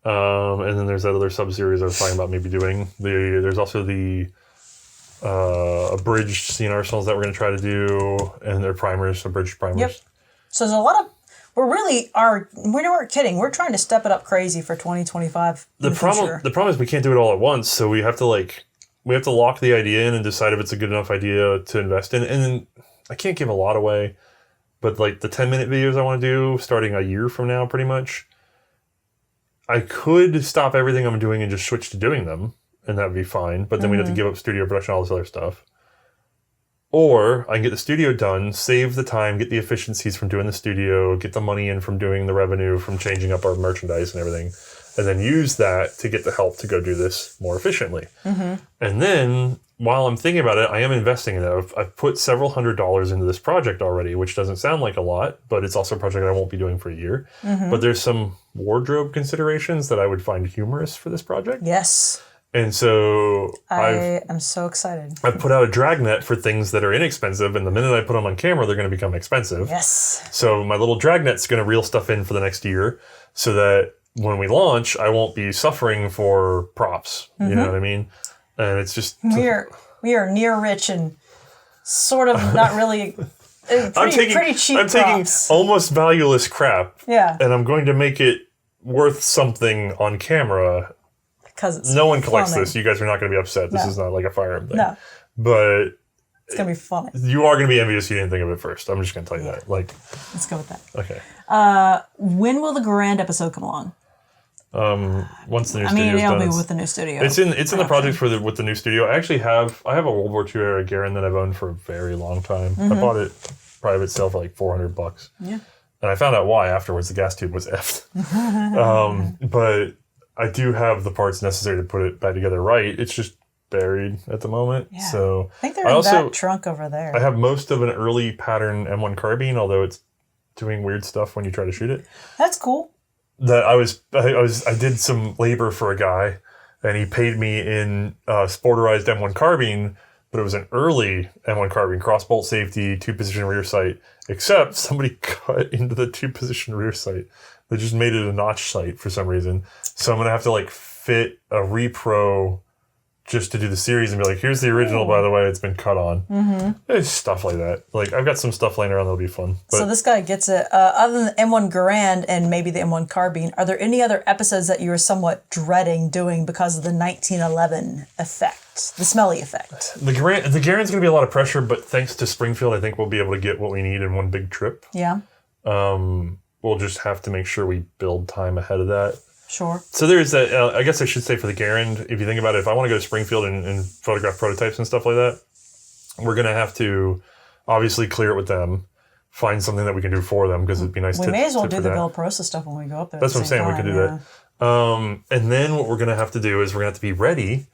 And then there's that other sub-series I was talking about maybe doing. There's also the abridged C&Rsenals that we're going to try to do, and they're primers, abridged primers. Yep. So there's a lot of, we weren't kidding. We're trying to step it up crazy for 2025. The problem is we can't do it all at once, so we have to lock the idea in and decide if it's a good enough idea to invest in. And then I can't give a lot away, but like the 10-minute videos I want to do starting a year from now, pretty much, I could stop everything I'm doing and just switch to doing them, and that would be fine. But then we'd have to give up studio production, all this other stuff. Or I can get the studio done, save the time, get the efficiencies from doing the studio, get the money in from doing the revenue, from changing up our merchandise and everything, and then use that to get the help to go do this more efficiently. And then while I'm thinking about it, I am investing in it. I've put several $100s into this project already, which doesn't sound like a lot, but it's also a project I won't be doing for a year. Mm-hmm. But there's some wardrobe considerations that I would find humorous for this project. Yes. And so I am so excited. I've put out a dragnet for things that are inexpensive, and the minute I put them on camera, they're going to become expensive. Yes. So my little dragnet's going to reel stuff in for the next year so that when we launch, I won't be suffering for props. You know what I mean? And it's just... We are near rich and sort of not really... pretty cheap I'm taking props. almost valueless crap, Yeah. and I'm going to make it worth something on camera. Because it's No one collects funny. this. You guys are not going to be upset. This No. is not like a firearm thing. No. But It's going to be funny. you are going to be envious you didn't think of it first. I'm just going to tell you that. Like, Let's go with that. okay. When will the grand episode come along? Once the new I mean, studio's it'll done, be with the new studio. it's in the project with the new studio. I actually have a World War II era Garand that I've owned for a very long time. I bought it private sale for like $400. Yeah. And I found out why afterwards. The gas tube was effed. But I do have the parts necessary to put it back together right. It's just buried at the moment. Yeah. So I think they're in that trunk over there. I have most of an early pattern M1 carbine, although it's doing weird stuff when you try to shoot it. That's cool. That I did some labor for a guy, and he paid me in sporterized M1 carbine, but it was an early M1 carbine, cross bolt safety, 2-position rear sight, except somebody cut into the 2-position rear sight. They just made it a notch sight for some reason. So I'm going to have to like fit a repro just to do the series and be like, here's the original, by the way, it's been cut on. There's stuff like that. Like, I've got some stuff laying around that'll be fun. But So this guy gets it. Other than the M1 Garand and maybe the M1 Carbine, are there any other episodes that you were somewhat dreading doing because of the 1911 effect, the smelly effect? the Garand's going to be a lot of pressure, but thanks to Springfield, I think we'll be able to get what we need in one big trip. Yeah, We'll just have to make sure we build time ahead of that. sure. So there's that, I guess I should say for the Garand, if you think about it, if I want to go to Springfield and photograph prototypes and stuff like that, we're going to have to obviously clear it with them, find something that we can do for them, because it'd be nice We to may as well tip do for the that. Villaprosa stuff when we go up there. That's what I'm saying, we could do that. And then what we're going to have to do is we're going to have to be ready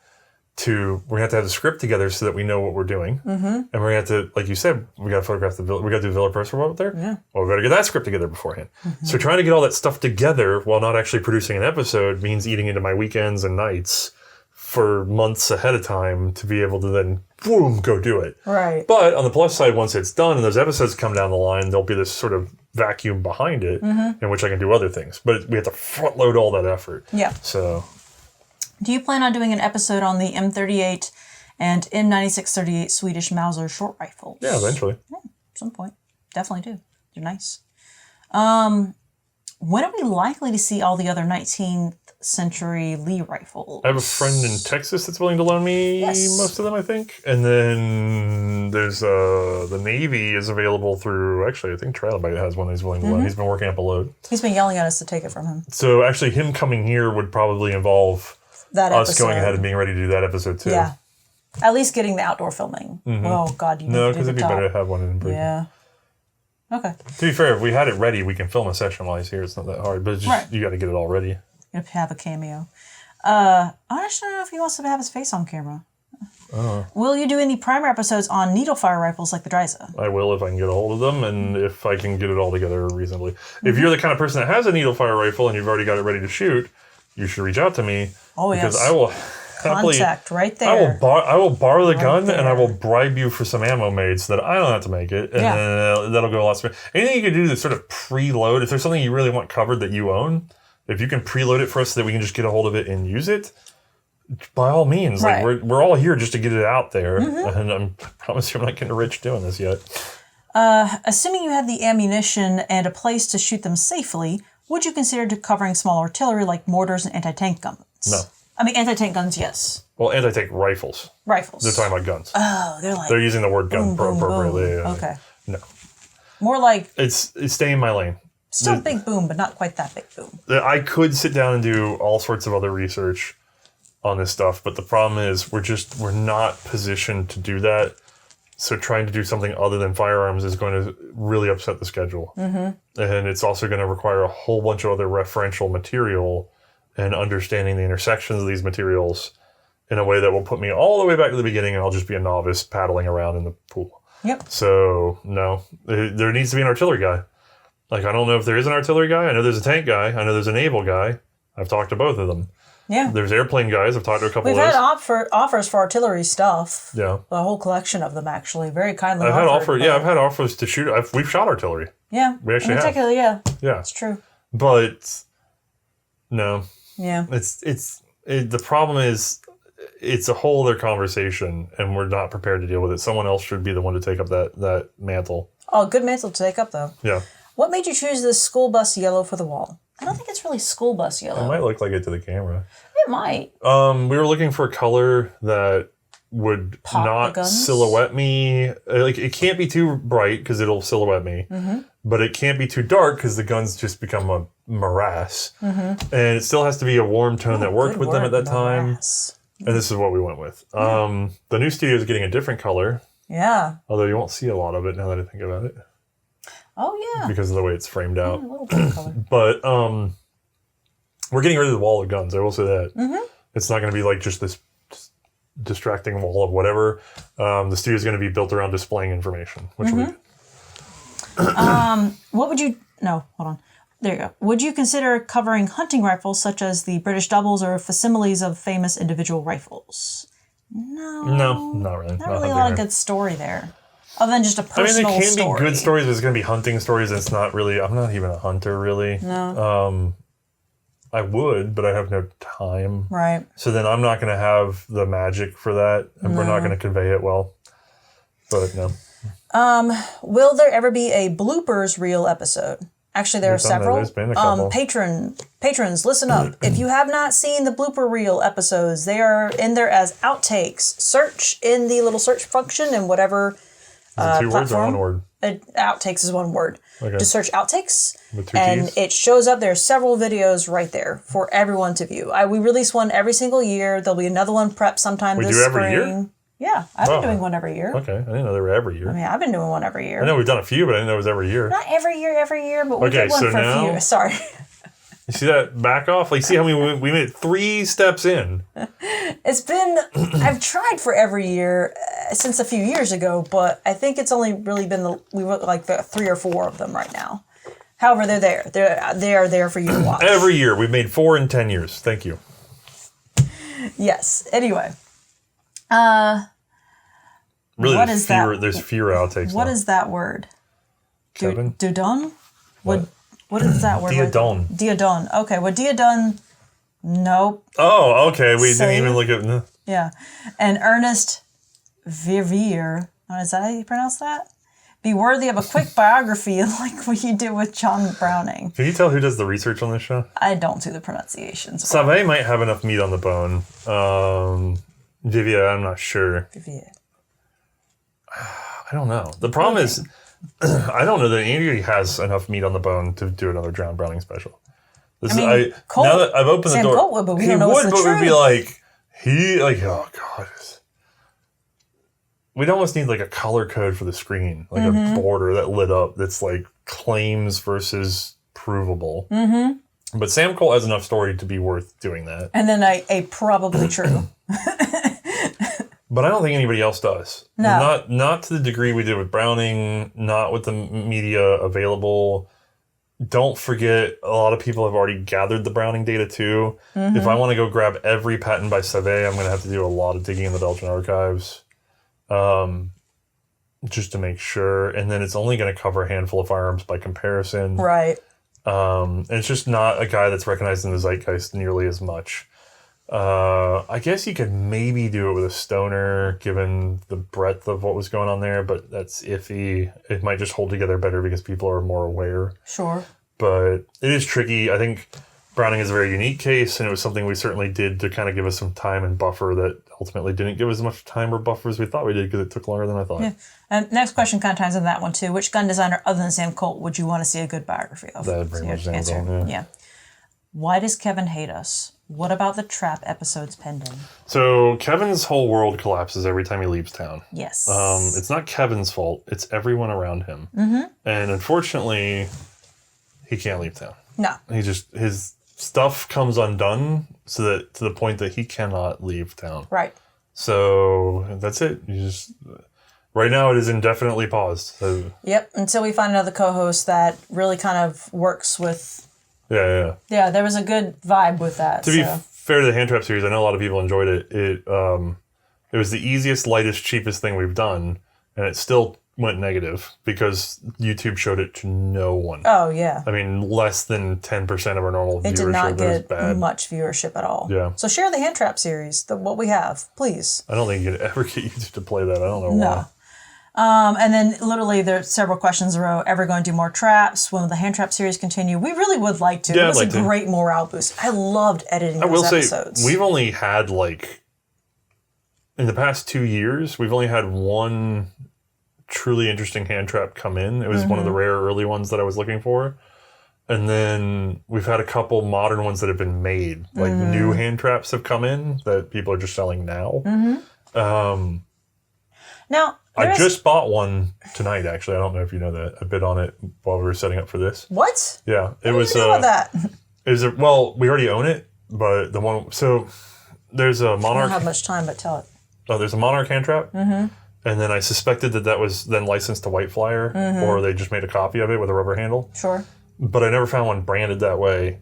we're going to have the script together so that we know what we're doing. And we're going to have to, like you said, we got to photograph we got to do the Villaprosa up there. Yeah. Well, we got to get that script together beforehand. So trying to get all that stuff together while not actually producing an episode means eating into my weekends and nights for months ahead of time to be able to then, boom, go do it. Right. But on the plus side, once it's done and those episodes come down the line, there'll be this sort of vacuum behind it in which I can do other things. But we have to front load all that effort. Yeah. So... Do you plan on doing an episode on the M38 and N9638 Swedish Mauser short rifles? Yeah, eventually. Yeah, at some point. Definitely do. They're nice. When are we likely to see all the other 19th century Lee rifles? I have a friend in Texas that's willing to loan me most of them, I think. And then there's the Navy is available through, actually, I think Trilobite has one he's willing to loan. He's been working up a load. He's been yelling at us to take it from him. So actually him coming here would probably involve That us episode. going ahead and being ready to do that episode too. Yeah. At least getting the outdoor filming. Oh, God, you need No, to do because the it'd be top. better to have one in Britain. Yeah. Okay. To be fair, if we had it ready, we can film a session while he's here. It's not that hard, but it's just, Right. you got to get it all ready. Gonna have a cameo. I just don't know if he wants to have his face on camera. Will you do any primer episodes on needle fire rifles like the Dryza? I will if I can get a hold of them and if I can get it all together reasonably. If you're the kind of person that has a needle fire rifle and you've already got it ready to shoot, you should reach out to me. Oh, because yes. I will happily, Contact right I there. will borrow the gun there. and I will bribe you for some ammo made so that I don't have to make it. And then that'll go a lot smoother. Anything you can do to sort of preload, if there's something you really want covered that you own, if you can preload it for us so that we can just get a hold of it and use it, by all means. Right. Like we're all here just to get it out there. And I promise you I'm not getting rich doing this yet. Assuming you have the ammunition and a place to shoot them safely, would you consider covering small artillery like mortars and anti-tank guns? No. I mean, anti-tank guns, yes. Well, anti-tank rifles. Rifles. They're talking about guns. Oh, they're like... They're using the word gun boom, boom, appropriately. boom. Okay. No. More like... It's stay in my lane. Still big boom, but not quite that big boom. I could sit down and do all sorts of other research on this stuff, but the problem is we're not positioned to do that. So trying to do something other than firearms is going to really upset the schedule. And it's also going to require a whole bunch of other referential material and understanding the intersections of these materials in a way that will put me all the way back to the beginning, and I'll just be a novice paddling around in the pool. Yep. So, no. There needs to be an artillery guy. Like, I don't know if there is an artillery guy. I know there's a tank guy. I know there's a naval guy. I've talked to both of them. Yeah. There's airplane guys. I've talked to a couple We've of those. had offers for artillery stuff. Yeah. A whole collection of them, actually. Very kindly I've had offered. offers to shoot. We've shot artillery. Yeah. We actually have. Particularly, yeah. Yeah. It's true. But, no. Yeah. The problem is, it's a whole other conversation, and we're not prepared to deal with it. Someone else should be the one to take up that mantle. Oh, good mantle to take up, though. Yeah. What made you choose this school bus yellow for the wall? I don't think it's really school bus yellow. It might look like it to the camera. It might. We were looking for a color that would not silhouette me. Like, it can't be too bright because it'll silhouette me. Mm-hmm. But it can't be too dark because the guns just become a morass. Mm-hmm. And it still has to be a warm tone that worked with them at that time. And this is what we went with. The new studio is getting a different color. Yeah. Although you won't see a lot of it now that I think about it. Oh, yeah. Because of the way it's framed out. A little bit of color. But we're getting rid of the wall of guns. I will say that. Mm-hmm. It's not going to be like just this distracting wall of whatever. The studio is going to be built around displaying information, which will be good. What would you... No, hold on. There you go. Would you consider covering hunting rifles such as the British doubles or facsimiles of famous individual rifles? No, not really. Not really a lot of good story there. Other than just a personal story. I mean, there can be good stories, but it's going to be hunting stories. And it's not really... I'm not even a hunter, really. No. I would, but I have no time. Right. So then I'm not going to have the magic for that, and we're not going to convey it well. But no. Will there ever be a bloopers reel episode? Actually, there are several. There's been a couple. Patrons, listen up. If you have not seen the blooper reel episodes, they are in there as outtakes. Search in the little search function in whatever Two words or platform. one word? Outtakes is one word. Okay. Just search outtakes, With two and T's? it shows up. There are several videos right there for everyone to view. We release one every single year. There'll be another one prepped sometime this spring. We do every year? Yeah, I've been doing one every year. Okay, I didn't know they were every year. I mean, I've been doing one every year. I know we've done a few, but I didn't know it was every year. Not every year, but we did one for a few. Sorry. You see that back off? Like, see how we made it 3 steps in. It's been, I've tried for every year since a few years ago, but I think it's only really been, we were like the 3 or 4 of them right now. However, they're there. They are there for you to watch. Every year. We've made 4 in 10 years. Thank you. Yes. Anyway. Really, what is that? There's fewer outtakes What now. is that word? Kevin? Dudon? What is that word? Diadon. Diadon. Okay, well, Diadon, nope. Oh, okay. We Save. didn't even look at... Yeah. And Ernest Verveer, is that how you pronounce that? Be worthy of a quick biography like what you did with John Browning. Can you tell who does the research on this show? I don't do the pronunciations. Save might have enough meat on the bone. Vivia, I'm not sure. Verveer. I don't know. The problem is, I don't know that anybody has enough meat on the bone to do another John Browning special. Now that I've opened Sam the door, Colt would, but we he don't know would, what's the but truth. we'd be like, oh god, we'd almost need like a color code for the screen, like a border that lit up that's like claims versus provable. Mm-hmm. But Sam Colt has enough story to be worth doing that. And then a probably true. But I don't think anybody else does. No. Not to the degree we did with Browning, not with the media available. Don't forget, a lot of people have already gathered the Browning data too. Mm-hmm. If I want to go grab every patent by Save, I'm going to have to do a lot of digging in the Belgian archives just to make sure. And then it's only going to cover a handful of firearms by comparison. Right. And it's just not a guy that's recognized in the zeitgeist nearly as much. I guess you could maybe do it with a stoner, given the breadth of what was going on there, but that's iffy. It might just hold together better because people are more aware. Sure. But it is tricky. I think Browning is a very unique case, and it was something we certainly did to kind of give us some time and buffer that ultimately didn't give us as much time or buffer as we thought we did because it took longer than I thought. Yeah. And next question kind of ties into that one too. Which gun designer other than Sam Colt would you want to see a good biography of? That very much sounds on, yeah. Why does Kevin hate us? What about the trap episodes pending? So Kevin's whole world collapses every time he leaves town. Yes. It's not Kevin's fault. It's everyone around him. Mm-hmm. And unfortunately, he can't leave town. No. stuff comes undone so that to the point that he cannot leave town. Right. So that's it. Right now it is indefinitely paused. So, Yep. Until we find another co-host that really kind of works with. Yeah. There was a good vibe with that. To be fair to the hand trap series, I know a lot of people enjoyed it. It was the easiest, lightest, cheapest thing we've done, and it still went negative because YouTube showed it to no one. Oh, yeah. I mean, less than 10% of our normal viewership. It did not get bad. much viewership at all. Yeah. So share the hand trap series, what we have, please. I don't think you could ever get YouTube to play that. I don't know why. And then literally there's several questions in a row. Ever going to do more traps? When will the hand trap series continue? We really would like to. Yeah, it was a great morale boost. I loved editing those episodes. We've only had in the past 2 years, we've only had one truly interesting hand trap come in. It was one of the rare early ones that I was looking for. And then we've had a couple modern ones that have been made. Like new hand traps have come in that people are just selling now. Now, I just bought one tonight, actually. I don't know if you know that. I bid on it while we were setting up for this. What? Yeah. It was that. It was we already own it, but the one, so there's a Monarch. I don't have much time, but tell it. Oh, there's a Monarch hand trap. And then I suspected that was then licensed to White Flyer, or they just made a copy of it with a rubber handle. Sure. But I never found one branded that way.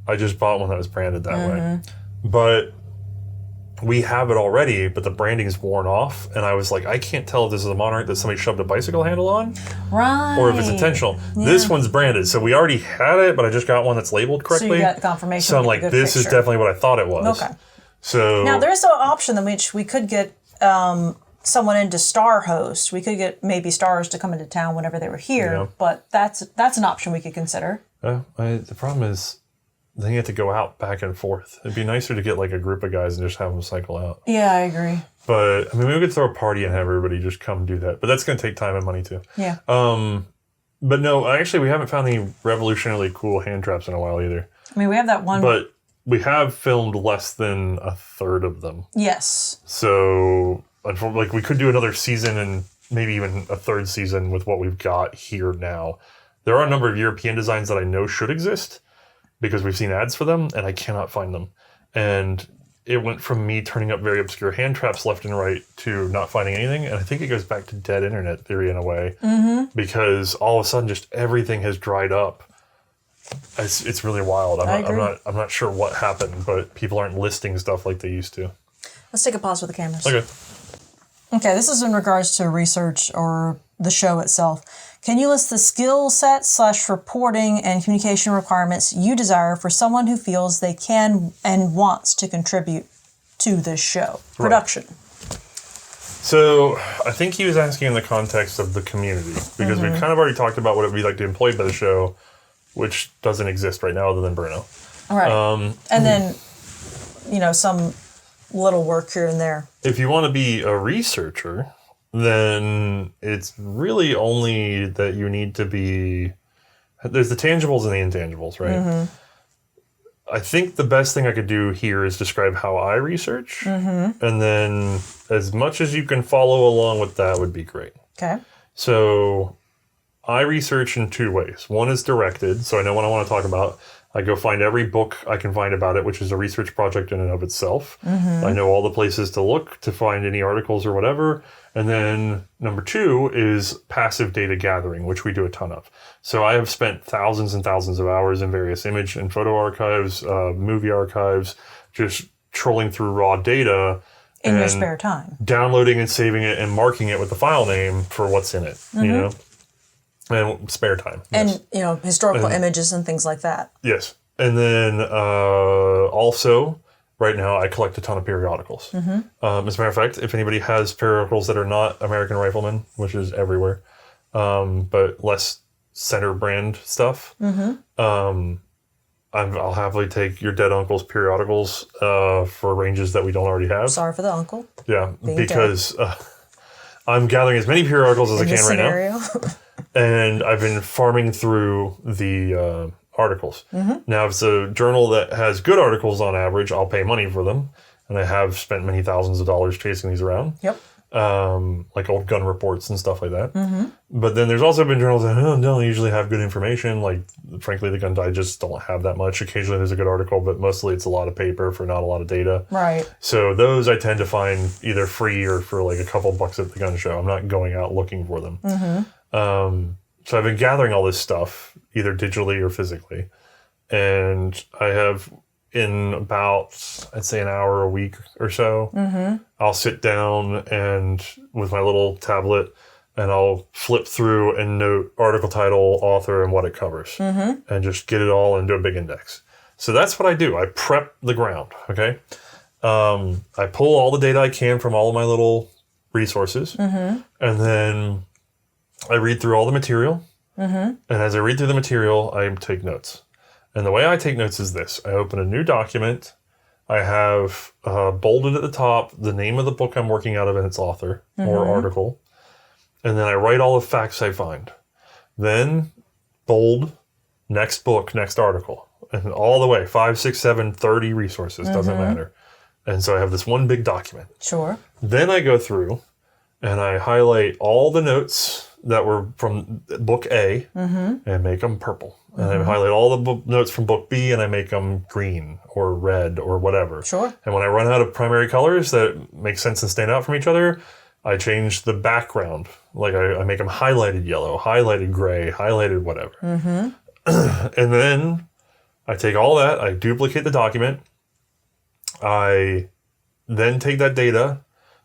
I just bought one that was branded that way. But we have it already, but the branding's worn off. And I was like, I can't tell if this is a Monarch that somebody shoved a bicycle handle on. Right. Or if it's intentional. Yeah. This one's branded. So we already had it, but I just got one that's labeled correctly. So you got confirmation. So I'm like, this is definitely what I thought it was. Okay. So now there's an option in which we could get someone into star host. We could get maybe stars to come into town whenever they were here, but that's an option we could consider. The problem is then you have to go out back and forth. It'd be nicer to get like a group of guys and just have them cycle out. Yeah, I agree. But I mean, we could throw a party and have everybody just come do that. But that's going to take time and money too. Yeah. But no, actually, we haven't found any revolutionarily cool hand traps in a while either. I mean, we have that one. But we have filmed less than a third of them. Yes. So, like, we could do another season and maybe even a third season with what we've got here now. There are a number of European designs that I know should exist because we've seen ads for them, and I cannot find them. And it went from me turning up very obscure hand traps left and right to not finding anything. And I think it goes back to dead internet theory in a way, because all of a sudden just everything has dried up. It's really wild. I'm not sure what happened, but people aren't listing stuff like they used to. Let's take a pause with the cameras. Okay, this is in regards to research or the show itself. Can you list the skill set / reporting and communication requirements you desire for someone who feels they can and wants to contribute to this show? Production. So I think he was asking in the context of the community, because we've kind of already talked about what it would be like to be employed by the show, which doesn't exist right now other than Bruno. All right. And then, some little work here and there. If you want to be a researcher, then it's really only that you need to be... There's the tangibles and the intangibles, right? I think the best thing I could do here is describe how I research. And then as much as you can follow along with that would be great. Okay. So I research in two ways. One is directed, so I know what I want to talk about. I go find every book I can find about it, which is a research project in and of itself. I know all the places to look to find any articles or whatever. And then number two is passive data gathering, which we do a ton of. So I have spent thousands and thousands of hours in various image and photo archives, movie archives, just trolling through raw data. In your spare time. Downloading and saving it and marking it with the file name for what's in it, And spare time. Yes. And, historical images and things like that. Yes. And then also, right now, I collect a ton of periodicals. As a matter of fact, if anybody has periodicals that are not American Rifleman, which is everywhere, but less center brand stuff, I'll happily take your dead uncle's periodicals for ranges that we don't already have. Sorry for the uncle. Yeah, because I'm gathering as many periodicals as I can right now. And I've been farming through the articles. Now, if it's a journal that has good articles on average, I'll pay money for them. And I have spent many thousands of dollars chasing these around. Yep. like old gun reports and stuff like that. But then there's also been journals that don't usually have good information. Like, frankly, the gun digests don't have that much. Occasionally there's a good article, but mostly it's a lot of paper for not a lot of data. Right. So those I tend to find either free or for like a couple bucks at the gun show. I'm not going out looking for them. So I've been gathering all this stuff, either digitally or physically. And I have, in about, I'd say an hour a week or so, I'll sit down and with my little tablet and I'll flip through and note article title, author, and what it covers. And just get it all into a big index. So that's what I do. I prep the ground, okay? I pull all the data I can from all of my little resources. And then I read through all the material. And as I read through the material, I take notes. And the way I take notes is this. I open a new document. I have bolded at the top the name of the book I'm working out of and its author or article. And then I write all the facts I find. Then bold, next book, next article. And all the way, 5, 6, 7, 30 resources, doesn't matter. And so I have this one big document. Sure. Then I go through and I highlight all the notes that were from book A and make them purple. And I highlight all the notes from book B and I make them green or red or whatever. Sure. And when I run out of primary colors that make sense and stand out from each other, I change the background. Like I make them highlighted yellow, highlighted gray, highlighted whatever. And then I take all that, I duplicate the document. I then take that data,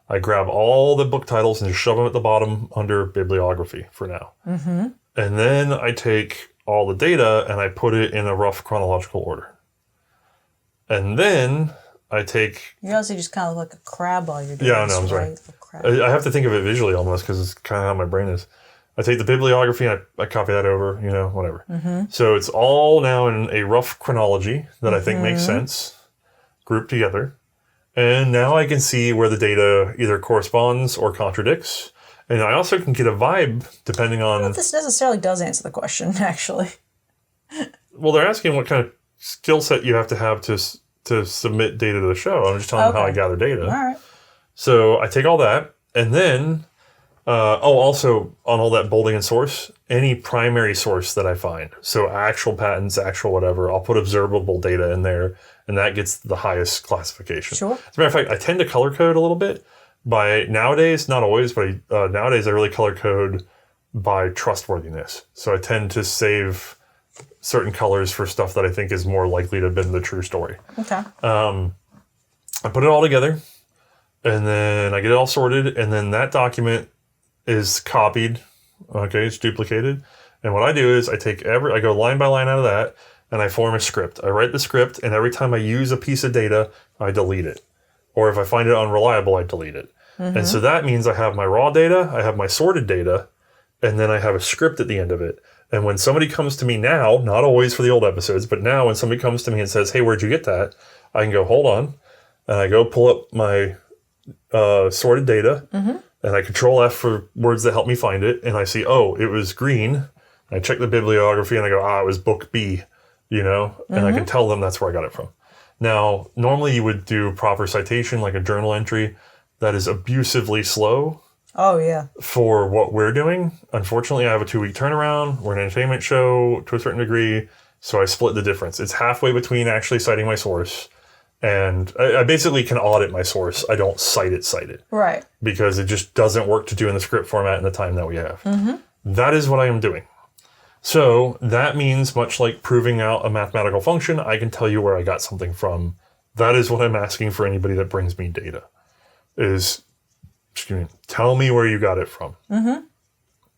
I grab all the book titles and just shove them at the bottom under bibliography for now. And then I take all the data and I put it in a rough chronological order. And then I take... You also just kind of look like a crab while you're doing Yeah, this, no, I'm sorry. right? A crab. I have to think of it visually almost because it's kind of how my brain is. I take the bibliography and I copy that over, whatever. So it's all now in a rough chronology that I think makes sense, grouped together. And now I can see where the data either corresponds or contradicts. And I also can get a vibe depending on... Well, this necessarily does answer the question, actually. Well, they're asking what kind of skill set you have to submit data to the show. I'm just telling them how I gather data. All right. So I take all that, and then... also on all that bolding and source, any primary source that I find. So actual patents, actual whatever, I'll put observable data in there, and that gets the highest classification. Sure. As a matter of fact, I tend to color code a little bit by nowadays, not always, but nowadays I really color code by trustworthiness. So I tend to save certain colors for stuff that I think is more likely to have been the true story. Okay. I put it all together, and then I get it all sorted, and then that document is copied. Okay, it's duplicated. And what I do is I go line by line out of that, and I form a script. I write the script, and every time I use a piece of data, I delete it. Or if I find it unreliable, I delete it. And so that means I have my raw data, I have my sorted data, and then I have a script at the end of it. And when somebody comes to me now, not always for the old episodes, but now when somebody comes to me and says, hey, where'd you get that? I can go, hold on. And I go pull up my sorted data, and I Control F for words that help me find it. And I see, oh, it was green. I check the bibliography and I go, it was book B, and I can tell them that's where I got it from. Now, normally you would do proper citation, like a journal entry that is abusively slow. Oh, yeah. For what we're doing. Unfortunately, I have a 2-week turnaround. We're an entertainment show to a certain degree. So I split the difference. It's halfway between actually citing my source. And I basically can audit my source. I don't cite it. Right. Because it just doesn't work to do in the script format in the time that we have. That is what I am doing. So that means, much like proving out a mathematical function, I can tell you where I got something from. That is what I'm asking for anybody that brings me data. Tell me where you got it from.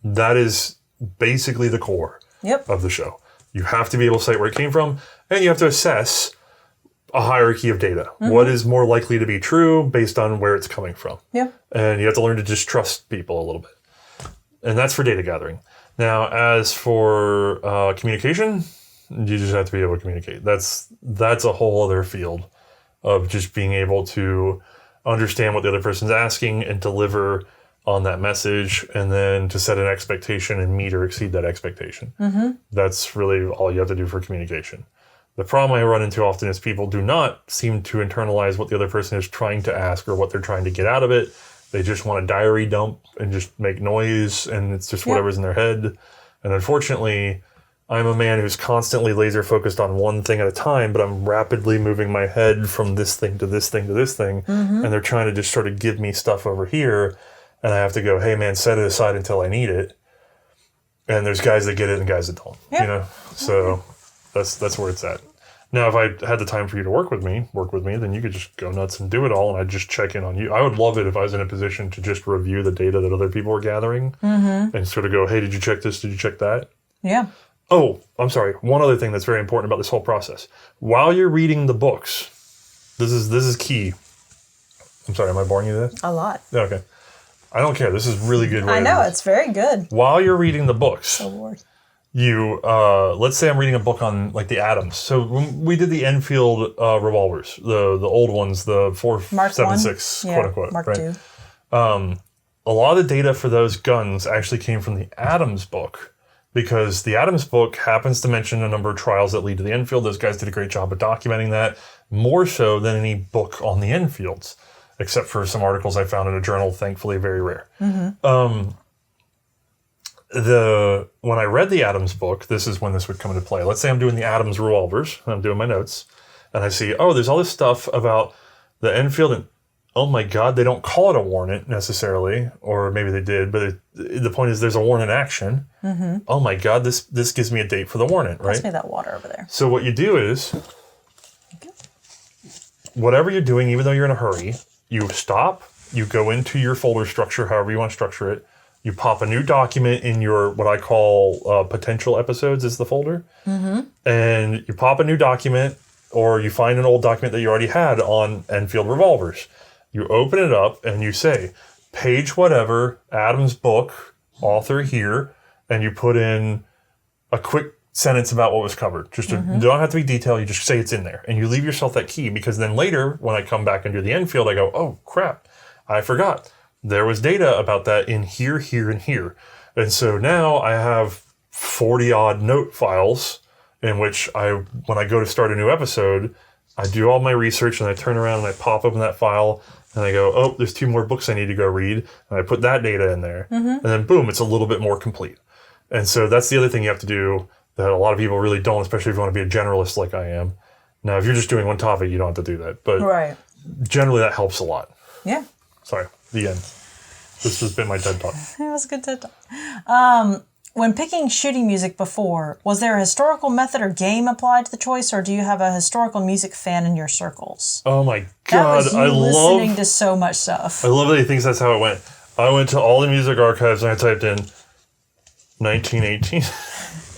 That is basically the core of the show. You have to be able to cite where it came from, and you have to assess a hierarchy of data. What is more likely to be true based on where it's coming from. And you have to learn to just trust people a little bit. And that's for data gathering. Now, as for communication, you just have to be able to communicate. That's a whole other field of just being able to understand what the other person's asking and deliver on that message, and then to set an expectation and meet or exceed that expectation. That's really all you have to do for communication. The problem I run into often is people do not seem to internalize what the other person is trying to ask or what they're trying to get out of it. They just want a diary dump and just make noise, and it's just whatever's in their head. And unfortunately, I'm a man who's constantly laser focused on one thing at a time, but I'm rapidly moving my head from this thing to this thing to this thing. And they're trying to just sort of give me stuff over here. And I have to go, hey man, set it aside until I need it. And there's guys that get it and guys that don't, you know? So that's where it's at. Now, if I had the time for you to work with me, then you could just go nuts and do it all, and I'd just check in on you. I would love it if I was in a position to just review the data that other people were gathering and sort of go, hey, did you check this? Did you check that? Yeah. Oh, I'm sorry. One other thing that's very important about this whole process. While you're reading the books, this is key. I'm sorry, am I boring you to death? A lot. Okay. I don't care. This is really good. I know, it's very good. While you're reading the books, So bored. you let's say I'm reading a book on like the atoms. So when we did the Enfield revolvers, the old ones, the 4.76 quote unquote, Mark right? II. A lot of the data for those guns actually came from the Adams book, because the Adams book happens to mention a number of trials that lead to the Enfield. Those guys did a great job of documenting that, more so than any book on the Enfields, except for some articles I found in a journal, thankfully very rare. When I read the Adams book, this is when this would come into play. Let's say I'm doing the Adams revolvers, and I'm doing my notes, and I see, oh, there's all this stuff about the Enfield, and oh my God, they don't call it a warrant necessarily, or maybe they did, but the point is there's a warrant in action. Oh my God, this gives me a date for the warrant, right? Pass me that water over there. So what you do is, whatever you're doing, even though you're in a hurry, you stop, you go into your folder structure, however you want to structure it. You pop a new document in your, what I call potential episodes is the folder. And you pop a new document, or you find an old document that you already had on Enfield revolvers. You open it up and you say, page whatever, Adams book, author here, and you put in a quick sentence about what was covered. Just you don't have to be detailed, you just say it's in there. And you leave yourself that key, because then later, when I come back and do the Enfield, I go, oh crap, I forgot. There was data about that in here, here, and here. And so now I have 40 odd note files in which when I go to start a new episode, I do all my research and I turn around and I pop open that file and I go, oh, there's 2 more books I need to go read. And I put that data in there. And then boom, it's a little bit more complete. And so that's the other thing you have to do that a lot of people really don't, especially if you want to be a generalist like I am. Now, if you're just doing one topic, you don't have to do that. But generally that helps a lot. Yeah. Sorry, the end. This has been my TED Talk. It was a good TED Talk. When picking shooting music before, was there a historical method or game applied to the choice, or do you have a historical music fan in your circles? Oh my God, that was you listening to so much stuff. I love that he thinks that's how it went. I went to all the music archives and I typed in 1918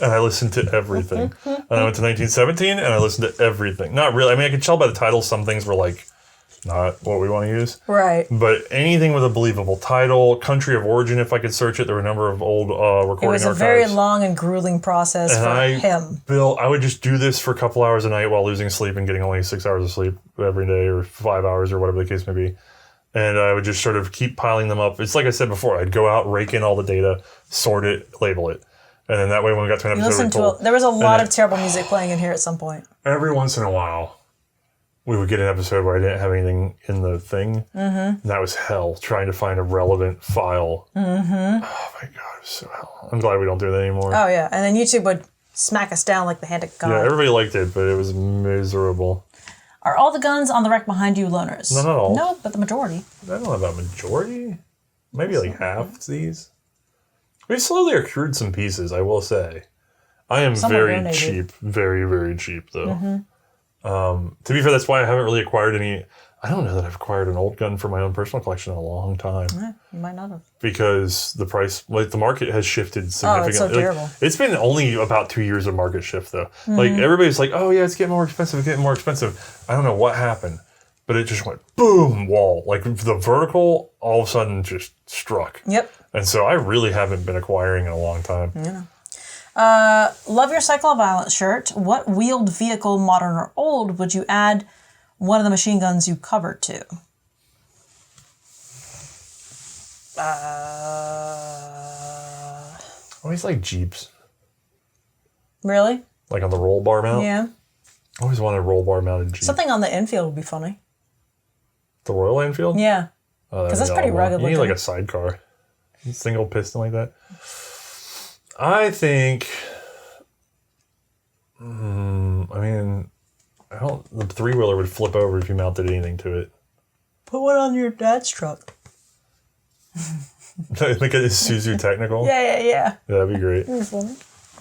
and I listened to everything. And I went to 1917 and I listened to everything. Not really. I mean, I could tell by the titles some things were like not what we want to use. Right. But anything with a believable title, country of origin, if I could search it, there were a number of old recording archives. It was a very long and grueling process for him. I would just do this for a couple hours a night while losing sleep and getting only 6 hours of sleep every day, or 5 hours, or whatever the case may be. And I would just sort of keep piling them up. It's like I said before, I'd go out, rake in all the data, sort it, label it. And then that way when we got to an episode, there was a lot of terrible music playing in here at some point. Every once in a while, we would get an episode where I didn't have anything in the thing. And that was hell, trying to find a relevant file. Oh my God, it was so hell. I'm glad we don't do that anymore. Oh yeah, and then YouTube would smack us down like the hand of God. Yeah, everybody liked it, but it was miserable. Are all the guns on the rack behind you loners? No, not all. No, but the majority. I don't know about majority. Maybe like half of these. We slowly accrued some pieces, I will say. I am very cheap. Very, very cheap, though. To be fair, that's why I haven't really acquired any. I don't know that I've acquired an old gun for my own personal collection in a long time. Yeah, you might not have. Because the price, like the market has shifted significantly. Oh, it's so terrible. Like, it's been only about 2 years of market shift, though. Like, everybody's like, oh, yeah, it's getting more expensive, it's getting more expensive. I don't know what happened, but it just went boom, wall. Like, the vertical all of a sudden just struck. Yep. And so I really haven't been acquiring in a long time. Yeah. Love your Cycle of Violence shirt. What wheeled vehicle, modern or old, would you add one of the machine guns you covered to? Always like Jeeps. Really? Like on the roll bar mount? Yeah. I always wanted a roll bar mounted Jeep. Something on the Enfield would be funny. The Royal Enfield? Yeah. Because that's pretty rugged looking. You need looking. like a sidecar. Single piston like that. I think... I mean... the three-wheeler would flip over if you mounted anything to it. Put one on your dad's truck. Make it Isuzu Technical? Yeah. Yeah, that'd be great.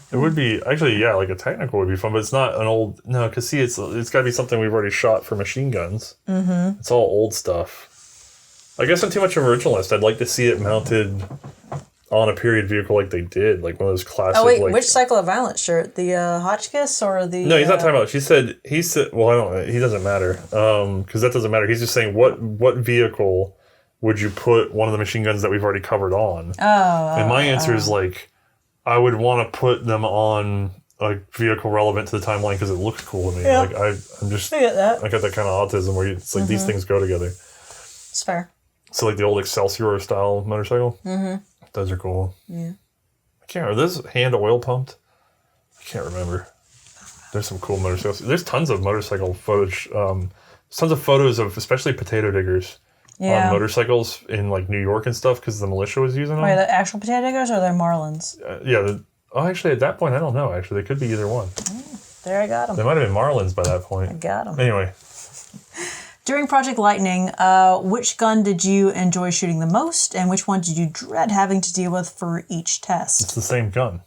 It would be, actually, yeah, like a Technical would be fun, but it's not an old, no, because see, it's got to be something we've already shot for machine guns. Mm-hmm. It's all old stuff. I guess I'm too much of an originalist. I'd like to see it mounted on a period vehicle like they did, like one of those classic. Oh, wait, like, which Cycle of Violence shirt? The Hotchkiss or the... No, he's not talking about, he said, well, I don't, he doesn't matter, because that doesn't matter. He's just saying, what vehicle would you put one of the machine guns that we've already covered on? And my answer is like, I would want to put them on a vehicle relevant to the timeline because it looks cool to me. Yeah. Like I'm just, I get that. I got that kind of autism where it's like these things go together. It's fair. So like the old Excelsior style motorcycle, those are cool. Yeah. I can't remember. This hand oil pumped. I can't remember. There's some cool motorcycles. There's tons of motorcycle footage. Tons of photos of especially potato diggers. On motorcycles in like New York and stuff because the militia was using them. Wait, the actual potato diggers or they're Marlins? Yeah. Actually, at that point, I don't know. Actually, they could be either one. There, I got them. They might have been Marlins by that point. I got them. Anyway. During Project Lightning, which gun did you enjoy shooting the most, and which one did you dread having to deal with for each test? It's the same gun.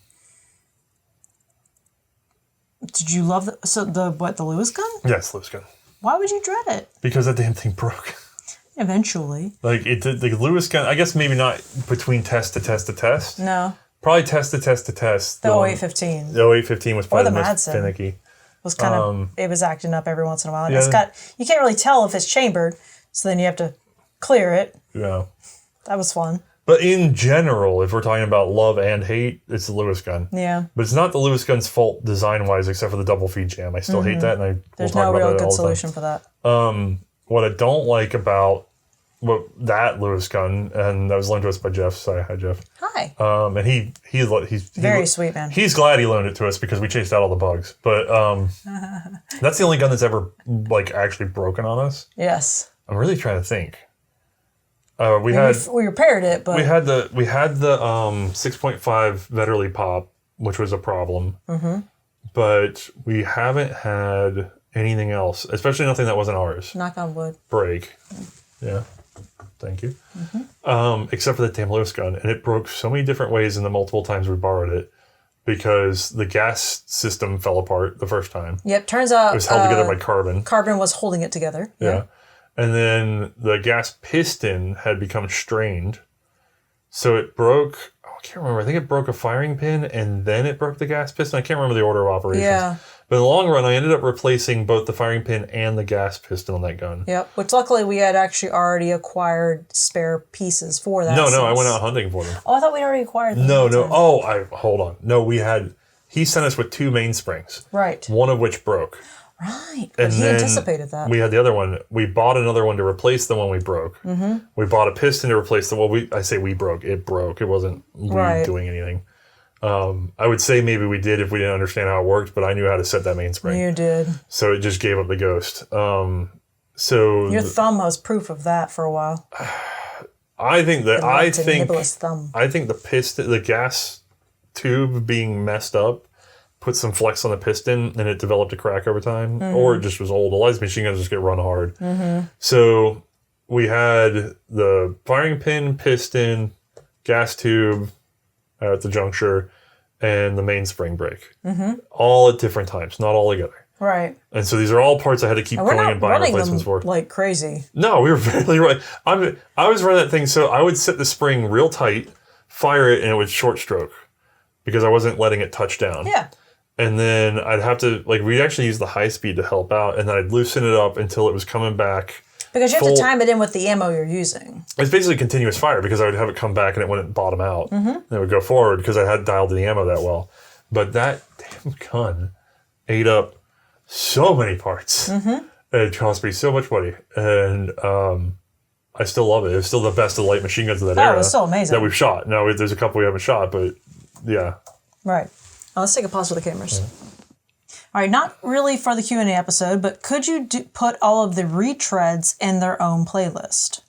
Did you love the Lewis gun? Yeah, it's Lewis gun. Why would you dread it? Because that damn thing broke. Eventually. Like, the Lewis gun, I guess maybe not between test to test to test. No. Probably test to test to test. The 0815. The 0815 was probably the most Madsen finicky. Was kind of, it was acting up every once in a while. And Yeah. you can't really tell if it's chambered, so then you have to clear it. Yeah. That was fun. But in general, if we're talking about love and hate, it's the Lewis gun. Yeah. But it's not the Lewis gun's fault design-wise, except for the double feed jam. I still hate that, and There's we'll talk no about real that all good the solution for that. What I don't like about that Lewis gun, and that was loaned to us by Jeff. Sorry, hi Jeff. Hi. And he's Very sweet, man. He's glad he loaned it to us because we chased out all the bugs. But that's the only gun that's ever like actually broken on us. Yes. I'm really trying to think. We repaired it, but we had the 6.5 Vetterli pop, which was a problem. Mm-hmm. But we haven't had anything else, especially nothing that wasn't ours. Knock on wood. Break. Yeah. Thank you. Except for the damn Lewis gun. And it broke so many different ways in the multiple times we borrowed it because the gas system fell apart the first time. Yep, turns out... It was held together by carbon. Carbon was holding it together. Yeah. And then the gas piston had become strained. So it broke... I can't remember. I think it broke a firing pin and then it broke the gas piston. I can't remember the order of operations. Yeah. But in the long run, I ended up replacing both the firing pin and the gas piston on that gun. Yep. Which luckily we had actually already acquired spare pieces for that. No, I went out hunting for them. Oh, I thought we'd already acquired them. No. Hold on. No, he sent us with 2 mainsprings. Right. One of which broke. Right. But he anticipated that. We had the other one. We bought another one to replace the one we broke. Mm-hmm. We bought a piston to replace the one I say we broke. It broke. It wasn't doing anything. I would say maybe we did if we didn't understand how it worked, but I knew how to set that mainspring. You did. So it just gave up the ghost. Your thumb was proof of that for a while. I think the piston, the gas tube being messed up, put some flex on the piston, and it developed a crack over time, or it just was old. A lot of these machine guns just get run hard. Mm-hmm. So we had the firing pin, piston, gas tube at the juncture, and the mainspring break. Mm-hmm. All at different times, not all together. Right. And so these are all parts I had to keep going and buying replacements for. Like crazy. No, we were barely running. I was running that thing, so I would set the spring real tight, fire it, and it would short stroke because I wasn't letting it touch down. Yeah. And then I'd have to, we'd actually use the high speed to help out, and then I'd loosen it up until it was coming back. Because you have to time it in with the ammo you're using. It's basically continuous fire because I would have it come back and it wouldn't bottom out. Mm-hmm. And it would go forward because I had dialed the ammo that well. But that damn gun ate up so many parts. Mm-hmm. It cost me so much money. And I still love it. It's still the best of the light machine guns of that era. Oh, it's still amazing. That we've shot. Now, there's a couple we haven't shot, but yeah. Right. Let's take a pause for the cameras. Yeah. All right, not really for the Q&A episode, but could you put all of the retreads in their own playlist?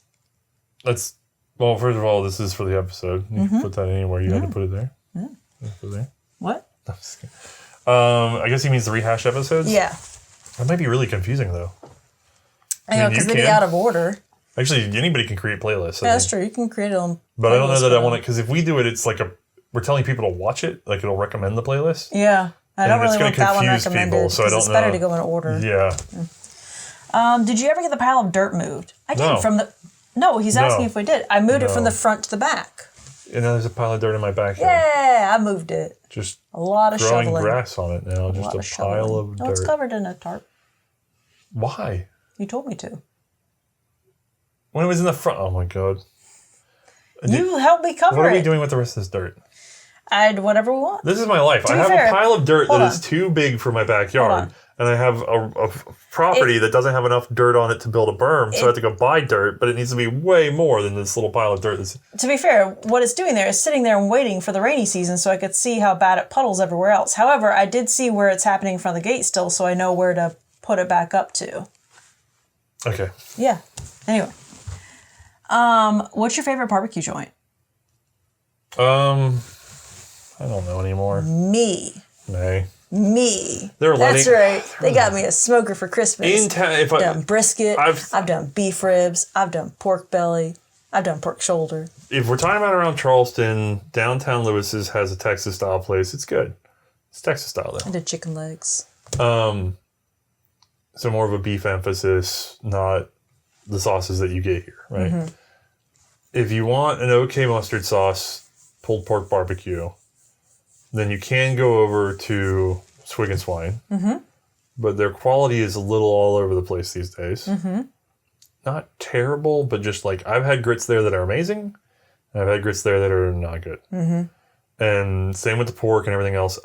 Well, first of all, this is for the episode. You can put that anywhere. You had to put it there. Yeah. Put it there. What? No, I'm just kidding. I guess he means the rehash episodes? Yeah. That might be really confusing, though. I know, because they'd be out of order. Actually, anybody can create playlists. Yeah, that's true. You can create it on. But I don't know that I want it, because if we do it, it's like we're telling people to watch it. Like, it'll recommend the playlist. Yeah. I don't really want that one confuse recommended. people, so I don't it's know. better to go in order. Yeah. Did you ever get the pile of dirt moved? I did. No. No, he's asking if we did. I moved it from the front to the back. And now there's a pile of dirt in my backyard. Yeah, I moved it. Just a lot of growing shoveling. grass on it now. Just a pile of dirt. No, it's covered in a tarp. Why? You told me to. When it was in the front. Oh my god. You helped me cover it. What are we doing with the rest of this dirt? I'd whatever we want. This is my life. I have a pile of dirt that is too big for my backyard. And I have a property that doesn't have enough dirt on it to build a berm, so I have to go buy dirt, but it needs to be way more than this little pile of dirt. To be fair, what it's doing there is sitting there and waiting for the rainy season so I could see how bad it puddles everywhere else. However, I did see where it's happening in front of the gate still, so I know where to put it back up to. Okay. Yeah. Anyway. What's your favorite barbecue joint? I don't know anymore. Me. Me. That's right. They got me a smoker for Christmas. I've done brisket. I've done beef ribs. I've done pork belly. I've done pork shoulder. If we're talking about around Charleston, downtown Lewis's has a Texas style place. It's good. It's Texas style though. I did chicken legs. So more of a beef emphasis, not the sauces that you get here, right? Mm-hmm. If you want an okay mustard sauce, pulled pork barbecue, then you can go over to Swig and Swine. Mm-hmm. But their quality is a little all over the place these days. Mm-hmm. Not terrible, but just like I've had grits there that are amazing. And I've had grits there that are not good. Mm-hmm. And same with the pork and everything else.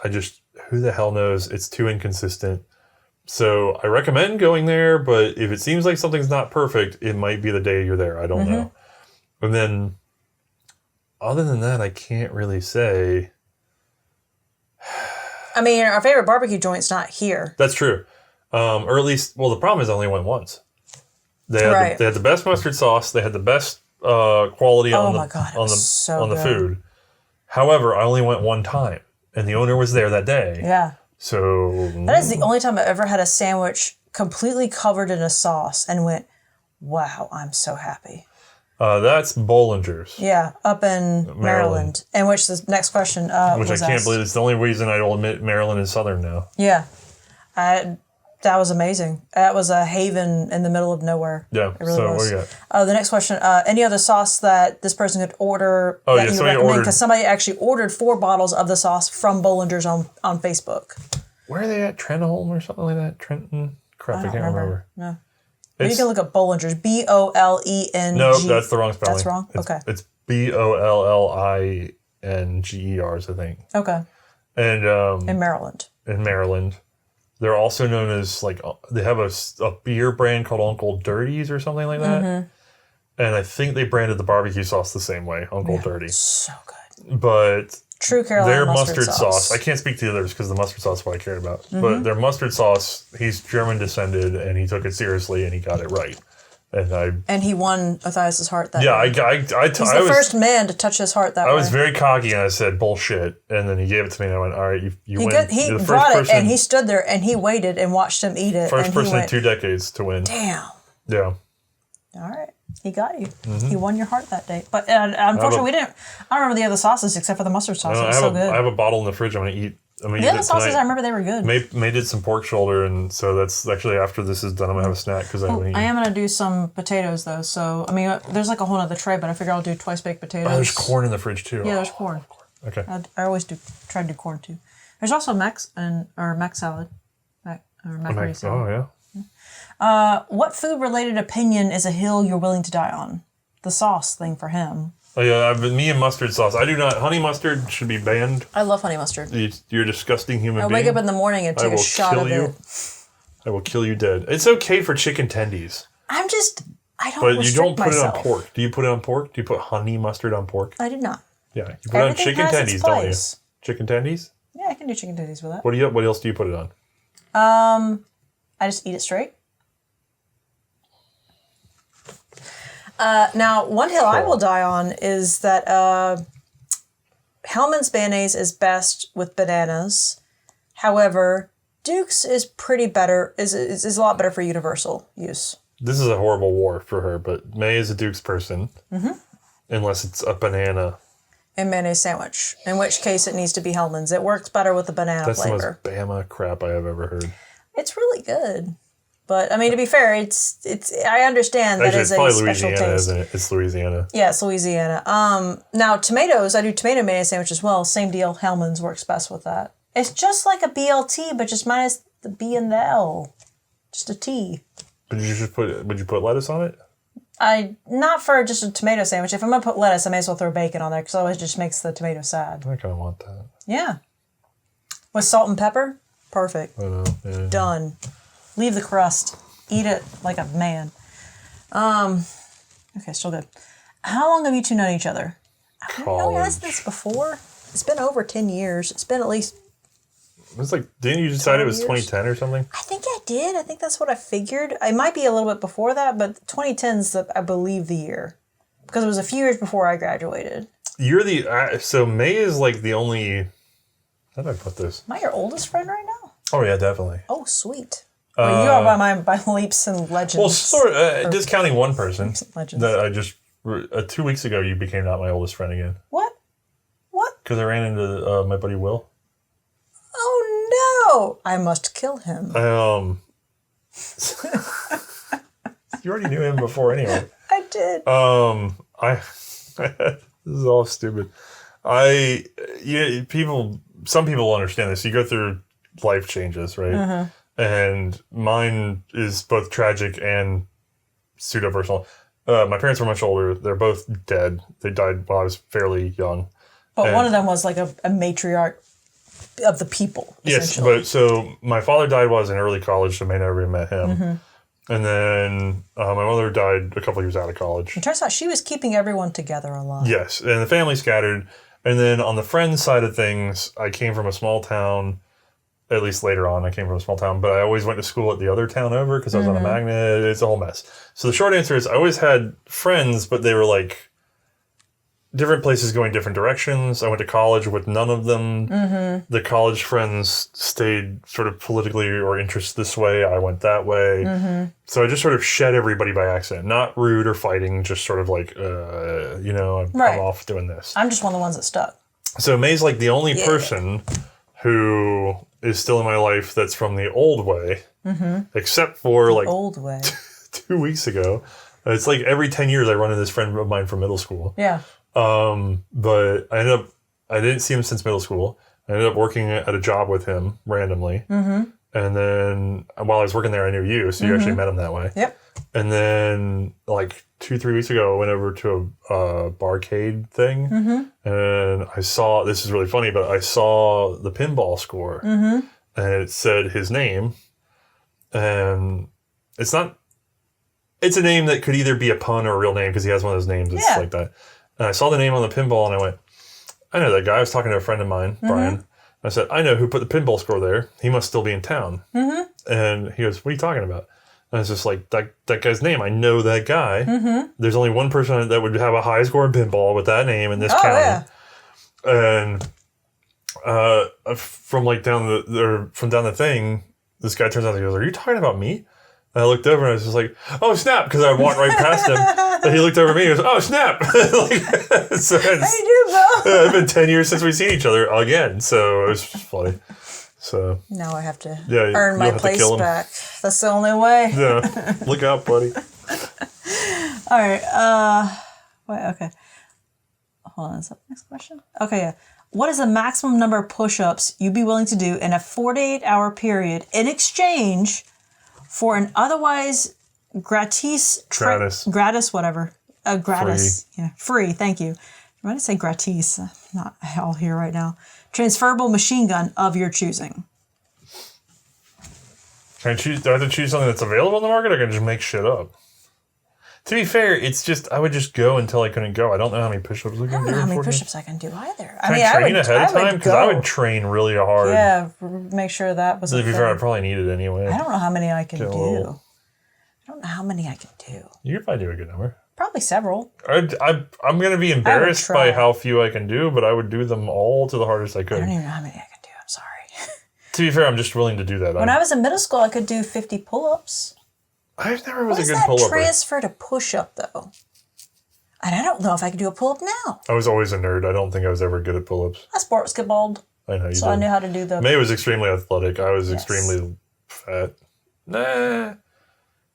Who the hell knows? It's too inconsistent. So I recommend going there, but if it seems like something's not perfect, it might be the day you're there. I don't know. And then other than that, I can't really say. I mean, our favorite barbecue joint's not here. That's true. Or at least, well, the problem is I only went once. They had the best mustard sauce. They had the best quality on the food. However, I only went one time, and the owner was there that day. Yeah. So that is the only time I've ever had a sandwich completely covered in a sauce and went, "Wow, I'm so happy." That's Bollinger's. Yeah, up in Maryland. And which the next question which I can't believe. It's the only reason I will admit Maryland is Southern now. Yeah. That was amazing. That was a haven in the middle of nowhere. Yeah, it really so was. what do you got? The next question, any other sauce that this person could order that you recommend? Because somebody actually ordered 4 bottles of the sauce from Bollinger's on Facebook. Where are they at? Trenholm or something like that? Trenton? Crap, I can't remember. No. You can look up Bollinger's. Bolling. No, that's the wrong spelling. That's wrong? Okay. It's Bollingers, I think. Okay. And in Maryland. In Maryland. They're also known as, like, they have a beer brand called Uncle Dirty's or something like that. Mm-hmm. And I think they branded the barbecue sauce the same way, Uncle Dirty. So good. But true Carolina their mustard sauce. I can't speak to the others because the mustard sauce is what I cared about. Mm-hmm. But their mustard sauce, he's German descended, and he took it seriously, and he got it right. And he won Matthias's heart that day. He's the first man to touch his heart that way. I was very cocky, and I said, bullshit. And then he gave it to me, and I went, all right, you win. He brought it, and he stood there, and he waited and watched him eat it. First person in 2 decades to win. Damn. Yeah. All right. He got you. Mm-hmm. He won your heart that day. But unfortunately, I don't remember the other sauces except for the mustard sauce. It was so good. I have a bottle in the fridge I'm going to eat. The other sauces, I remember they were good. May did some pork shoulder, and so that's actually after this is done, I'm going to have a snack because I am going to do some potatoes, though. So, I mean, there's like a whole other tray, but I figure I'll do twice-baked potatoes. Oh, there's corn in the fridge, too. Yeah, there's corn. Okay. I always try to do corn, too. There's also mac salad. Macaroni salad. Oh, yeah. What food-related opinion is a hill you're willing to die on? The sauce thing for him. Oh, yeah, me and mustard sauce. I do not. Honey mustard should be banned. I love honey mustard. You're a disgusting human being. I wake up in the morning and take a shot of it. I will kill you dead. It's okay for chicken tendies. I don't But you don't put myself. it on pork. Do you put it on pork? Do you put honey mustard on pork? I did not. Yeah, you put it on chicken tendies, don't you? Chicken tendies? Yeah, I can do chicken tendies with that. What else do you put it on? I just eat it straight. Now, one hill I will die on is that Hellman's mayonnaise is best with bananas. However, Duke's is pretty better. Is a lot better for universal use. This is a horrible war for her, but May is a Duke's person. Mm-hmm. Unless it's a banana. And mayonnaise sandwich. In which case, it needs to be Hellman's. It works better with the banana flavor. That's the most Bama crap I have ever heard. It's really good. But, I mean, to be fair, it's. I understand that it's a special Louisiana, taste. isn't it? It's Louisiana. Yeah, it's Louisiana. Now, tomatoes, I do tomato mayonnaise sandwich as well. Same deal. Hellman's works best with that. It's just like a BLT, but just minus the B and the L. Just a T. Would you put lettuce on it? Not for just a tomato sandwich. If I'm going to put lettuce, I may as well throw bacon on there because otherwise it just makes the tomato sad. I kind of want that. Yeah. With salt and pepper? Perfect. I know. Yeah. Done. Leave the crust. Eat it like a man. Okay, still good. How long have you two known each other? I know we asked this before. It's been over 10 years. It's been at least... It's like, didn't you decide it was 2010 or something? I think I did. I think that's what I figured. It might be a little bit before that, but 2010 is, I believe, the year. Because it was a few years before I graduated. You're the... so May is like the only... How did I put this? Am I your oldest friend right now? Oh, yeah, definitely. Oh, sweet. Well, you are by leaps and legends. Well, sort of, just counting one person. Legends. That I just... 2 weeks ago, you became not my oldest friend again. What? Because I ran into my buddy Will. Oh, no! I must kill him. You already knew him before anyway. I did. This is all stupid. Some people understand this. You go through life changes, right? Mm-hmm. And mine is both tragic and pseudo-personal. My parents were much older. They're both dead. They died while I was fairly young. But one of them was like a matriarch of the people. Yes, but so my father died while I was in early college, so I may never have met him. Mm-hmm. And then my mother died a couple years out of college. It turns out she was keeping everyone together a lot. Yes, and the family scattered. And then on the friends side of things, I came from a small town. At least later on, I came from a small town, but I always went to school at the other town over because I was on a magnet. It's a whole mess. So the short answer is I always had friends, but they were like different places going different directions. I went to college with none of them. Mm-hmm. The college friends stayed sort of politically or interest this way. I went that way. Mm-hmm. So I just sort of shed everybody by accident. Not rude or fighting, just sort of like, I'm off doing this. I'm just one of the ones that stuck. So May's like the only person who is still in my life that's from the old way, except for like old way. 2 weeks ago. It's like every 10 years I run into this friend of mine from middle school. Yeah. But I didn't see him since middle school. I ended up working at a job with him randomly. Mm-hmm. And then while I was working there, I knew you. So you actually met him that way. Yep. And then like 2-3 weeks ago, I went over to a barcade thing. Mm-hmm. And I saw, this is really funny, but I saw the pinball score. Mm-hmm. And it said his name. And it's a name that could either be a pun or a real name because he has one of those names that's like that. And I saw the name on the pinball and I went, I know that guy. I was talking to a friend of mine, Brian. I said, I know who put the pinball score there. He must still be in town. Mm-hmm. And he goes, what are you talking about? And I was just like, that guy's name. I know that guy. Mm-hmm. There's only one person that would have a high score in pinball with that name in this county. Yeah. And from down the thing, this guy turns out and he goes, are you talking about me? And I looked over and I was just like, oh, snap, because I walked right past him. And he looked over at me and goes, oh, snap. So how you do, bro? It's been 10 years since we've seen each other again. So it was funny. So now I have to earn my place back. That's the only way. Yeah. Look out, buddy. All right. Wait, okay. Hold on. Is that the next question? Okay, yeah. What is the maximum number of push-ups you'd be willing to do in a 48-hour period in exchange for an otherwise gratis... gratis, whatever. Gratis. Free. Yeah, free, thank you. I'm going to say gratis. Not all here right now. Transferable machine gun of your choosing. Do I have to choose something that's available in the market or can I just make shit up? To be fair, it's just, I would just go until I couldn't go. I don't know how many push-ups I can do. I don't know how many push-ups I can do either. Can I train ahead of time? Because I would train really hard. Yeah, make sure that was to be fair, I probably need it anyway. I don't know how many I can do. I don't know how many I can do. You could probably do a good number. Probably Probably several. I'm going to be embarrassed by how few I can do, but I would do them all to the hardest I could. I don't even know how many I could do. I'm sorry. To be fair, I'm just willing to do that. When I was in middle school, I could do 50 pull-ups. I never was a good pull-upper. What does that transfer to push-up, though? And I don't know if I could do a pull-up now. I was always a nerd. I don't think I was ever good at pull-ups. I basketballed. I know you So did. I knew how to do them. May was extremely athletic. I was extremely fat. Nah.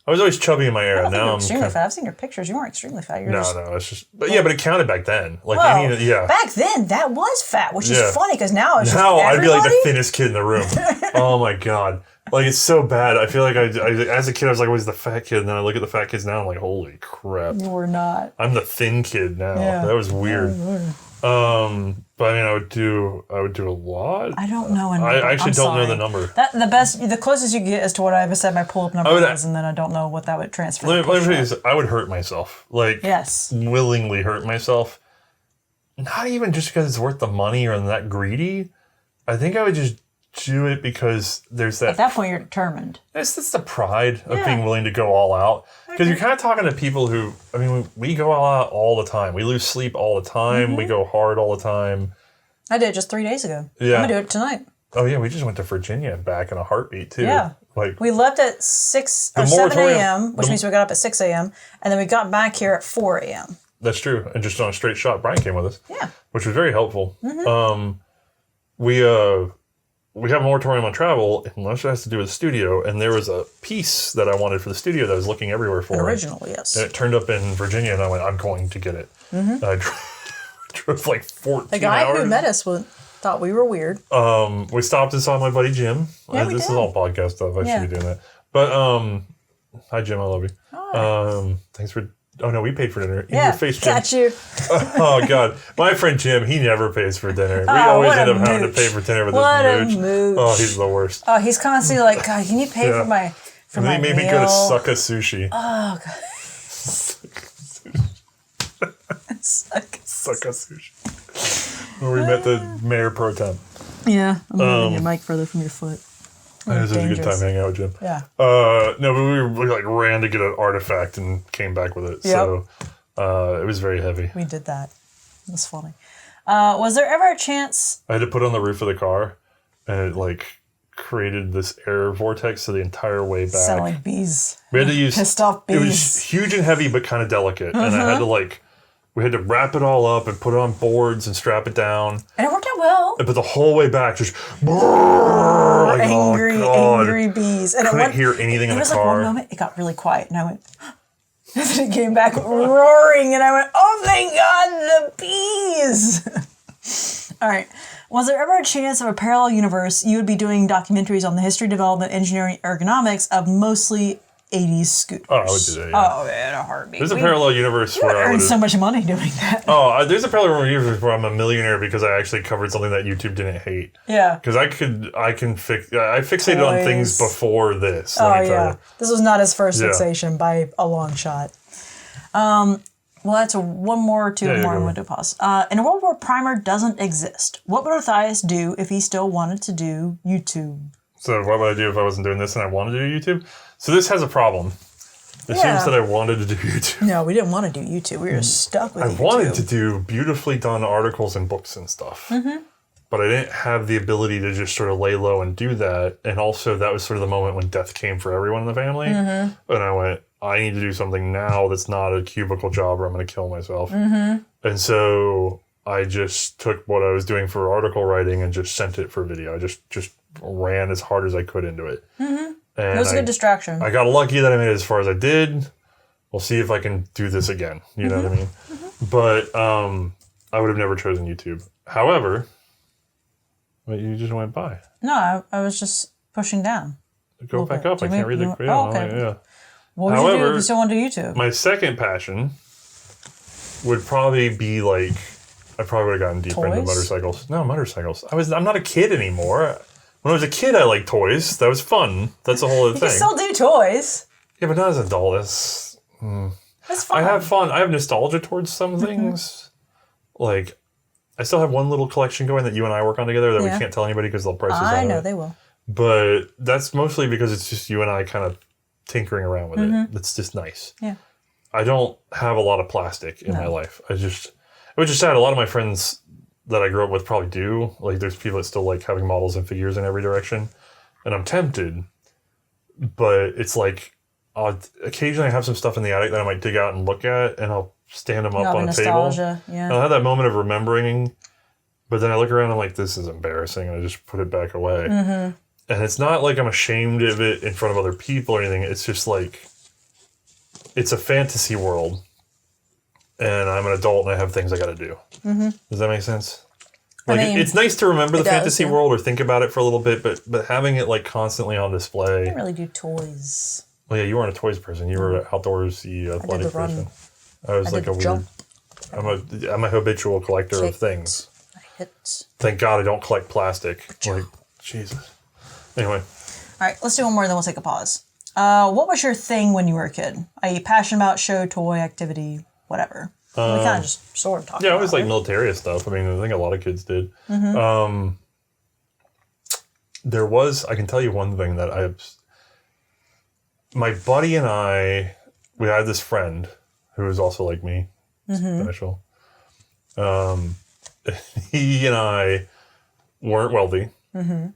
I was always chubby in my era. Now I'm extremely fat. I've seen your pictures. You weren't extremely fat. No, it's just... But yeah, but it counted back then. Like, back then, that was fat, which is funny because now it's now just I'd be like the thinnest kid in the room. Oh my God. Like, it's so bad. I feel like I as a kid, I was like always the fat kid. And then I look at the fat kids now, I'm like, holy crap. You were not. I'm the thin kid now. Yeah. That was weird. But I mean, I would do a lot. I don't know. I actually don't know the number. The closest you get is to what I ever said my pull-up number was, and then I don't know what that would transfer. Let me tell you this, I would hurt myself. Like, willingly hurt myself. Not even just because it's worth the money or I'm that greedy. I think I would just do it because there's that... At that point, you're determined. It's the pride of being willing to go all out. Because you're kind of talking to people who... I mean, we go all out all the time. We lose sleep all the time. Mm-hmm. We go hard all the time. I did it just 3 days ago. Yeah. I'm going to do it tonight. Oh, yeah. We just went to Virginia and back in a heartbeat, too. Yeah. Like, we left at 7 a.m., which means we got up at 6 a.m., and then we got back here at 4 a.m. That's true. And just on a straight shot, Brian came with us. Yeah. Which was very helpful. Mm-hmm. We have a moratorium on travel, unless it has to do with the studio, and there was a piece that I wanted for the studio that I was looking everywhere for. Original, yes. And it turned up in Virginia, and I went, I'm going to get it. Mm-hmm. And I drove like 14 hours. The guy who met us thought we were weird. We stopped and saw my buddy Jim. Yeah, This is all podcast stuff. I should be doing that. But, hi Jim, I love you. Hi. Thanks for... Oh, no, we paid for dinner. In your face, Jim. Got you. Oh, God. My friend Jim, he never pays for dinner. We always end up having to pay for dinner with this mooch. Oh, he's the worst. Oh, he's constantly like, God, can you pay for my and then he made me go to Sucka Sushi. Oh, God. Sucka Sushi. Where we met the mayor pro tem. Yeah, I'm moving your mic further from your foot. It was a good time hanging out with Jim. Yeah. No, but we like ran to get an artifact and came back with it. Yep. So it was very heavy. We did that. It was funny. Was there ever a chance? I had to put it on the roof of the car, and it like created this air vortex so the entire way back. Sound like bees. We had to use pissed off bees. It was huge and heavy, but kind of delicate, and I had to we had to wrap it all up and put it on boards and strap it down. And it worked out well. But the whole way back, just like, angry bees. And couldn't hear anything in the car. It was like one moment, it got really quiet, and I went, and then it came back roaring, and I went, oh, thank God, the bees. All right. Was there ever a chance of a parallel universe you would be doing documentaries on the history, development, engineering, ergonomics of mostly 80s scooters? Oh, I would do that, yeah. Oh, in a heartbeat. There's a parallel universe where I earned so much money doing that. Oh, there's a parallel universe where I'm a millionaire because I actually covered something that YouTube didn't hate. Yeah. Because I fixated on things before this. Oh, yeah. This was not his first fixation by a long shot. Well, that's one more or two more. I'm going to pause. In a world where Primer doesn't exist, what would Matthias do if he still wanted to do YouTube? So what would I do if I wasn't doing this and I wanted to do YouTube? So this has a problem. It seems that I wanted to do YouTube. No, we didn't want to do YouTube. We were stuck with YouTube. I wanted to do beautifully done articles and books and stuff. Mm-hmm. But I didn't have the ability to just sort of lay low and do that. And also that was sort of the moment when death came for everyone in the family. Mm-hmm. And I went, I need to do something now that's not a cubicle job or I'm going to kill myself. Mm-hmm. And so I just took what I was doing for article writing and just sent it for video. I just ran as hard as I could into it. Mm-hmm. And it was a good distraction. I got lucky that I made it as far as I did. We'll see if I can do this again. You know what I mean? Mm-hmm. But I would have never chosen YouTube. However, you just went by. No, I was just pushing down. Go back up. I can't read the... Oh, okay. Yeah. What would you do if you still want to do YouTube? My second passion would probably be like... I probably would have gotten deeper into motorcycles. No, motorcycles. I'm not a kid anymore. When I was a kid, I liked toys. That was fun. That's a whole other thing. You can still do toys. Yeah, but not as an adult. That's fun. I have fun. I have nostalgia towards some things. Like, I still have one little collection going that you and I work on together that we can't tell anybody because they'll price us out. I know, they will. But that's mostly because it's just you and I kind of tinkering around with it. It's just nice. Yeah. I don't have a lot of plastic in my life. Which is sad. A lot of my friends that I grew up with probably do. Like, there's people that still like having models and figures in every direction. And I'm tempted. But it's like, occasionally I have some stuff in the attic that I might dig out and look at, and I'll stand them up on a table. Yeah. And I'll have that moment of remembering, but then I look around and I'm like, this is embarrassing, and I just put it back away. And it's not like I'm ashamed of it in front of other people or anything. It's just like, it's a fantasy world, and I'm an adult and I have things I got to do. Does that make sense? Like, I mean, it's nice to remember the fantasy world or think about it for a little bit, but having it like constantly on display. I didn't really do toys. Well, yeah, you weren't a toys person. You were an outdoorsy athletic person. I was like a weird. I'm a habitual collector of things. Thank God I don't collect plastic. Like, Jesus. Anyway. All right, let's do one more, then we'll take a pause. What was your thing when you were a kid? Are you passionate about show, toy, activity, whatever? We kind of just sort of talked about it. Yeah, it was like military stuff. I mean, I think a lot of kids did. There was, I can tell you one thing that my buddy and I, we had this friend who was also like me, Initial. He and I weren't wealthy, and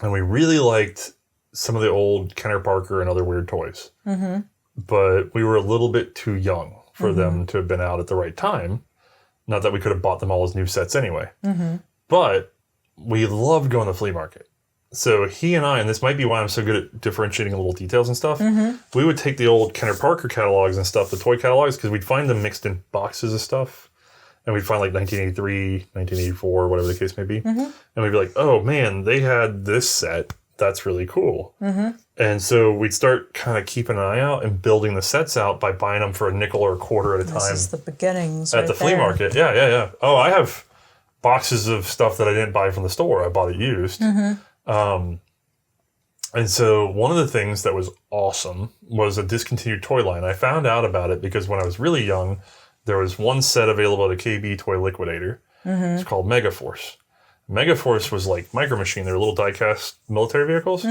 we really liked some of the old Kenner Parker and other weird toys. But we were a little bit too young for them to have been out at the right time. Not that we could have bought them all as new sets anyway. But we loved going to the flea market. So he and I, and this might be why I'm so good at differentiating little details and stuff, we would take the old Kenner Parker catalogs and stuff, the toy catalogs, because we'd find them mixed in boxes of stuff. And we'd find like 1983, 1984, whatever the case may be. And we'd be like, oh man, they had this set. That's really cool. And so we'd start kind of keeping an eye out and building the sets out by buying them for a nickel or a quarter at a time. This is the beginnings at the flea market. Yeah. Oh, I have boxes of stuff that I didn't buy from the store. I bought it used. And so one of the things that was awesome was a discontinued toy line. I found out about it because when I was really young, there was one set available at a KB Toy Liquidator. It's called Megaforce. Megaforce was like Micro Machine. They were little die-cast military vehicles,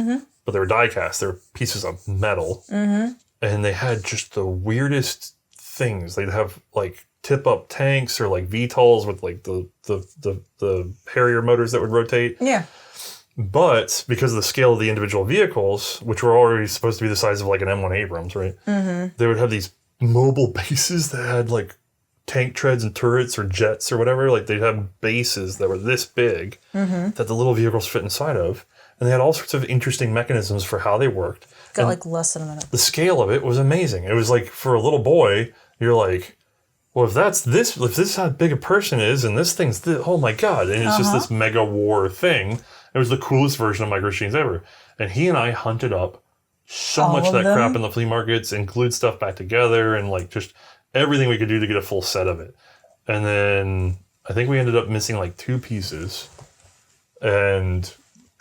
but they were die-cast. They were pieces of metal. And they had just the weirdest things. They'd have like tip-up tanks or like VTOLs with like the Harrier motors that would rotate. Yeah. But because of the scale of the individual vehicles, which were already supposed to be the size of like an M1 Abrams, right? They would have these mobile bases that had like tank treads and turrets or jets or whatever. Like they'd have bases that were this big that the little vehicles fit inside of. And they had all sorts of interesting mechanisms for how they worked. Got and like less than a minute. The scale of it was amazing. It was like, for a little boy, you're like, well, if this is how big a person is and this thing's this, oh my God. And it's just this mega war thing. It was the coolest version of Micro Machines ever. And he and I hunted up so much of that crap in the flea markets and glued stuff back together and like just everything we could do to get a full set of it. And then I think we ended up missing like 2 pieces. And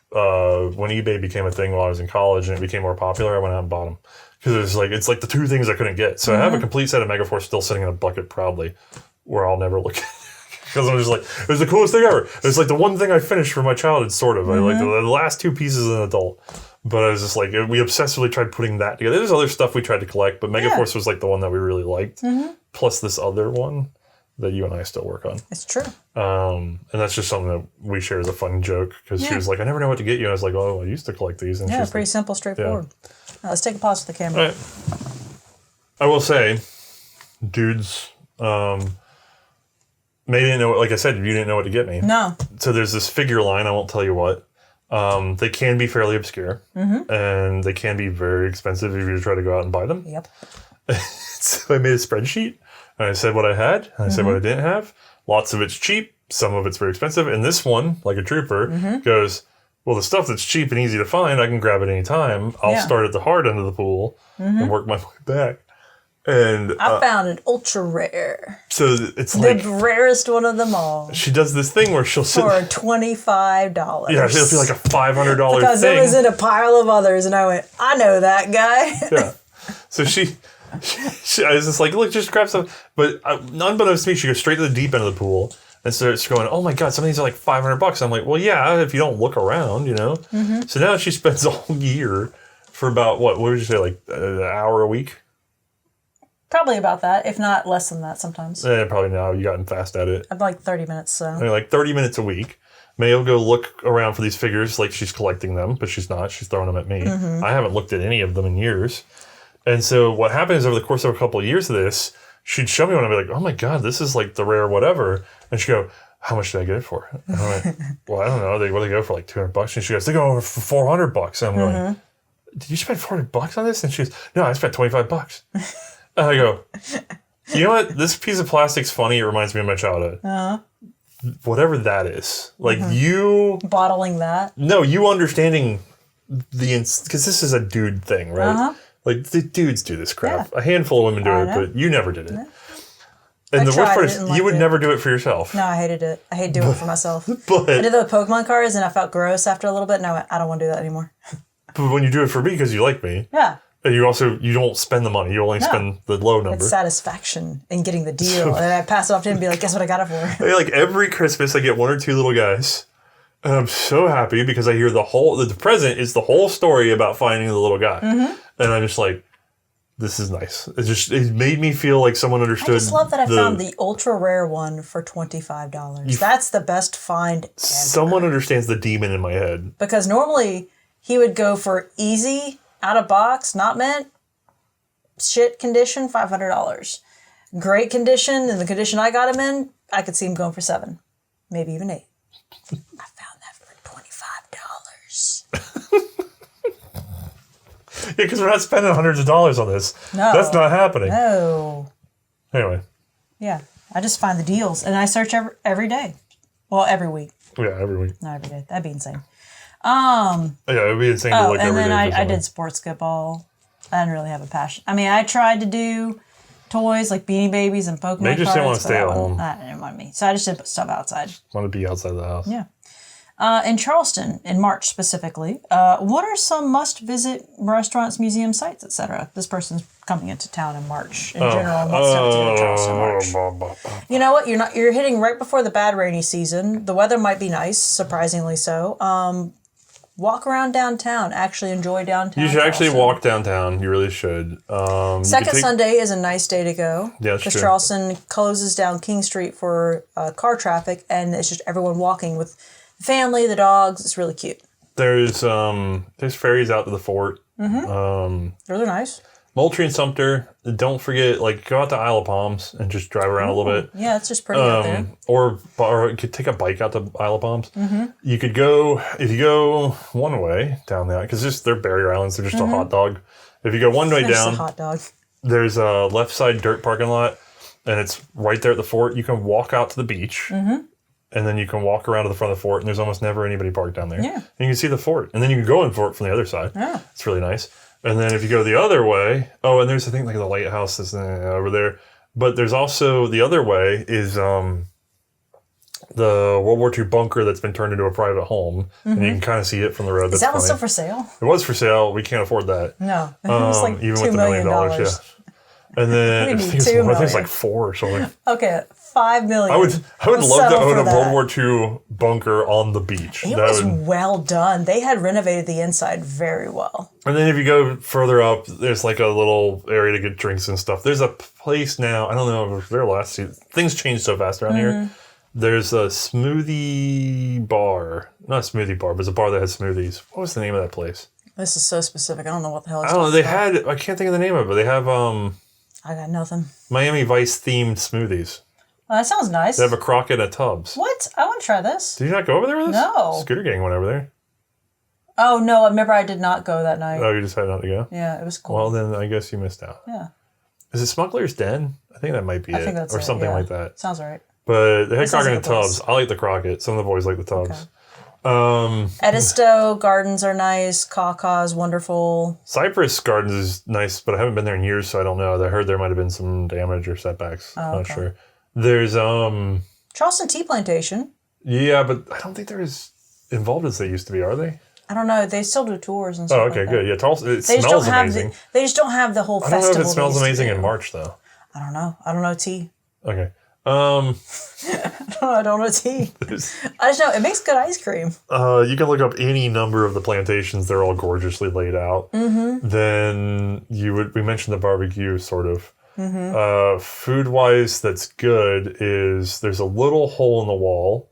when eBay became a thing while I was in college and it became more popular, I went out and bought them. Because it's like the 2 things I couldn't get. So I have a complete set of Megaforce still sitting in a bucket proudly where I'll never look at it. Because I'm just like, it was the coolest thing ever. It was like the one thing I finished for my childhood, sort of. I like the last 2 pieces as an adult. But I was just like, we obsessively tried putting that together. There's other stuff we tried to collect, but Megaforce was like the one that we really liked. Plus this other one that you and I still work on. It's true. And that's just something that we share as a fun joke. Because she was like, I never know what to get you. And I was like, oh, I used to collect these. And pretty like, simple, straightforward. Now, let's take a pause with the camera. All right. I will say, dudes, May didn't know, like I said, you didn't know what to get me. No. So there's this figure line, I won't tell you what. They can be fairly obscure, and they can be very expensive if you try to go out and buy them. Yep. So I made a spreadsheet, and I said what I had, and I said what I didn't have. Lots of it's cheap, some of it's very expensive, and this one, like a trooper, goes, well, the stuff that's cheap and easy to find, I can grab at any time. I'll start at the hard end of the pool and work my way back. And I found an ultra rare. So it's like the rarest one of them all. She does this thing where she'll sit for $25. Yeah, it'll be like a $500 because thing. It was in a pile of others, and I went, I know that guy. Yeah. So she I was just like, look, just grab some. But unbeknownst to me, she goes straight to the deep end of the pool and starts going, oh my God, some of these are like $500. I'm like, well, yeah, if you don't look around, you know. So now she spends a whole year for about what would you say, like an hour a week? Probably about that, if not less than that sometimes. Probably now. You gotten fast at it. I'm like 30 minutes, so. I mean, like 30 minutes a week. May will go look around for these figures like she's collecting them, but she's not. She's throwing them at me. I haven't looked at any of them in years. And so what happens over the course of a couple of years of this, she'd show me one and I'd be like, oh my God, this is like the rare whatever. And she'd go, how much did I get it for? And I'm like, well, I don't know. They go for like $200. And she goes, they go over for $400. And I'm going, did you spend $400 on this? And she goes, no, I spent $25. And I go, you know what? This piece of plastic's funny. It reminds me of my childhood. Whatever that is. Like you... Bottling that? No, you understanding because this is a dude thing, right? Like the dudes do this crap. A handful of women do it, but you never did it. And the worst part is you would never do it for yourself. No, I hated it. I hate doing it for myself. But I did the Pokemon cards and I felt gross after a little bit. And I went, I don't want to do that anymore. But when you do it for me because you like me. Yeah. And you don't spend the money. You only spend the low number. It's satisfaction in getting the deal. And I pass it off to him and be like, guess what I got it for? Like every Christmas I get one or two little guys. And I'm so happy because I hear the present is the whole story about finding the little guy. And I'm just like, this is nice. It made me feel like someone understood. I just love that I found the ultra rare one for $25. That's the best find ever. Someone understands the demon in my head. Because normally he would go for easy, out of box, not mint, shit condition, $500. Great condition, in the condition I got him in, I could see him going for $7, maybe even $8. I found that for $25. Yeah, because we're not spending hundreds of dollars on this. No. That's not happening. No. Anyway. Yeah, I just find the deals, and I search every day. Well, every week. Yeah, every week. Not every day. That'd be insane. Yeah, it would be insane to look every day. And then I did sports football. I didn't really have a passion. I mean, I tried to do toys like Beanie Babies and Pokemon cards. They just didn't want to stay at home. That didn't want me. So I just did stuff outside. Want to be outside the house. Yeah. In Charleston, in March specifically, what are some must-visit restaurants, museums, sites, etc.? This person's coming into town in March in general. What's up to in Charleston March? You know what? You're hitting right before the bad rainy season. The weather might be nice, surprisingly so. Walk around downtown. Actually enjoy downtown. You should actually walk downtown. You really should. Second Sunday is a nice day to go. Yeah, that's true. Because Charleston closes down King Street for car traffic, and it's just everyone walking with the family, the dogs. It's really cute. There's ferries out to the fort. They're nice. Moultrie and Sumter. Don't forget, go out to Isle of Palms and just drive around a little bit. Yeah, it's just pretty out there. Or you could take a bike out to Isle of Palms. You could go, if you go one way down there, because they're barrier islands, they're just a hot dog. If you go one way down, a hot dog. There's a left side dirt parking lot, and it's right there at the fort. You can walk out to the beach. And then you can walk around to the front of the fort, and there's almost never anybody parked down there. Yeah. And you can see the fort. And then you can go in for it from the other side. Yeah. It's really nice. And then if you go the other way, and there's, I think, the lighthouse is over there. But there's also, the other way is the World War II bunker that's been turned into a private home. And you can kind of see it from the road. Is that one still for sale? It was for sale. We can't afford that. No. It was even $2 with the $1 million, yeah. And then I think it's like 4 or something. Okay, $5 million. I would love to own a World War II bunker on the beach. It was well done. They had renovated the inside very well. And then if you go further up, there's a little area to get drinks and stuff. There's a place now. I don't know if it was there last year. Things change so fast around here. There's a smoothie bar. Not a smoothie bar, but it's a bar that has smoothies. What was the name of that place? This is so specific. I don't know what the hell it's I don't know. I can't think of the name of it, but they have I got nothing. Miami Vice themed smoothies. Well, that sounds nice. They have a Crockett and a Tubbs. What? I want to try this. Did you not go over there with us? No. Scooter Gang went over there. Oh, no. I remember I did not go that night. Oh, you decided not to go? Yeah, it was cool. Well, then I guess you missed out. Yeah. Is it Smuggler's Den? I think that might be I think that's or something like that. Sounds right. But they had Crockett and Tubbs. I like the Crockett. Some of the boys like the Tubbs. Okay. Edisto Gardens are nice. Kaka's wonderful. Cypress Gardens is nice, but I haven't been there in years, so I don't know. I heard there might have been some damage or setbacks. Not sure. There's Charleston Tea Plantation. Yeah, but I don't think they're as involved as they used to be, are they? I don't know. They still do tours and stuff. Oh, okay, good. Yeah, Charleston. It smells amazing. They just don't have the whole festival. I don't know if it smells amazing in March though. I don't know. I don't know tea. Okay. I don't know tea. I just know it makes good ice cream. You can look up any number of the plantations. They're all gorgeously laid out. Then we mentioned the barbecue, sort of. Food-wise, that's good is there's a little hole in the wall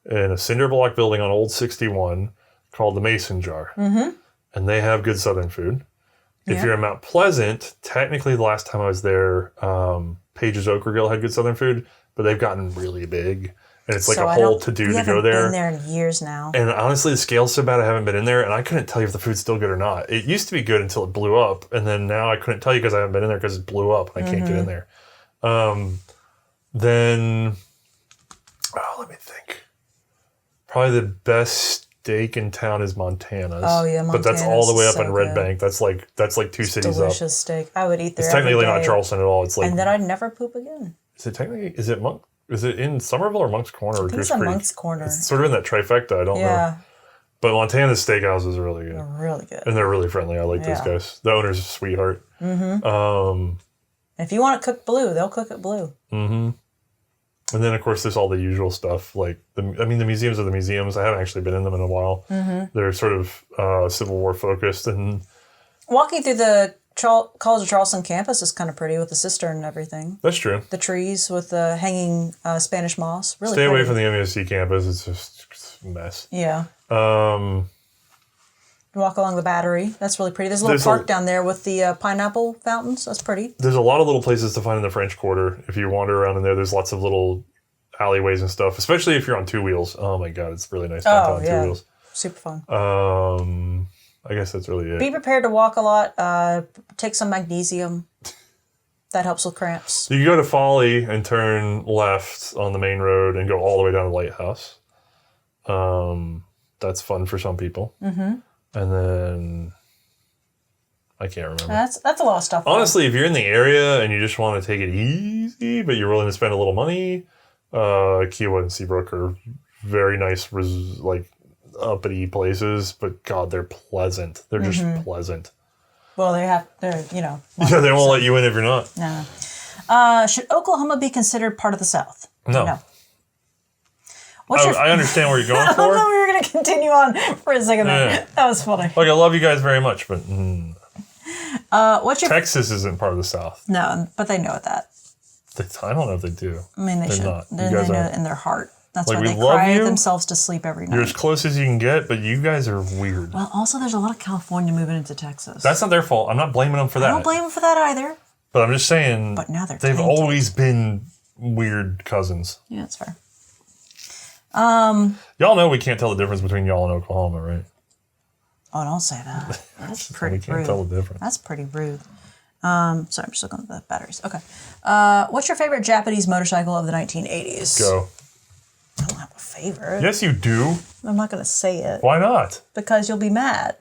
in a cinder block building on Old 61 called the Mason Jar. And they have good Southern food. If you're in Mount Pleasant, technically the last time I was there, Page's Ochre Grill had good Southern food, but they've gotten really big. And it's like a whole to-do to go there. I haven't been there in years now. And honestly, the scale's so bad I haven't been in there, and I couldn't tell you if the food's still good or not. It used to be good until it blew up, and then now I couldn't tell you because I haven't been in there because it blew up, and I can't get in there. Then, let me think. Probably the best steak in town is Montana's. Oh yeah, Montana's. But that's all the way up so in Red good. Bank. That's like two cities up. Delicious steak. I would eat there. It's technically every not day. Charleston at all. It's like, and then I'd never poop again. Is it in Somerville or Monk's Corner or Goose It's in Creek? Monk's Corner. It's sort of in that trifecta. I don't know. But Montana's steakhouses are really good. They're really good. And they're really friendly. I like those guys. The owner's a sweetheart. If you want it cooked blue, they'll cook it blue. And then, of course, there's all the usual stuff. Like, the museums are the museums. I haven't actually been in them in a while. They're sort of Civil War focused. And walking through the College of Charleston campus is kind of pretty with the cistern and everything. That's true. The trees with the hanging Spanish moss. Really Stay away pretty. from the MUSC campus. It's just a mess. Yeah. Walk along the Battery. That's really pretty. There's a little park down there with the pineapple fountains. That's pretty. There's a lot of little places to find in the French Quarter. If you wander around in there, there's lots of little alleyways and stuff, especially if you're on two wheels. Oh my God, it's really nice downtown on two wheels. Super fun. I guess that's really it. Be prepared to walk a lot. Take some magnesium. That helps with cramps. You can go to Folly and turn left on the main road and go all the way down to Lighthouse. That's fun for some people. And then I can't remember. That's a lot of stuff. Honestly, if you're in the area and you just want to take it easy, but you're willing to spend a little money, Kiowa and Seabrook are very nice, like uppity places. But God, they're pleasant. They're just pleasant. Well, they're Yeah, they won't let you in if you're not. No. Should Oklahoma be considered part of the South? No. What's I understand where you're going I thought for. we were going to continue on for a second there. Yeah. That was funny. Like, I love you guys very much, but What's your Texas isn't part of the South. No, but they know that. I don't know if they do. I mean, they They're should. not. They You guys know aren't. it in their heart. That's Like, why we they love cry you. themselves to sleep every night. You're as close as you can get, but you guys are weird. Well, also, there's a lot of California moving into Texas. That's not their fault. I'm not blaming them for that. I don't blame them for that either. But I'm just saying. But now they've they've tainted. always been weird cousins. Yeah, that's fair. Y'all know we can't tell the difference between y'all and Oklahoma, right? Oh, don't say that. That's pretty We can't rude. tell the difference. That's pretty rude. Sorry, I'm just looking at the batteries. Okay. What's your favorite Japanese motorcycle of the 1980s? Go. I don't have a favorite. Yes, you do. I'm not going to say it Why not? because you'll be mad.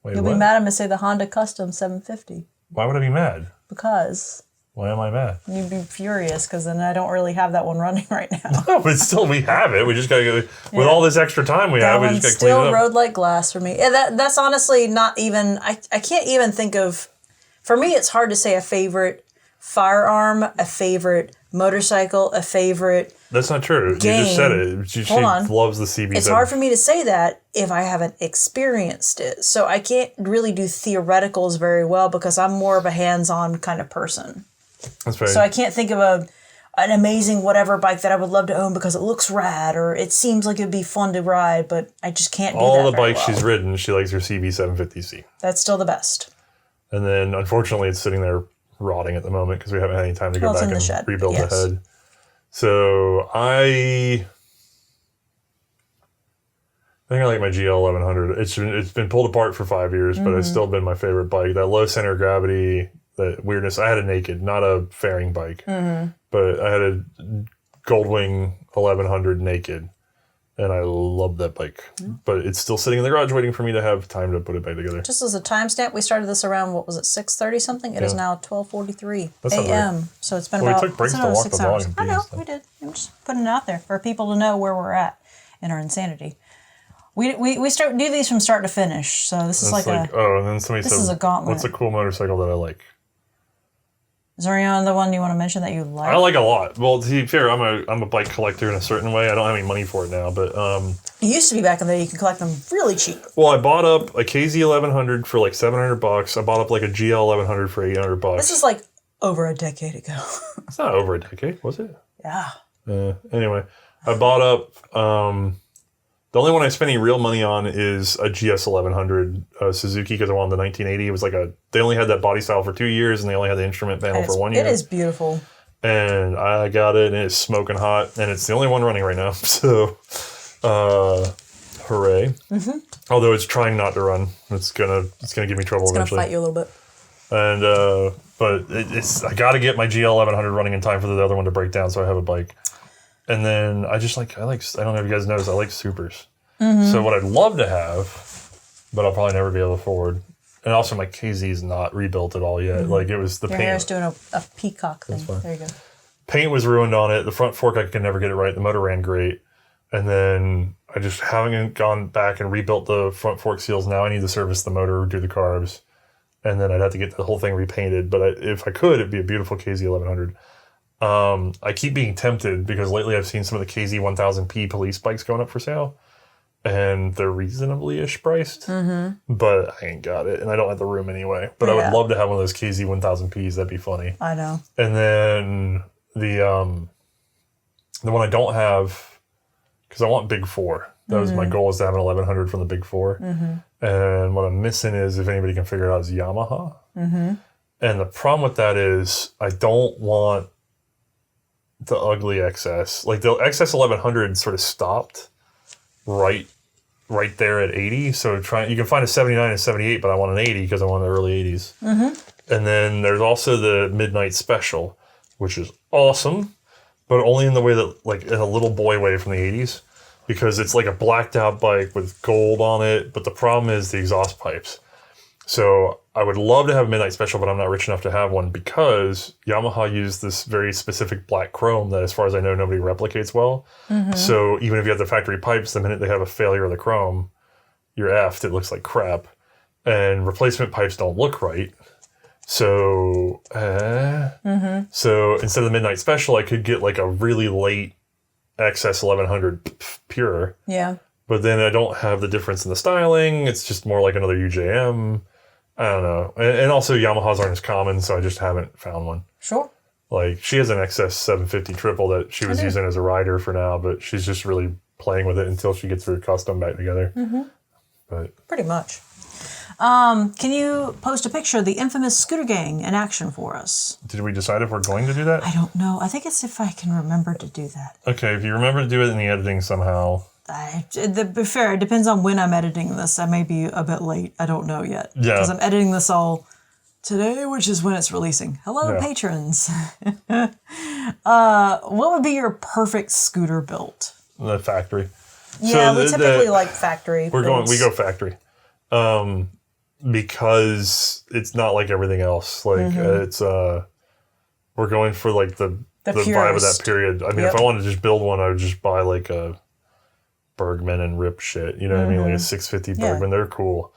Wait, You'll what? be mad I'm going to say the Honda Custom 750 Why would I be mad? because Why am I mad? you'd be furious because then I don't really have that one running right now. No, but still, we have it. We just got to get with all this extra time we have. That We one's just got to clean it still up. road like glass for me. That's honestly not even, I can't even think of, for me it's hard to say a favorite firearm, a favorite motorcycle, a favorite. That's not true. Game. You just said it. She Hold on. loves the CB. It's hard for me to say that if I haven't experienced it. So I can't really do theoreticals very well because I'm more of a hands-on kind of person. That's right. So I can't think of an amazing whatever bike that I would love to own because it looks rad or it seems like it'd be fun to ride, but I just can't do that all the very bikes well. she's ridden, she likes her CB 750C. That's still the best. And then, unfortunately, it's sitting there rotting at the moment because we haven't had any time to go Well, it's back in the and shed, rebuild yes. the head. So I think I like my GL 1100. It's been pulled apart for 5 years, but it's still been my favorite bike. That low center of gravity, that weirdness. I had a naked, not a fairing bike, but I had a Goldwing 1100 naked, and I love that bike. But it's still sitting in the garage waiting for me to have time to put it back together. Just as a timestamp, we started this around, what was it, 6:30 something? It is now 12:43 That's not a.m. So it's been Well, we about took breaks it's to another walk 6 the dog hours. and I pee know, and stuff. we did. I'm just putting it out there for people to know where we're at in our insanity. We do these from start to finish. So this is It's like oh, and then somebody this said, is a gauntlet. "What's a cool motorcycle that I like?" Is there any other one you want to mention that you like? I like a lot. Well, to be fair, I'm a bike collector in a certain way. I don't have any money for it now, but It used to be back in the day you could collect them really cheap. well, I bought up a KZ 1100 for like $700. I bought up like a GL 1100 for $800. This is like over a decade ago. It's not over a decade, was it? Yeah. Anyway, I bought up. The only one I spent any real money on is a GS 1100 Suzuki because I wanted the 1980. It was like they only had that body style for 2 years and they only had the instrument panel for 1 year. It is beautiful. And I got it and it's smoking hot and it's the only one running right now. So, hooray. Mm-hmm. Although it's trying not to run. It's gonna give me trouble eventually. It's gonna fight you a little bit. And, but I got to get my GL 1100 running in time for the other one to break down so I have a bike. And then I don't know if you guys noticed, I like supers. Mm-hmm. So what I'd love to have, but I'll probably never be able to afford. And also my KZ is not rebuilt at all yet. Mm-hmm. Like it was the paint. Your hair's doing a peacock thing. There you go. Paint was ruined on it. The front fork, I could never get it right. The motor ran great. And then I just haven't gone back and rebuilt the front fork seals. Now I need to service the motor, do the carbs. And then I'd have to get the whole thing repainted. But if I could, it'd be a beautiful KZ 1100. I keep being tempted because lately I've seen some of the KZ 1000P police bikes going up for sale. And they're reasonably-ish priced. Mm-hmm. But I ain't got it. And I don't have the room anyway. But I would love to have one of those KZ 1000Ps. That'd be funny. I know. And then the one I don't have, because I want Big 4. That was my goal, is to have an 1100 from the Big 4. Mm-hmm. And what I'm missing is, if anybody can figure it out, is Yamaha. Mm-hmm. And the problem with that is I don't want the ugly XS. Like the XS 1100 sort of stopped right there at 80. So you can find a 79 and 78, but I want an 80 because I want the early 80s. Mm-hmm. And then there's also the Midnight Special, which is awesome, but only in the way that, like, in a little boy way from the 80s, because it's like a blacked out bike with gold on it. But the problem is the exhaust pipes. So I would love to have a Midnight Special, but I'm not rich enough to have one because Yamaha used this very specific black chrome that, as far as I know, nobody replicates well. Mm-hmm. So even if you have the factory pipes, the minute they have a failure of the chrome, you're effed. It looks like crap. And replacement pipes don't look right. So, so instead of the Midnight Special, I could get like a really late XS 1100 pure. Yeah. But then I don't have the difference in the styling. It's just more like another UJM. I don't know. And also Yamahas aren't as common, so I just haven't found one. Sure. Like, she has an XS 750 triple that she was using as a rider for now, but she's just really playing with it until she gets her custom back together. Mm-hmm. But pretty much. Can you post a picture of the infamous scooter gang in action for us? Did we decide if we're going to do that? I don't know. I think it's if I can remember to do that. Okay, if you remember to do it in the editing somehow. To be fair, it depends on when I'm editing this. I may be a bit late. I don't know yet. Yeah. Because I'm editing this all today, which is when it's releasing. Hello, patrons. What would be your perfect scooter build? The factory. Yeah, we typically like factory. We go factory. Because it's not like everything else. Like, it's, we're going for like the vibe of that period. I mean, if I wanted to just build one, I would just buy like a Bergman and Rip shit. You know what I mean? Like a 650 Bergman. They're cool.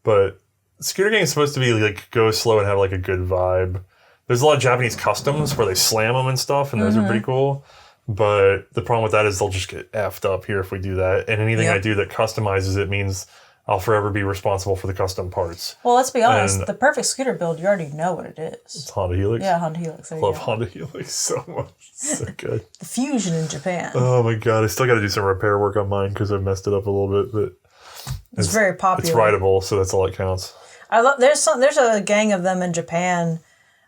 But scooter gang is supposed to be like go slow and have like a good vibe. There's a lot of Japanese customs where they slam them and stuff, and those are pretty cool. But the problem with that is they'll just get effed up here if we do that. And anything I do that customizes it means I'll forever be responsible for the custom parts. Well, let's be honest. The perfect scooter build, you already know what it is. It's Honda Helix. Yeah, Honda Helix. I love Honda Helix so much. It's so good. The Fusion in Japan. Oh my god, I still got to do some repair work on mine because I've messed it up a little bit, but it's very popular. It's rideable, so that's all that counts. I love. There's a gang of them in Japan.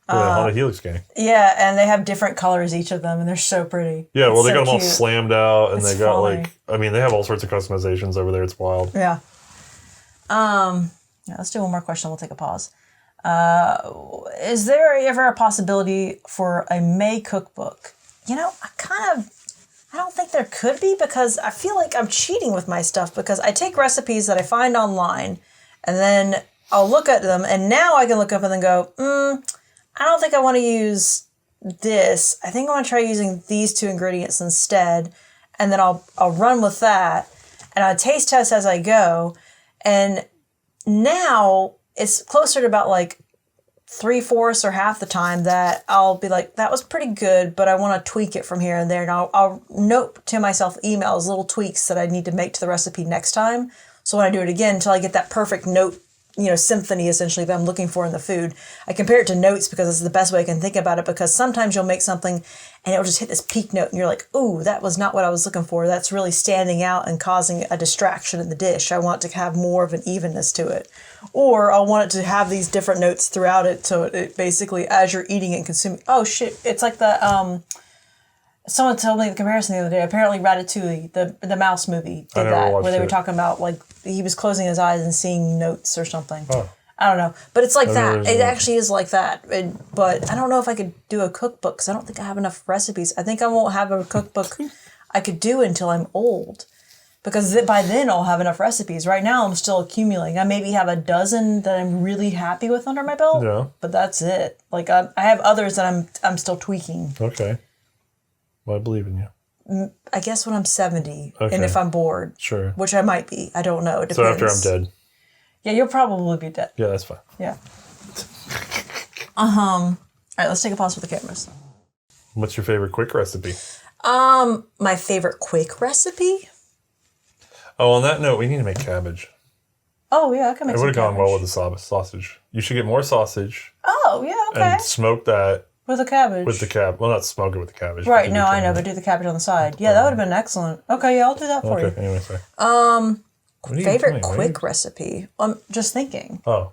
The Honda Helix gang. Yeah, and they have different colors, each of them, and they're so pretty. Yeah, well, they got them all slammed out, and they got they have all sorts of customizations over there. It's wild. Yeah. Let's do one more question. We'll take a pause. Is there ever a possibility for a May cookbook? I don't think there could be, because I feel like I'm cheating with my stuff, because I take recipes that I find online and then I'll look at them, and now I can look up and then go, I don't think I want to use this. I think I want to try using these two ingredients instead. And then I'll run with that, and I'll taste test as I go. And now it's closer to about like 3/4 or half the time that I'll be like, that was pretty good, but I want to tweak it from here and there. And I'll note to myself emails, little tweaks that I need to make to the recipe next time. So when I do it again, until I get that perfect note symphony essentially that I'm looking for in the food. I compare it to notes because it's the best way I can think about it, because sometimes you'll make something and it'll just hit this peak note and you're like, ooh, that was not what I was looking for. That's really standing out and causing a distraction in the dish. I want to have more of an evenness to it. Or I want it to have these different notes throughout it, so it basically, as you're eating and consuming, oh shit, it's like the, someone told me the comparison the other day. Apparently Ratatouille, the mouse movie, did that, where they were talking about, like, he was closing his eyes and seeing notes or something. Oh. I don't know. But it's like that. It actually is like that. But I don't know if I could do a cookbook, because I don't think I have enough recipes. I think I won't have a cookbook I could do until I'm old, because by then I'll have enough recipes. Right now I'm still accumulating. I maybe have a dozen that I'm really happy with under my belt. Yeah. But that's it. Like, I have others that I'm still tweaking. Okay. Well, I believe in you. I guess when I'm 70, and if I'm bored. Sure. Which I might be. I don't know. It depends. So after I'm dead. Yeah, you'll probably be dead. Yeah, that's fine. Yeah. All right, let's take a pause for the cameras. What's your favorite quick recipe? My favorite quick recipe? Oh, on that note, we need to make cabbage. Oh, yeah, I can make some cabbage. It would have gone well with the sausage. You should get more sausage. Oh, yeah, okay. And smoke that. With the cabbage. With the cabbage. Well, not smoke it with the cabbage. Right, no, I know, but do the cabbage on the side. Yeah, that would have been excellent. Okay, yeah, I'll do that for you. Okay, anyway, sorry. Favorite quick recipe? I'm just thinking. Oh.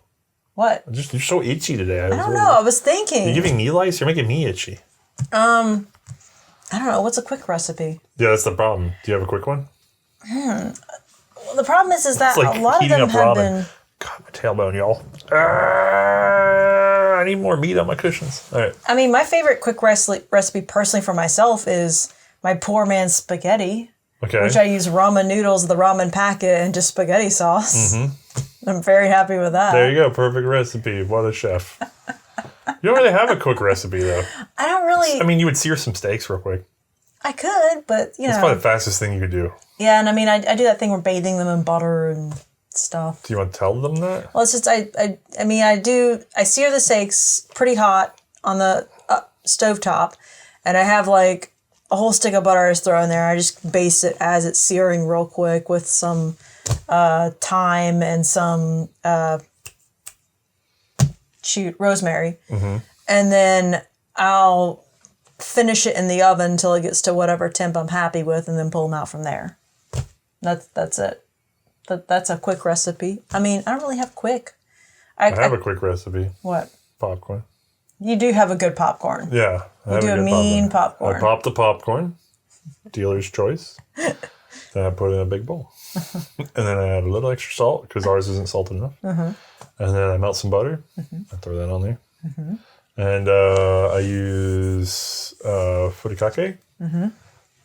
What? You're so itchy today. I don't know. I was thinking. You're giving me lice? You're making me itchy. I don't know. What's a quick recipe? Yeah, that's the problem. Do you have a quick one? Well, the problem is that like a lot of them have been... God, my tailbone, y'all. I need more meat on my cushions. All right. I mean, my favorite quick recipe personally for myself is my poor man's spaghetti. Okay. Which I use ramen noodles, the ramen packet, and just spaghetti sauce. Mm-hmm. I'm very happy with that. There you go. Perfect recipe. What a chef. You don't really have a quick recipe, though. I don't really... I mean, you would sear some steaks real quick. I could, but, It's probably the fastest thing you could do. Yeah, and I mean, I do that thing where bathing them in butter and stuff. Do you want to tell them that? Well, it's just, I sear the steaks pretty hot on the stovetop, and I have, like, a whole stick of butter is thrown there. I just baste it as it's searing real quick with some thyme and some rosemary. Mm-hmm. And then I'll finish it in the oven until it gets to whatever temp I'm happy with, and then pull them out from there. That's it. That's a quick recipe. I mean, I don't really have quick. I have a quick recipe. What? Popcorn. You do have a good popcorn. Yeah. You do a mean popcorn. I pop the popcorn, dealer's choice. Then I put it in a big bowl. And then I add a little extra salt, because ours isn't salted enough. Mm-hmm. And then I melt some butter. Mm-hmm. I throw that on there. Mm-hmm. And I use furikake,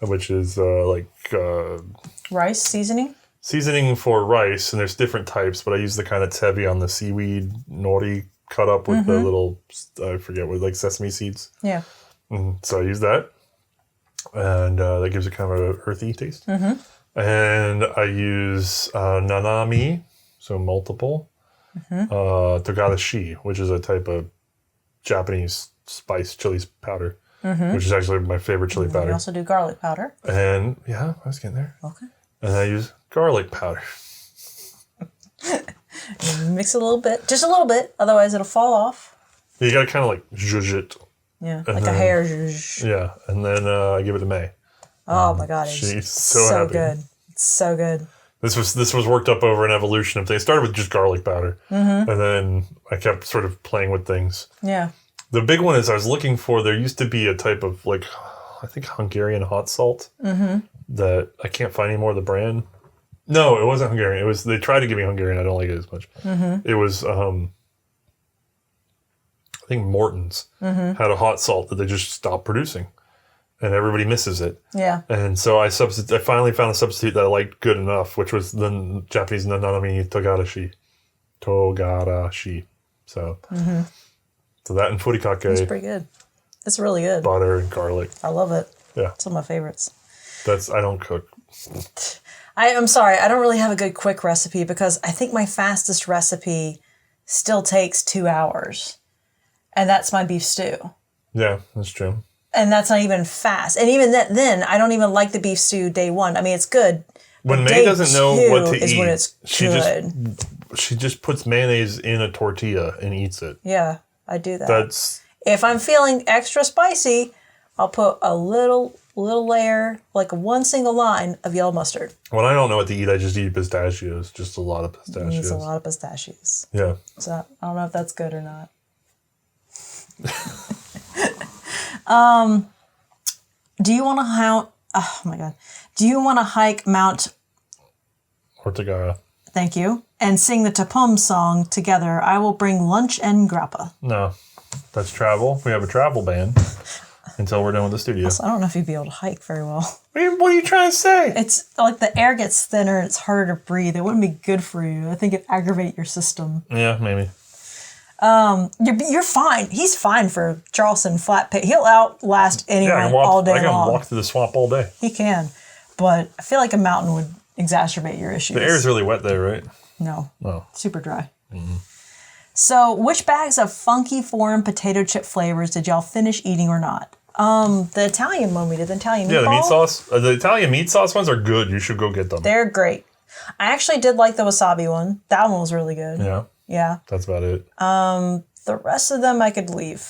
which is rice seasoning? Seasoning for rice, and there's different types, but I use the kind that's heavy on the seaweed nori cut up with the little, I forget what, like sesame seeds. Yeah. So I use that, and that gives it kind of an earthy taste. Mm-hmm. And I use nanami, so multiple, togarashi, which is a type of Japanese spice chili powder, which is actually my favorite chili powder. You also do garlic powder. And yeah, I was getting there. Okay. And I use garlic powder. Mix it a little bit, just a little bit, otherwise it'll fall off. You gotta kind of like zhuzh it. Yeah, like a hair zhuzh. Yeah, and then I give it to May. Oh my God, she's so happy. Good. It's so good. This was worked up over an evolution of things. It started with just garlic powder, and then I kept sort of playing with things. Yeah. The big one is I was looking for. There used to be a type of like, I think Hungarian hot salt that I can't find anymore. The brand. No, it wasn't Hungarian. It was. They tried to give me Hungarian. I don't like it as much. It was. I think Morton's had a hot salt that they just stopped producing, and everybody misses it. Yeah. And so I finally found a substitute that I liked good enough, which was the Japanese nanami togarashi. So. So that and furikake. It's pretty good. It's really good. Butter and garlic. I love it. Yeah. It's one of my favorites. I don't cook. I'm sorry. I don't really have a good quick recipe, because I think my fastest recipe still takes 2 hours. And that's my beef stew. Yeah, that's true. And that's not even fast. And even then, I don't even like the beef stew day one. I mean, it's good. When May doesn't know what to eat, when it's she good. just She just puts mayonnaise in a tortilla and eats it. Yeah, I do that. That's... If I'm feeling extra spicy, I'll put a little layer, like one single line of yellow mustard. When I don't know what to eat, I just eat pistachios. Just a lot of pistachios. It's a lot of pistachios. Yeah. So I don't know if that's good or not. Do you want to oh my God. Do you want to hike Mount Ortega? Thank you. And sing the Tapum song together? I will bring lunch and grappa. No. That's travel. We have a travel ban until we're done with the studio. Also, I don't know if you'd be able to hike very well. What are you trying to say? It's like the air gets thinner and it's harder to breathe. It wouldn't be good for you. I think it'd aggravate your system. Yeah, maybe. You're fine. He's fine for Charleston flat pit. He'll outlast anyone all day long. I can walk through the swamp all day. He can. But I feel like a mountain would exacerbate your issues. The air is really wet there, right? No. Oh. Super dry. Mm-hmm. So, which bags of funky foreign potato chip flavors did y'all finish eating or not? The Italian one we did, the Italian meatball. Yeah, the meat sauce. The Italian meat sauce ones are good. You should go get them. They're great. I actually did like the wasabi one. That one was really good. Yeah. Yeah. That's about it. The rest of them I could leave.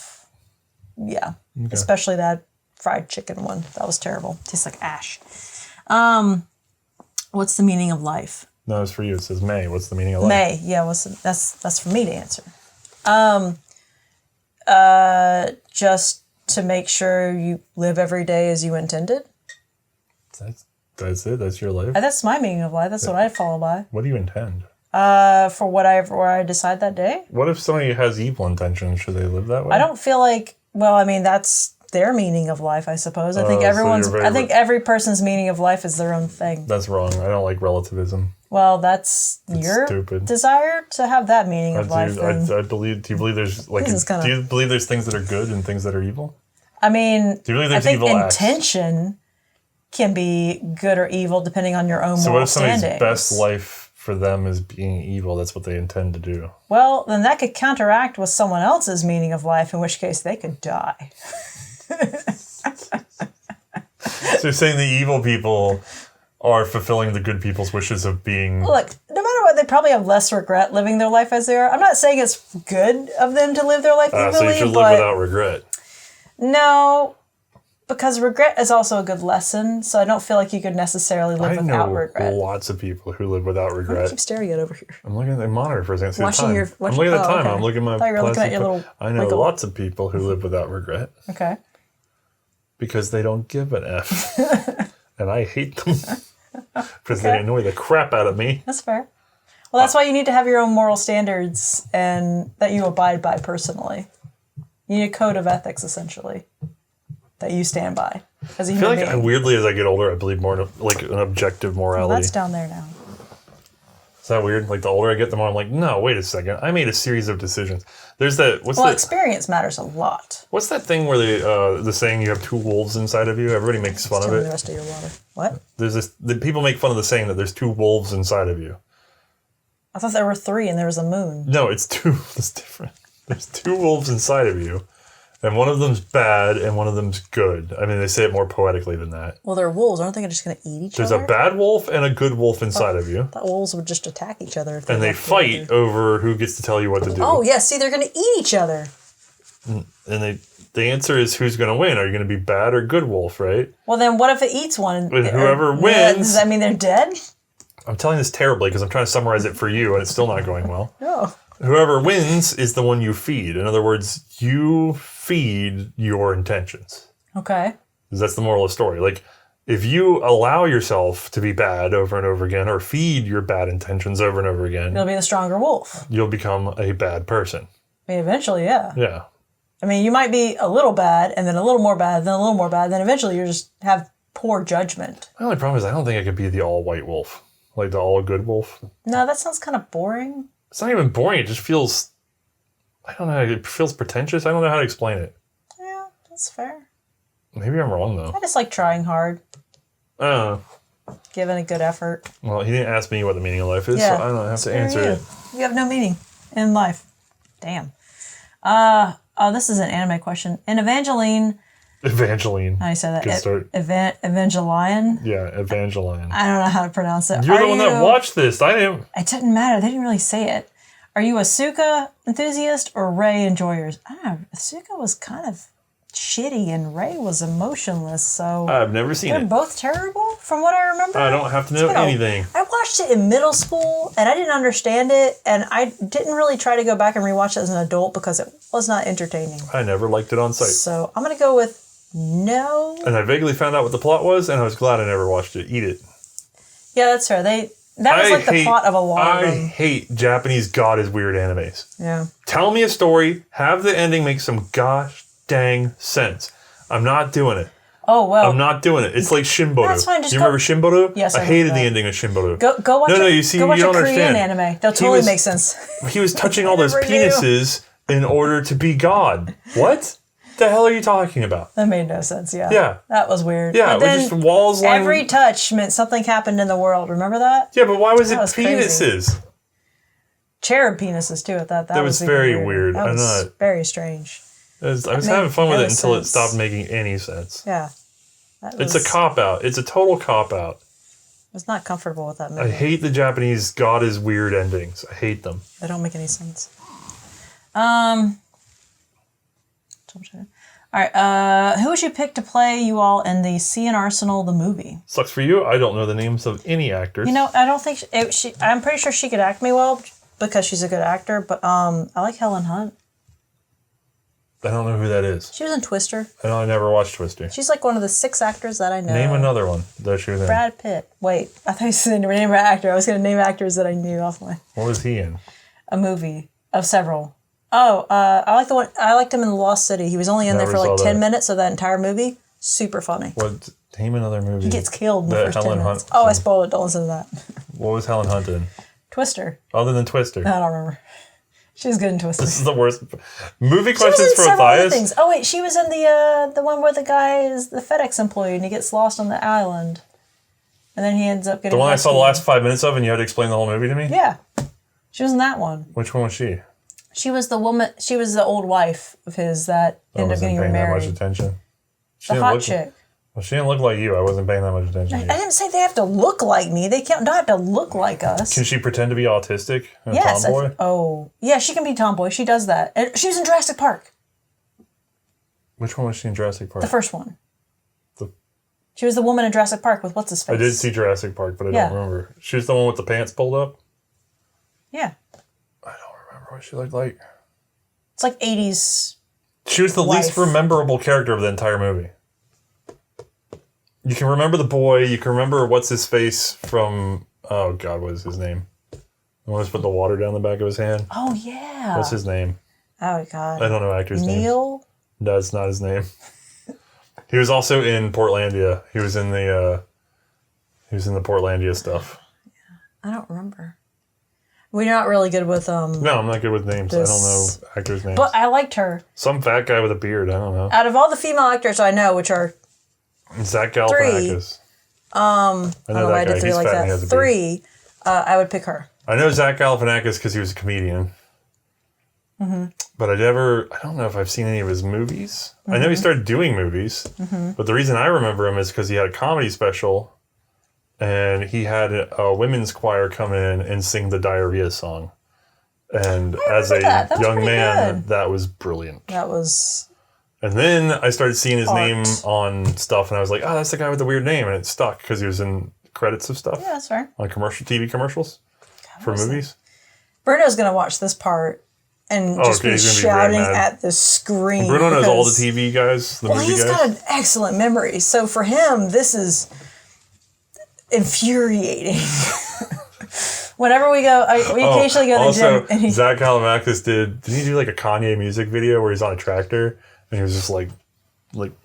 Yeah. Okay. Especially that fried chicken one. That was terrible. Tastes like ash. What's the meaning of life? No, it's for you. It says May. What's the meaning of life? May. Yeah, that's for me to answer. Just to make sure you live every day as you intended. That's it. That's your life. That's my meaning of life. That's what I follow by. What do you intend? For where I decide that day. What if somebody has evil intentions? Should they live that way? I don't feel like. Well, I mean, that's their meaning of life, I suppose. I think I think every person's meaning of life is their own thing. That's wrong. I don't like relativism. Well, that's your stupid desire to have that meaning of life. I believe. Do you believe there's do you believe there's things that are good and things that are evil? I mean, do you believe there's I think evil intention can be good or evil depending on your own moral standings. So what if somebody's standings. best life for them is being evil? That's what they intend to do. Well, then that could counteract with someone else's meaning of life, in which case they could die. So you're saying the evil people are fulfilling the good people's wishes of being... Look, no matter what, they probably have less regret living their life as they are. I'm not saying it's good of them to live their life evilly, so you should live without regret. No, because regret is also a good lesson, so I don't feel like you could necessarily live without regret. I know lots of people who live without regret. I keep staring at over here. I'm looking at the monitor for a second. I'm looking at the time. Okay. I'm looking at my... I thought you were looking at your little... I know lots of people who live without regret. Okay. Because they don't give an F. And I hate them. Because they annoy the crap out of me. That's fair. Well, that's why you need to have your own moral standards and that you abide by personally. You need a code of ethics, essentially, that you stand by as a human being. I feel like, weirdly, as I get older, I believe more in like an objective morality. Well, that's down there now. Is that weird? Like, the older I get, the more I'm like, no, wait a second. I made a series of decisions. There's that... experience matters a lot. What's that thing where the saying you have two wolves inside of you? Everybody makes fun of it. The rest of your water. What? The people make fun of the saying that there's two wolves inside of you. I thought there were three and there was a moon. No, it's two. It's different. There's two wolves inside of you. And one of them's bad and one of them's good. I mean, they say it more poetically than that. Well, they're wolves. Aren't they just going to eat each other? There's a bad wolf and a good wolf inside of you. That wolves would just attack each other. And they fight over who gets to tell you what to do. Oh, yeah. See, they're going to eat each other. And the answer is who's going to win. Are you going to be bad or good wolf, right? Well, then what if it eats one? And whoever wins... Does that mean they're dead? I'm telling this terribly because I'm trying to summarize it for you and it's still not going well. No. Whoever wins is the one you feed. In other words, you feed your intentions. Okay. Because that's the moral of the story. Like, if you allow yourself to be bad over and over again or feed your bad intentions over and over again... You'll be the stronger wolf. You'll become a bad person. I mean, eventually, yeah. Yeah. I mean, you might be a little bad and then a little more bad, then a little more bad, then eventually you just have poor judgment. My only problem is I don't think I could be the all-white wolf. Like the all-good wolf. No, that sounds kind of boring. It's not even boring. It just feels... I don't know. It feels pretentious. I don't know how to explain it. Yeah, that's fair. Maybe I'm wrong, though. I just like trying hard. Giving a good effort. Well, he didn't ask me what the meaning of life is, yeah. so I don't have to answer it. You have no meaning in life. Damn. This is an anime question. In Evangeline, Evangeline. I said that. Good start. Evangelion? Yeah, Evangeline. I don't know how to pronounce it. You're the one that watched this. I didn't. It didn't matter. They didn't really say it. Are you a Asuka enthusiast or Rey enjoyers? I don't know. Asuka was kind of shitty and Rey was emotionless, so... I've never seen they're it. both terrible, from what I remember. I don't have to know anything. I watched it in middle school, and I didn't understand it, and I didn't really try to go back and rewatch it as an adult because it was not entertaining. I never liked it on sight. So I'm going to go with no. And I vaguely found out what the plot was, and I was glad I never watched it. Eat it. Yeah, that's fair. That was like the plot of a lot of them. I hate Japanese God is weird animes. Yeah. Tell me a story, have the ending make some gosh dang sense. I'm not doing it. Oh, well. I'm not doing it. It's like Shinboru. That's fine. Just you remember Shinboru? Yes, I hated the ending of Shinboru. Go watch you see, go watch you don't a Korean understand. anime. They'll totally make sense. He was touching all those Never knew. penises in order to be God. What the hell are you talking about? That made no sense, yeah. Yeah. That was weird. Yeah, but then just walls lining. every touch meant something happened in the world. Remember that? Yeah, but why was it was penises? crazy. Cherub penises, too. I thought that was even very weird. That was very strange. I was having fun with it until sense. it stopped making any sense. Yeah. It's a cop-out. It's a total cop-out. I was not comfortable with that movie. I hate the Japanese God is weird endings. I hate them. They don't make any sense. All right. Who would you pick to play you all in the C&Rsenal the movie? Sucks for you. I don't know the names of any actors. You know, I don't think I'm pretty sure she could act me well because she's a good actor. But I like Helen Hunt. I don't know who that is. She was in Twister. I never watched Twister. She's like one of the 6 actors that I know. Name another one that she was in. Brad Pitt. Wait, I thought you said name an actor. I was going to name actors that I knew off my. What was he in? A movie of several. Oh, I like the one. I liked him in The Lost City. He was only in there for like 10 minutes of that entire movie. Super funny. What? Name another movie. He gets killed in the first 10 Helen minutes. Hunt. Oh, I spoiled it. Don't listen to that. What was Helen Hunt in? Twister. Other than Twister. I don't remember. She was good in Twister. This is the worst. Movie She was questions in for several other Matthias. things. Oh wait, she was in the one where the guy is the FedEx employee and he gets lost on the island, and then he ends up getting The one rescued. I saw the last 5 minutes of, and you had to explain the whole movie to me. Yeah, she was in that one. Which one was she? She was the woman. She was the old wife of his that ended up getting paying that much remarried. attention. She The didn't hot look- chick. Well, she didn't look like you. I wasn't paying that much attention. I To you. didn't say they have to look like me. They don't have to look like us. Can she pretend to be autistic and Yes. tomboy? Yeah, she can be tomboy. She does that. And she was in Jurassic Park. Which one was she in Jurassic Park? The first one. The- She was the woman in Jurassic Park with what's his face. I did see Jurassic Park, but I Yeah. don't remember. She was the one with the pants pulled up? Yeah. I don't remember what she looked like. It's like 80s. She was the least Wife. rememberable character of the entire movie. You can remember the boy. You can remember what's his face from. Oh God, what is his name? The one who's put the water down the back of his hand. Oh yeah. What's his name? Oh god. I don't know actor's name. Neil. That's not his name. He was also in Portlandia. He was in the Portlandia stuff. I don't remember. We're not really good with No, I'm not good with names. I don't know actors' names. But I liked her. Some fat guy with a beard. I don't know. Out of all the female actors I know, which are Zach Galifianakis. I know why I that did guy. 3 He's like fat and he that. has a beard. 3, I would pick her. I know Zach Galifianakis because he was a comedian. Mm-hmm. But I don't know if I've seen any of his movies. Mm-hmm. I know he started doing movies. Mm-hmm. But the reason I remember him is because he had a comedy special and he had a women's choir come in and sing the diarrhea song. And as a young man, that was brilliant. That was... And then I started seeing his name on stuff and I was like, oh, that's the guy with the weird name. And it stuck because he was in credits of stuff. Yeah, that's fair. On TV commercials for movies. Bruno's going to watch this part and just be shouting at the screen. Bruno knows all the TV guys, the movie guys. He's got an excellent memory. So for him, this is infuriating. Whenever we go, we occasionally go to the gym. And Zach Galifianakis didn't he do like a Kanye music video where he's on a tractor and he was just like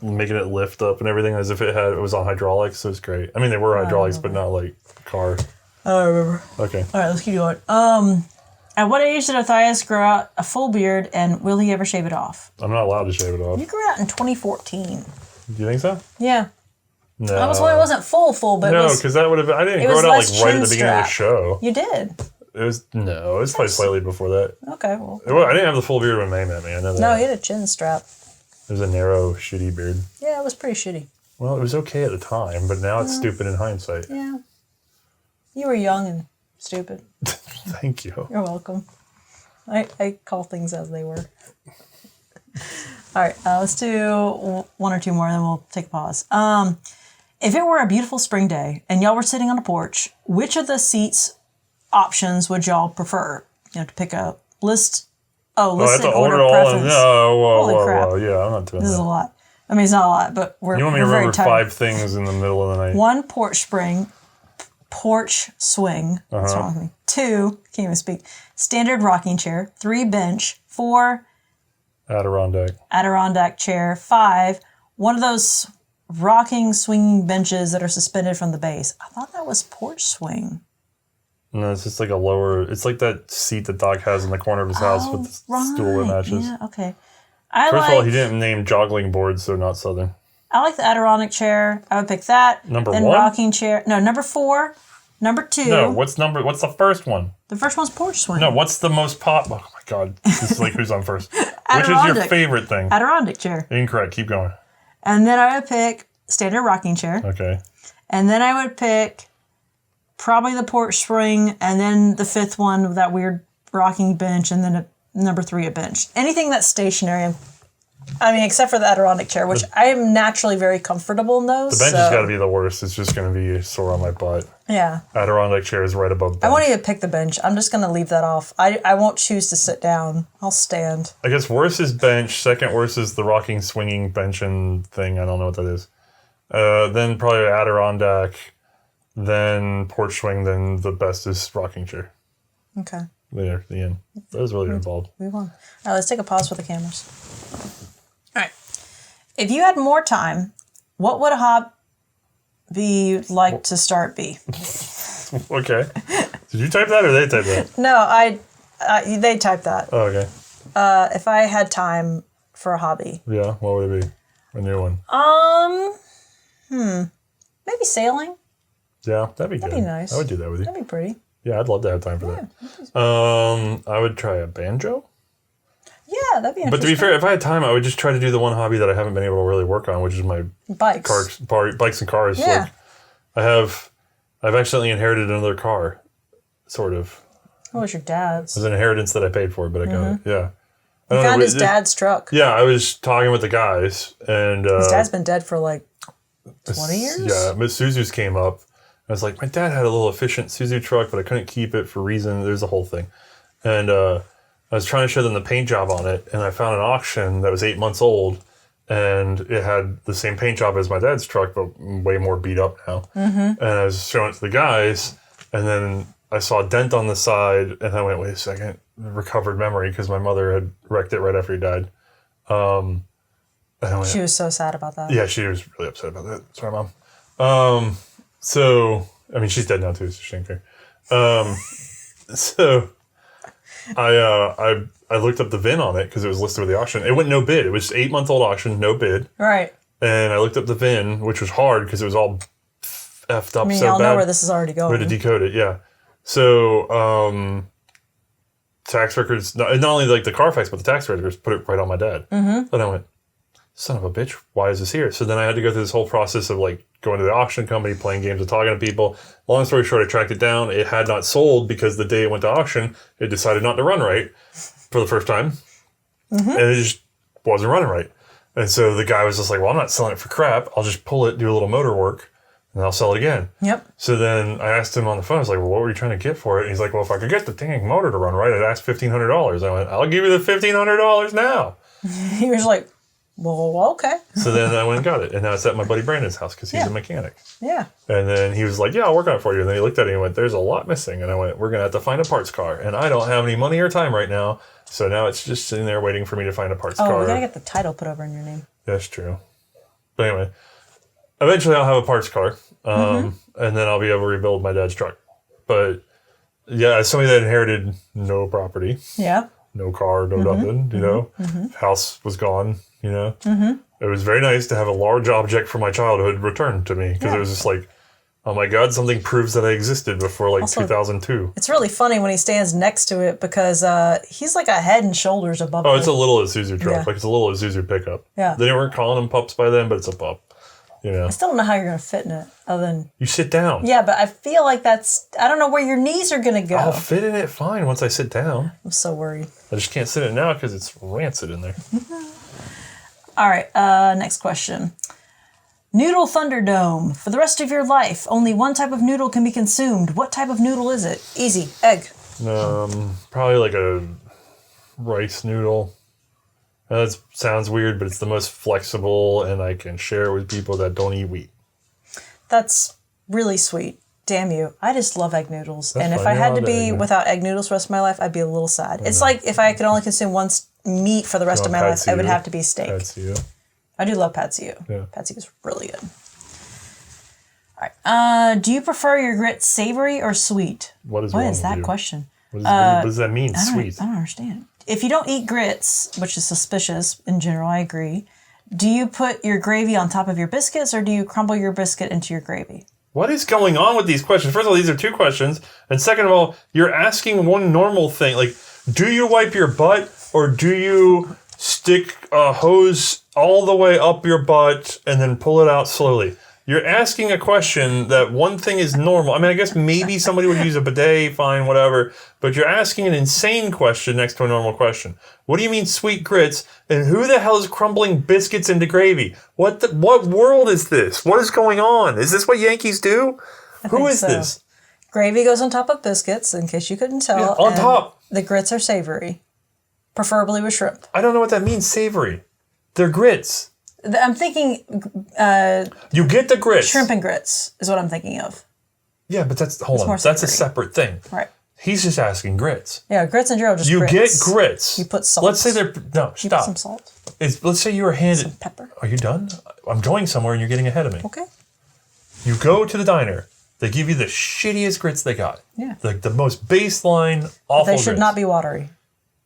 making it lift up and everything as if it was on hydraulics. It was great. I mean, they were hydraulics, but not like car. I don't remember. Okay. All right, let's keep going. At what age did Matthias grow out a full beard, and will he ever shave it off? I'm not allowed to shave it off. You grew out in 2014. Do you think so? Yeah. No. It wasn't full, but it was... No, because that would have... I didn't grow it out like right at the beginning of the show. You did. It was probably slightly before that. Okay, well... I didn't have the full beard when May met me. I know that. No, he had a chin strap. It was a narrow, shitty beard. Yeah, it was pretty shitty. Well, it was okay at the time, but now it's stupid in hindsight. Yeah. You were young and stupid. Thank you. You're welcome. I call things as they were. All right, let's do one or two more, and then we'll take a pause. If it were a beautiful spring day and y'all were sitting on a porch, which of the seats options would y'all prefer? You have to pick a list. Oh, list in order of preference. Holy crap. Yeah, I'm not doing This that. is a lot. I mean, it's not a lot, but we're You want me to we're very remember tired. 5 things in the middle of the night? 1, porch swing. What's wrong with me? 2, can't even speak. Standard rocking chair. 3, bench. 4, Adirondack chair. 5, one of those rocking, swinging benches that are suspended from the base. I thought that was porch swing. No, it's just like a lower... It's like that seat that Doc has in the corner of his house with the stool that matches. Yeah, okay. First of all, he didn't name joggling boards, so not Southern. I like the Adirondack chair. I would pick that. Number then 1? Rocking chair. No, number 4. Number 2. No, what's the first one? The first one's porch swing. No, what's the most Oh my God, this is like who's on first. Which is your favorite thing? Adirondack chair. Incorrect. Keep going. And then I would pick standard rocking chair. Okay. And then I would pick probably the porch swing, and then the 5th one with that weird rocking bench, and then number 3 a bench. Anything that's stationary. I mean, except for the Adirondack chair, which I am naturally very comfortable in those. The bench has got to be the worst. It's just going to be sore on my butt. Yeah. Adirondack chair is right above bench. I won't even pick the bench. I'm just going to leave that off. I won't choose to sit down. I'll stand. I guess worst is bench. Second worst is the rocking, swinging bench and thing. I don't know what that is. Then probably Adirondack. Then porch swing. Then the best is rocking chair. Okay. There, the end. That was really involved. Move on. All right, let's take a pause for the cameras. All right. If you had more time, what would a hobby like to start be? Okay. Did you type that or they type that? No, they typed that. Oh, okay. If I had time for a hobby. Yeah, what would it be? A new one. Maybe sailing. Yeah, that'd be good. That'd be nice. I would do that with you. That'd be pretty. Yeah, I'd love to have time for that. I would try a banjo. Yeah, that'd be interesting. But to be fair, if I had time, I would just try to do the one hobby that I haven't been able to really work on, which is my bikes. Bikes and cars. Yeah. Like, I've accidentally inherited another car, sort of. What was your dad's? It was an inheritance that I paid for, but I got it. Yeah. He found his dad's truck. Yeah, I was talking with the guys, and his dad's been dead for like 20 years? Yeah, Miss Suzu's came up. I was like, my dad had a little efficient Suzu truck, but I couldn't keep it for reason. There's a whole thing. And I was trying to show them the paint job on it, and I found an auction that was 8 months old, and it had the same paint job as my dad's truck, but way more beat up now. Mm-hmm. And I was showing it to the guys, and then I saw a dent on the side, and I went, wait a second, recovered memory, because my mother had wrecked it right after he died. She was so sad about that. Yeah, she was really upset about that. Sorry, Mom. So, I mean, she's dead now too, so she didn't care. So, I looked up the VIN on it because it was listed with the auction. It went no bid. It was 8-month-old auction, no bid. Right. And I looked up the VIN, which was hard because it was all effed up. I mean, so y'all bad. know where this is already going. We had to decode it, yeah. So, tax records, not only like the Carfax, but the tax records put it right on my dad. Mm-hmm. And I went, son of a bitch, why is this here? So then I had to go through this whole process of like going to the auction company, playing games and talking to people. Long story short, I tracked it down. It had not sold because the day it went to auction, it decided not to run right for the first time. Mm-hmm. And it just wasn't running right. And so the guy was just like, well, I'm not selling it for crap. I'll just pull it, do a little motor work, and I'll sell it again. Yep. So then I asked him on the phone, I was like, well, what were you trying to get for it? And he's like, well, if I could get the dang motor to run right, I'd ask $1,500. I went, I'll give you the $1,500 now. He was like, well, okay. So then I went and got it. And now it's at my buddy Brandon's house because he's a mechanic. Yeah. And then he was like, yeah, I'll work on it for you. And then he looked at it and he went, there's a lot missing. And I went, we're going to have to find a parts car. And I don't have any money or time right now. So now it's just sitting there waiting for me to find a parts car. Oh, we got to get the title put over in your name. That's true. But anyway, eventually I'll have a parts car. And then I'll be able to rebuild my dad's truck. But yeah, as somebody that inherited no property. Yeah. No car, no nothing, you know. House was gone, you know. It was very nice to have a large object from my childhood returned to me because it was just like Oh my God, something proves that I existed before like Also, 2002. It's really funny when he stands next to it because he's like a head and shoulders above Oh, it's a little Isuzu truck. Yeah. Like it's a little Isuzu pickup. Yeah. They weren't calling them pups by then, but it's a pup. You know. I still don't know how you're going to fit in it other than... You sit down. Yeah, but I feel like that's... I don't know where your knees are going to go. I'll fit in it fine once I sit down. I'm so worried. I just can't sit in it now because it's rancid in there. All right, next question. Noodle Thunderdome. For the rest of your life, only one type of noodle can be consumed. What type of noodle is it? Easy. Egg. Probably like a rice noodle. That sounds weird, but it's the most flexible, and I can share it with people that don't eat wheat. That's really sweet. Damn you. I just love egg noodles. That's and if fine. I You're had to allowed be egg. without egg noodles the rest of my life, I'd be a little sad. It's like if I could only consume one meat for the rest of my life, it would have to be steak. Pad see ew. I do love pad see ew. Yeah. Pad see ew is really good. All right. Do you prefer your grits savory or sweet? What is What wrong is with that you? question? What does that mean? Sweet. I don't understand. If you don't eat grits, which is suspicious in general, I agree, do you put your gravy on top of your biscuits or do you crumble your biscuit into your gravy? What is going on with these questions? First of all, these are two questions. And second of all, you're asking one normal thing. Like, do you wipe your butt or do you stick a hose all the way up your butt and then pull it out slowly? You're asking a question that one thing is normal. I mean, I guess maybe somebody would use a bidet, fine, whatever. But you're asking an insane question next to a normal question. What do you mean sweet grits? And who the hell is crumbling biscuits into gravy? What world is this? What is going on? Is this what Yankees do? Who is this? Gravy goes on top of biscuits, in case you couldn't tell. Yeah, on and top. The grits are savory, preferably with shrimp. I don't know what that means, savory. They're grits. I'm thinking You get the grits. shrimp and grits is what I'm thinking of. Yeah, but that's more that's a savory. separate thing. Right. He's just asking grits. Yeah, grits and drill just You grits. get grits. You put salt. Let's say they're no. You put Stop. some salt. Let's say you were handed. Some pepper. Are you done? I'm going somewhere and you're getting ahead of me. Okay. You go to the diner. They give you the shittiest grits they got. Yeah. Like the most baseline, awful They should grits. not be watery.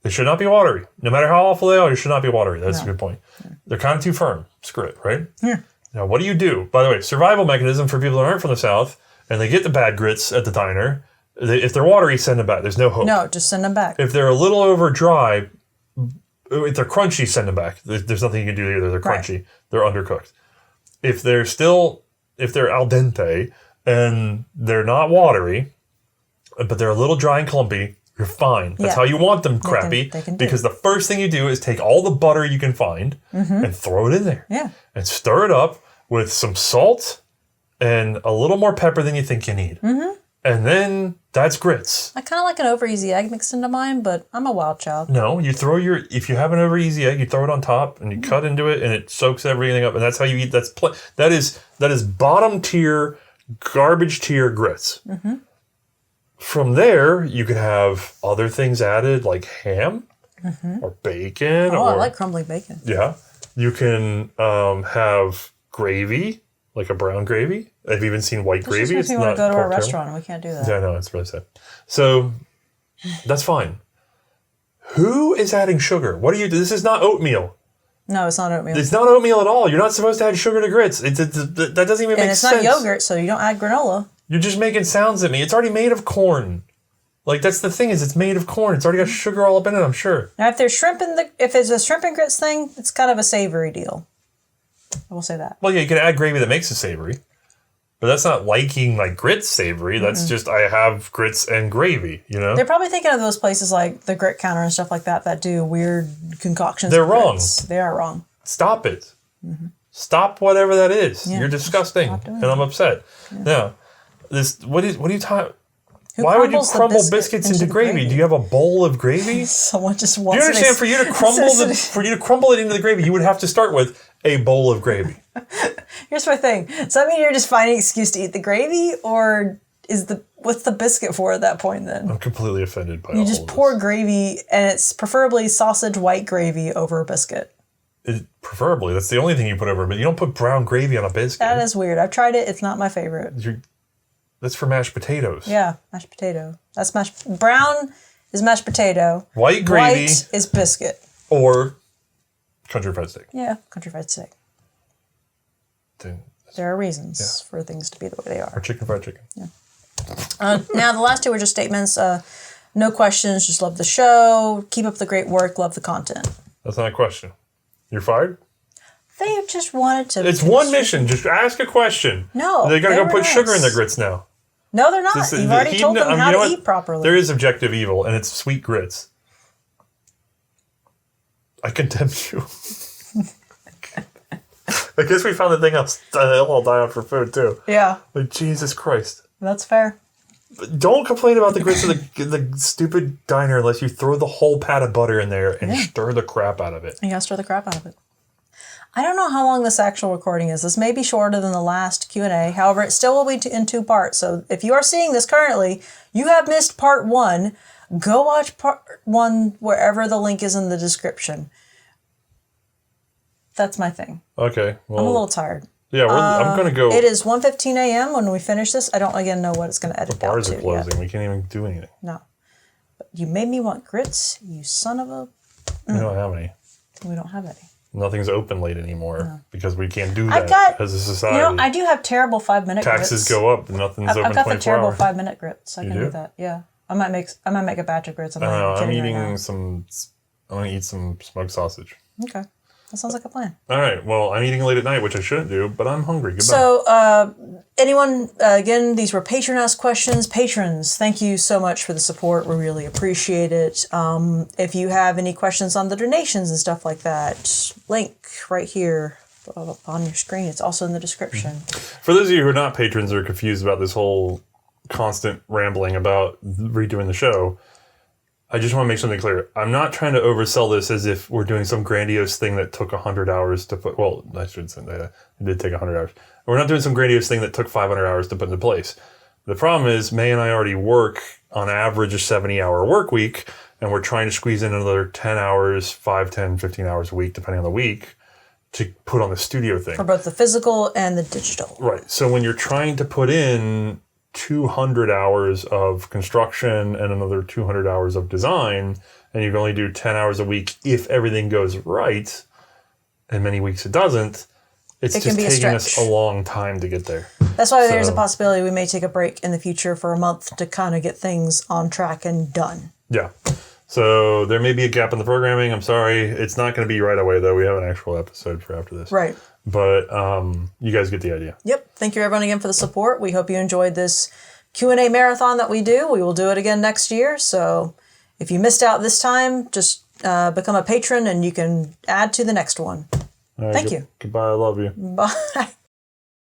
They should not be watery. No matter how awful they are, they should not be watery. That's a good point. They're kind of too firm. Screw it, right? Yeah. Now, what do you do? By the way, survival mechanism for people that aren't from the South, and they get the bad grits at the diner. If they're watery, send them back. There's no hope. No, just send them back. If they're a little over dry, if they're crunchy, send them back. There's nothing you can do either. They're crunchy. Right. They're undercooked. If they're al dente and they're not watery, but they're a little dry and clumpy, you're fine. That's Yeah. how you want them, crappy. they can do. Because the first thing you do is take all the butter you can find and throw it in there. Yeah. And stir it up with some salt and a little more pepper than you think you need. And then that's grits. I kind of like an over easy egg mixed into mine, but I'm a wild child. No, you throw if you have an over easy egg, you throw it on top and you cut into it and it soaks everything up and that's how you eat. That is bottom tier, garbage tier grits. From there, you could have other things added like ham or bacon. Oh, or, I like crumbling bacon. Yeah. You can have gravy, like a brown gravy. I've even seen white This gravy. just makes It's me want not to go to a pork terrible. restaurant and we can't do that. Yeah, no, it's really sad. So that's fine. Who is adding sugar? What do you do? This is not oatmeal. No, it's not oatmeal. It's not oatmeal at all. You're not supposed to add sugar to grits. That doesn't even make And it's sense. not yogurt, so you don't add granola. You're just making sounds at me. It's already made of corn. Like that's the thing is it's made of corn. It's already got sugar all up in it, I'm sure. Now, if it's a shrimp and grits thing, it's kind of a savory deal. I will say that. Well, yeah, you can add gravy that makes it savory. But that's not liking like grits savory. That's just I have grits and gravy, you know? They're probably thinking of those places like the Grit Counter and stuff like that do weird concoctions. They're of wrong. grits. They are wrong. Stop it. Stop whatever that is. Yeah, You're disgusting. stop doing And I'm upset. Now, what are you talking? Who Why would you crumbles the crumble biscuit biscuits into the gravy? Do you have a bowl of gravy? Someone just Do wants you understand? For you to crumble it into the gravy, you would have to start with a bowl of gravy. Here's my thing. Does that mean you're just finding an excuse to eat the gravy, or what's the biscuit for at that point then? I'm completely offended by You all just of pour this. gravy, and it's preferably sausage white gravy over a biscuit. Preferably, that's the only thing you put over. But you don't put brown gravy on a biscuit. That is weird. I've tried it. It's not my favorite. That's for mashed potatoes. Yeah, mashed potato. That's brown is mashed potato. White gravy White is biscuit. or country fried steak. Yeah, country fried steak. Then There are reasons for things to be the way they are. Or chicken fried chicken. Yeah. Now, the last two were just statements. No questions, just love the show. Keep up the great work, love the content. That's not a question. You're fired? They just wanted to... It's one mission. Just ask a question. No, They're going to go put sugar in their grits now. No, they're not. You've already told them how to eat properly. There is objective evil, and it's sweet grits. I condemn you. I guess we found the thing else. They'll all die out for food, too. Yeah. Like, Jesus Christ. That's fair. Don't complain about the grits of the stupid diner unless you throw the whole pat of butter in there and stir the crap out of it. You gotta stir the crap out of it. I don't know how long this actual recording is. This may be shorter than the last Q&A. However, it still will be in 2 parts. So if you are seeing this currently, you have missed part 1. Go watch part 1 wherever the link is in the description. That's my thing. Okay. Well, I'm a little tired. Yeah, I'm going to go. It is 1:15 a.m. when we finish this. I don't, again, know what it's going to edit down to. The bars are closing. Yet. We can't even do anything. No. But you made me want grits, you son of a... We don't have any. We don't have any. Nothing's open late anymore because we can't do that as a society. You know, I do have terrible 5-minute grits. Taxes go up. Nothing's open 24 hours. I've got the terrible 5-minute grits. I can do that. Yeah. I might make a batch of grits. I'm eating some... I'm going to eat some smoked sausage. Okay. That sounds like a plan. All right. Well, I'm eating late at night, which I shouldn't do, but I'm hungry. Goodbye. So, anyone, again, these were patron-asked questions. Patrons, thank you so much for the support. We really appreciate it. If you have any questions on the donations and stuff like that, link right here on your screen. It's also in the description. For those of you who are not patrons or confused about this whole constant rambling about redoing the show, I just want to make something clear. I'm not trying to oversell this as if we're doing some grandiose thing that took 100 hours to put... Well, I shouldn't say that. It did take 100 hours. We're not doing some grandiose thing that took 500 hours to put into place. The problem is May and I already work on average a 70-hour work week, and we're trying to squeeze in another 10 hours, 5, 10, 15 hours a week, depending on the week, to put on the studio thing. For both the physical and the digital. Right. So when you're trying to put in 200 hours of construction and another 200 hours of design, and you can only do 10 hours a week if everything goes right, and many weeks it doesn't, it's just taking us a long time to get there. That's why there's a possibility we may take a break in the future for a month to kind of get things on track and done. Yeah. So there may be a gap in the programming. I'm sorry. It's not going to be right away, though. We have an actual episode for after this. Right. But you guys get the idea. Yep. Thank you, everyone, again for the support. We hope you enjoyed this Q&A marathon that we do. We will do it again next year. So if you missed out this time, just become a patron and you can add to the next one. Thank you. Goodbye. I love you. Bye.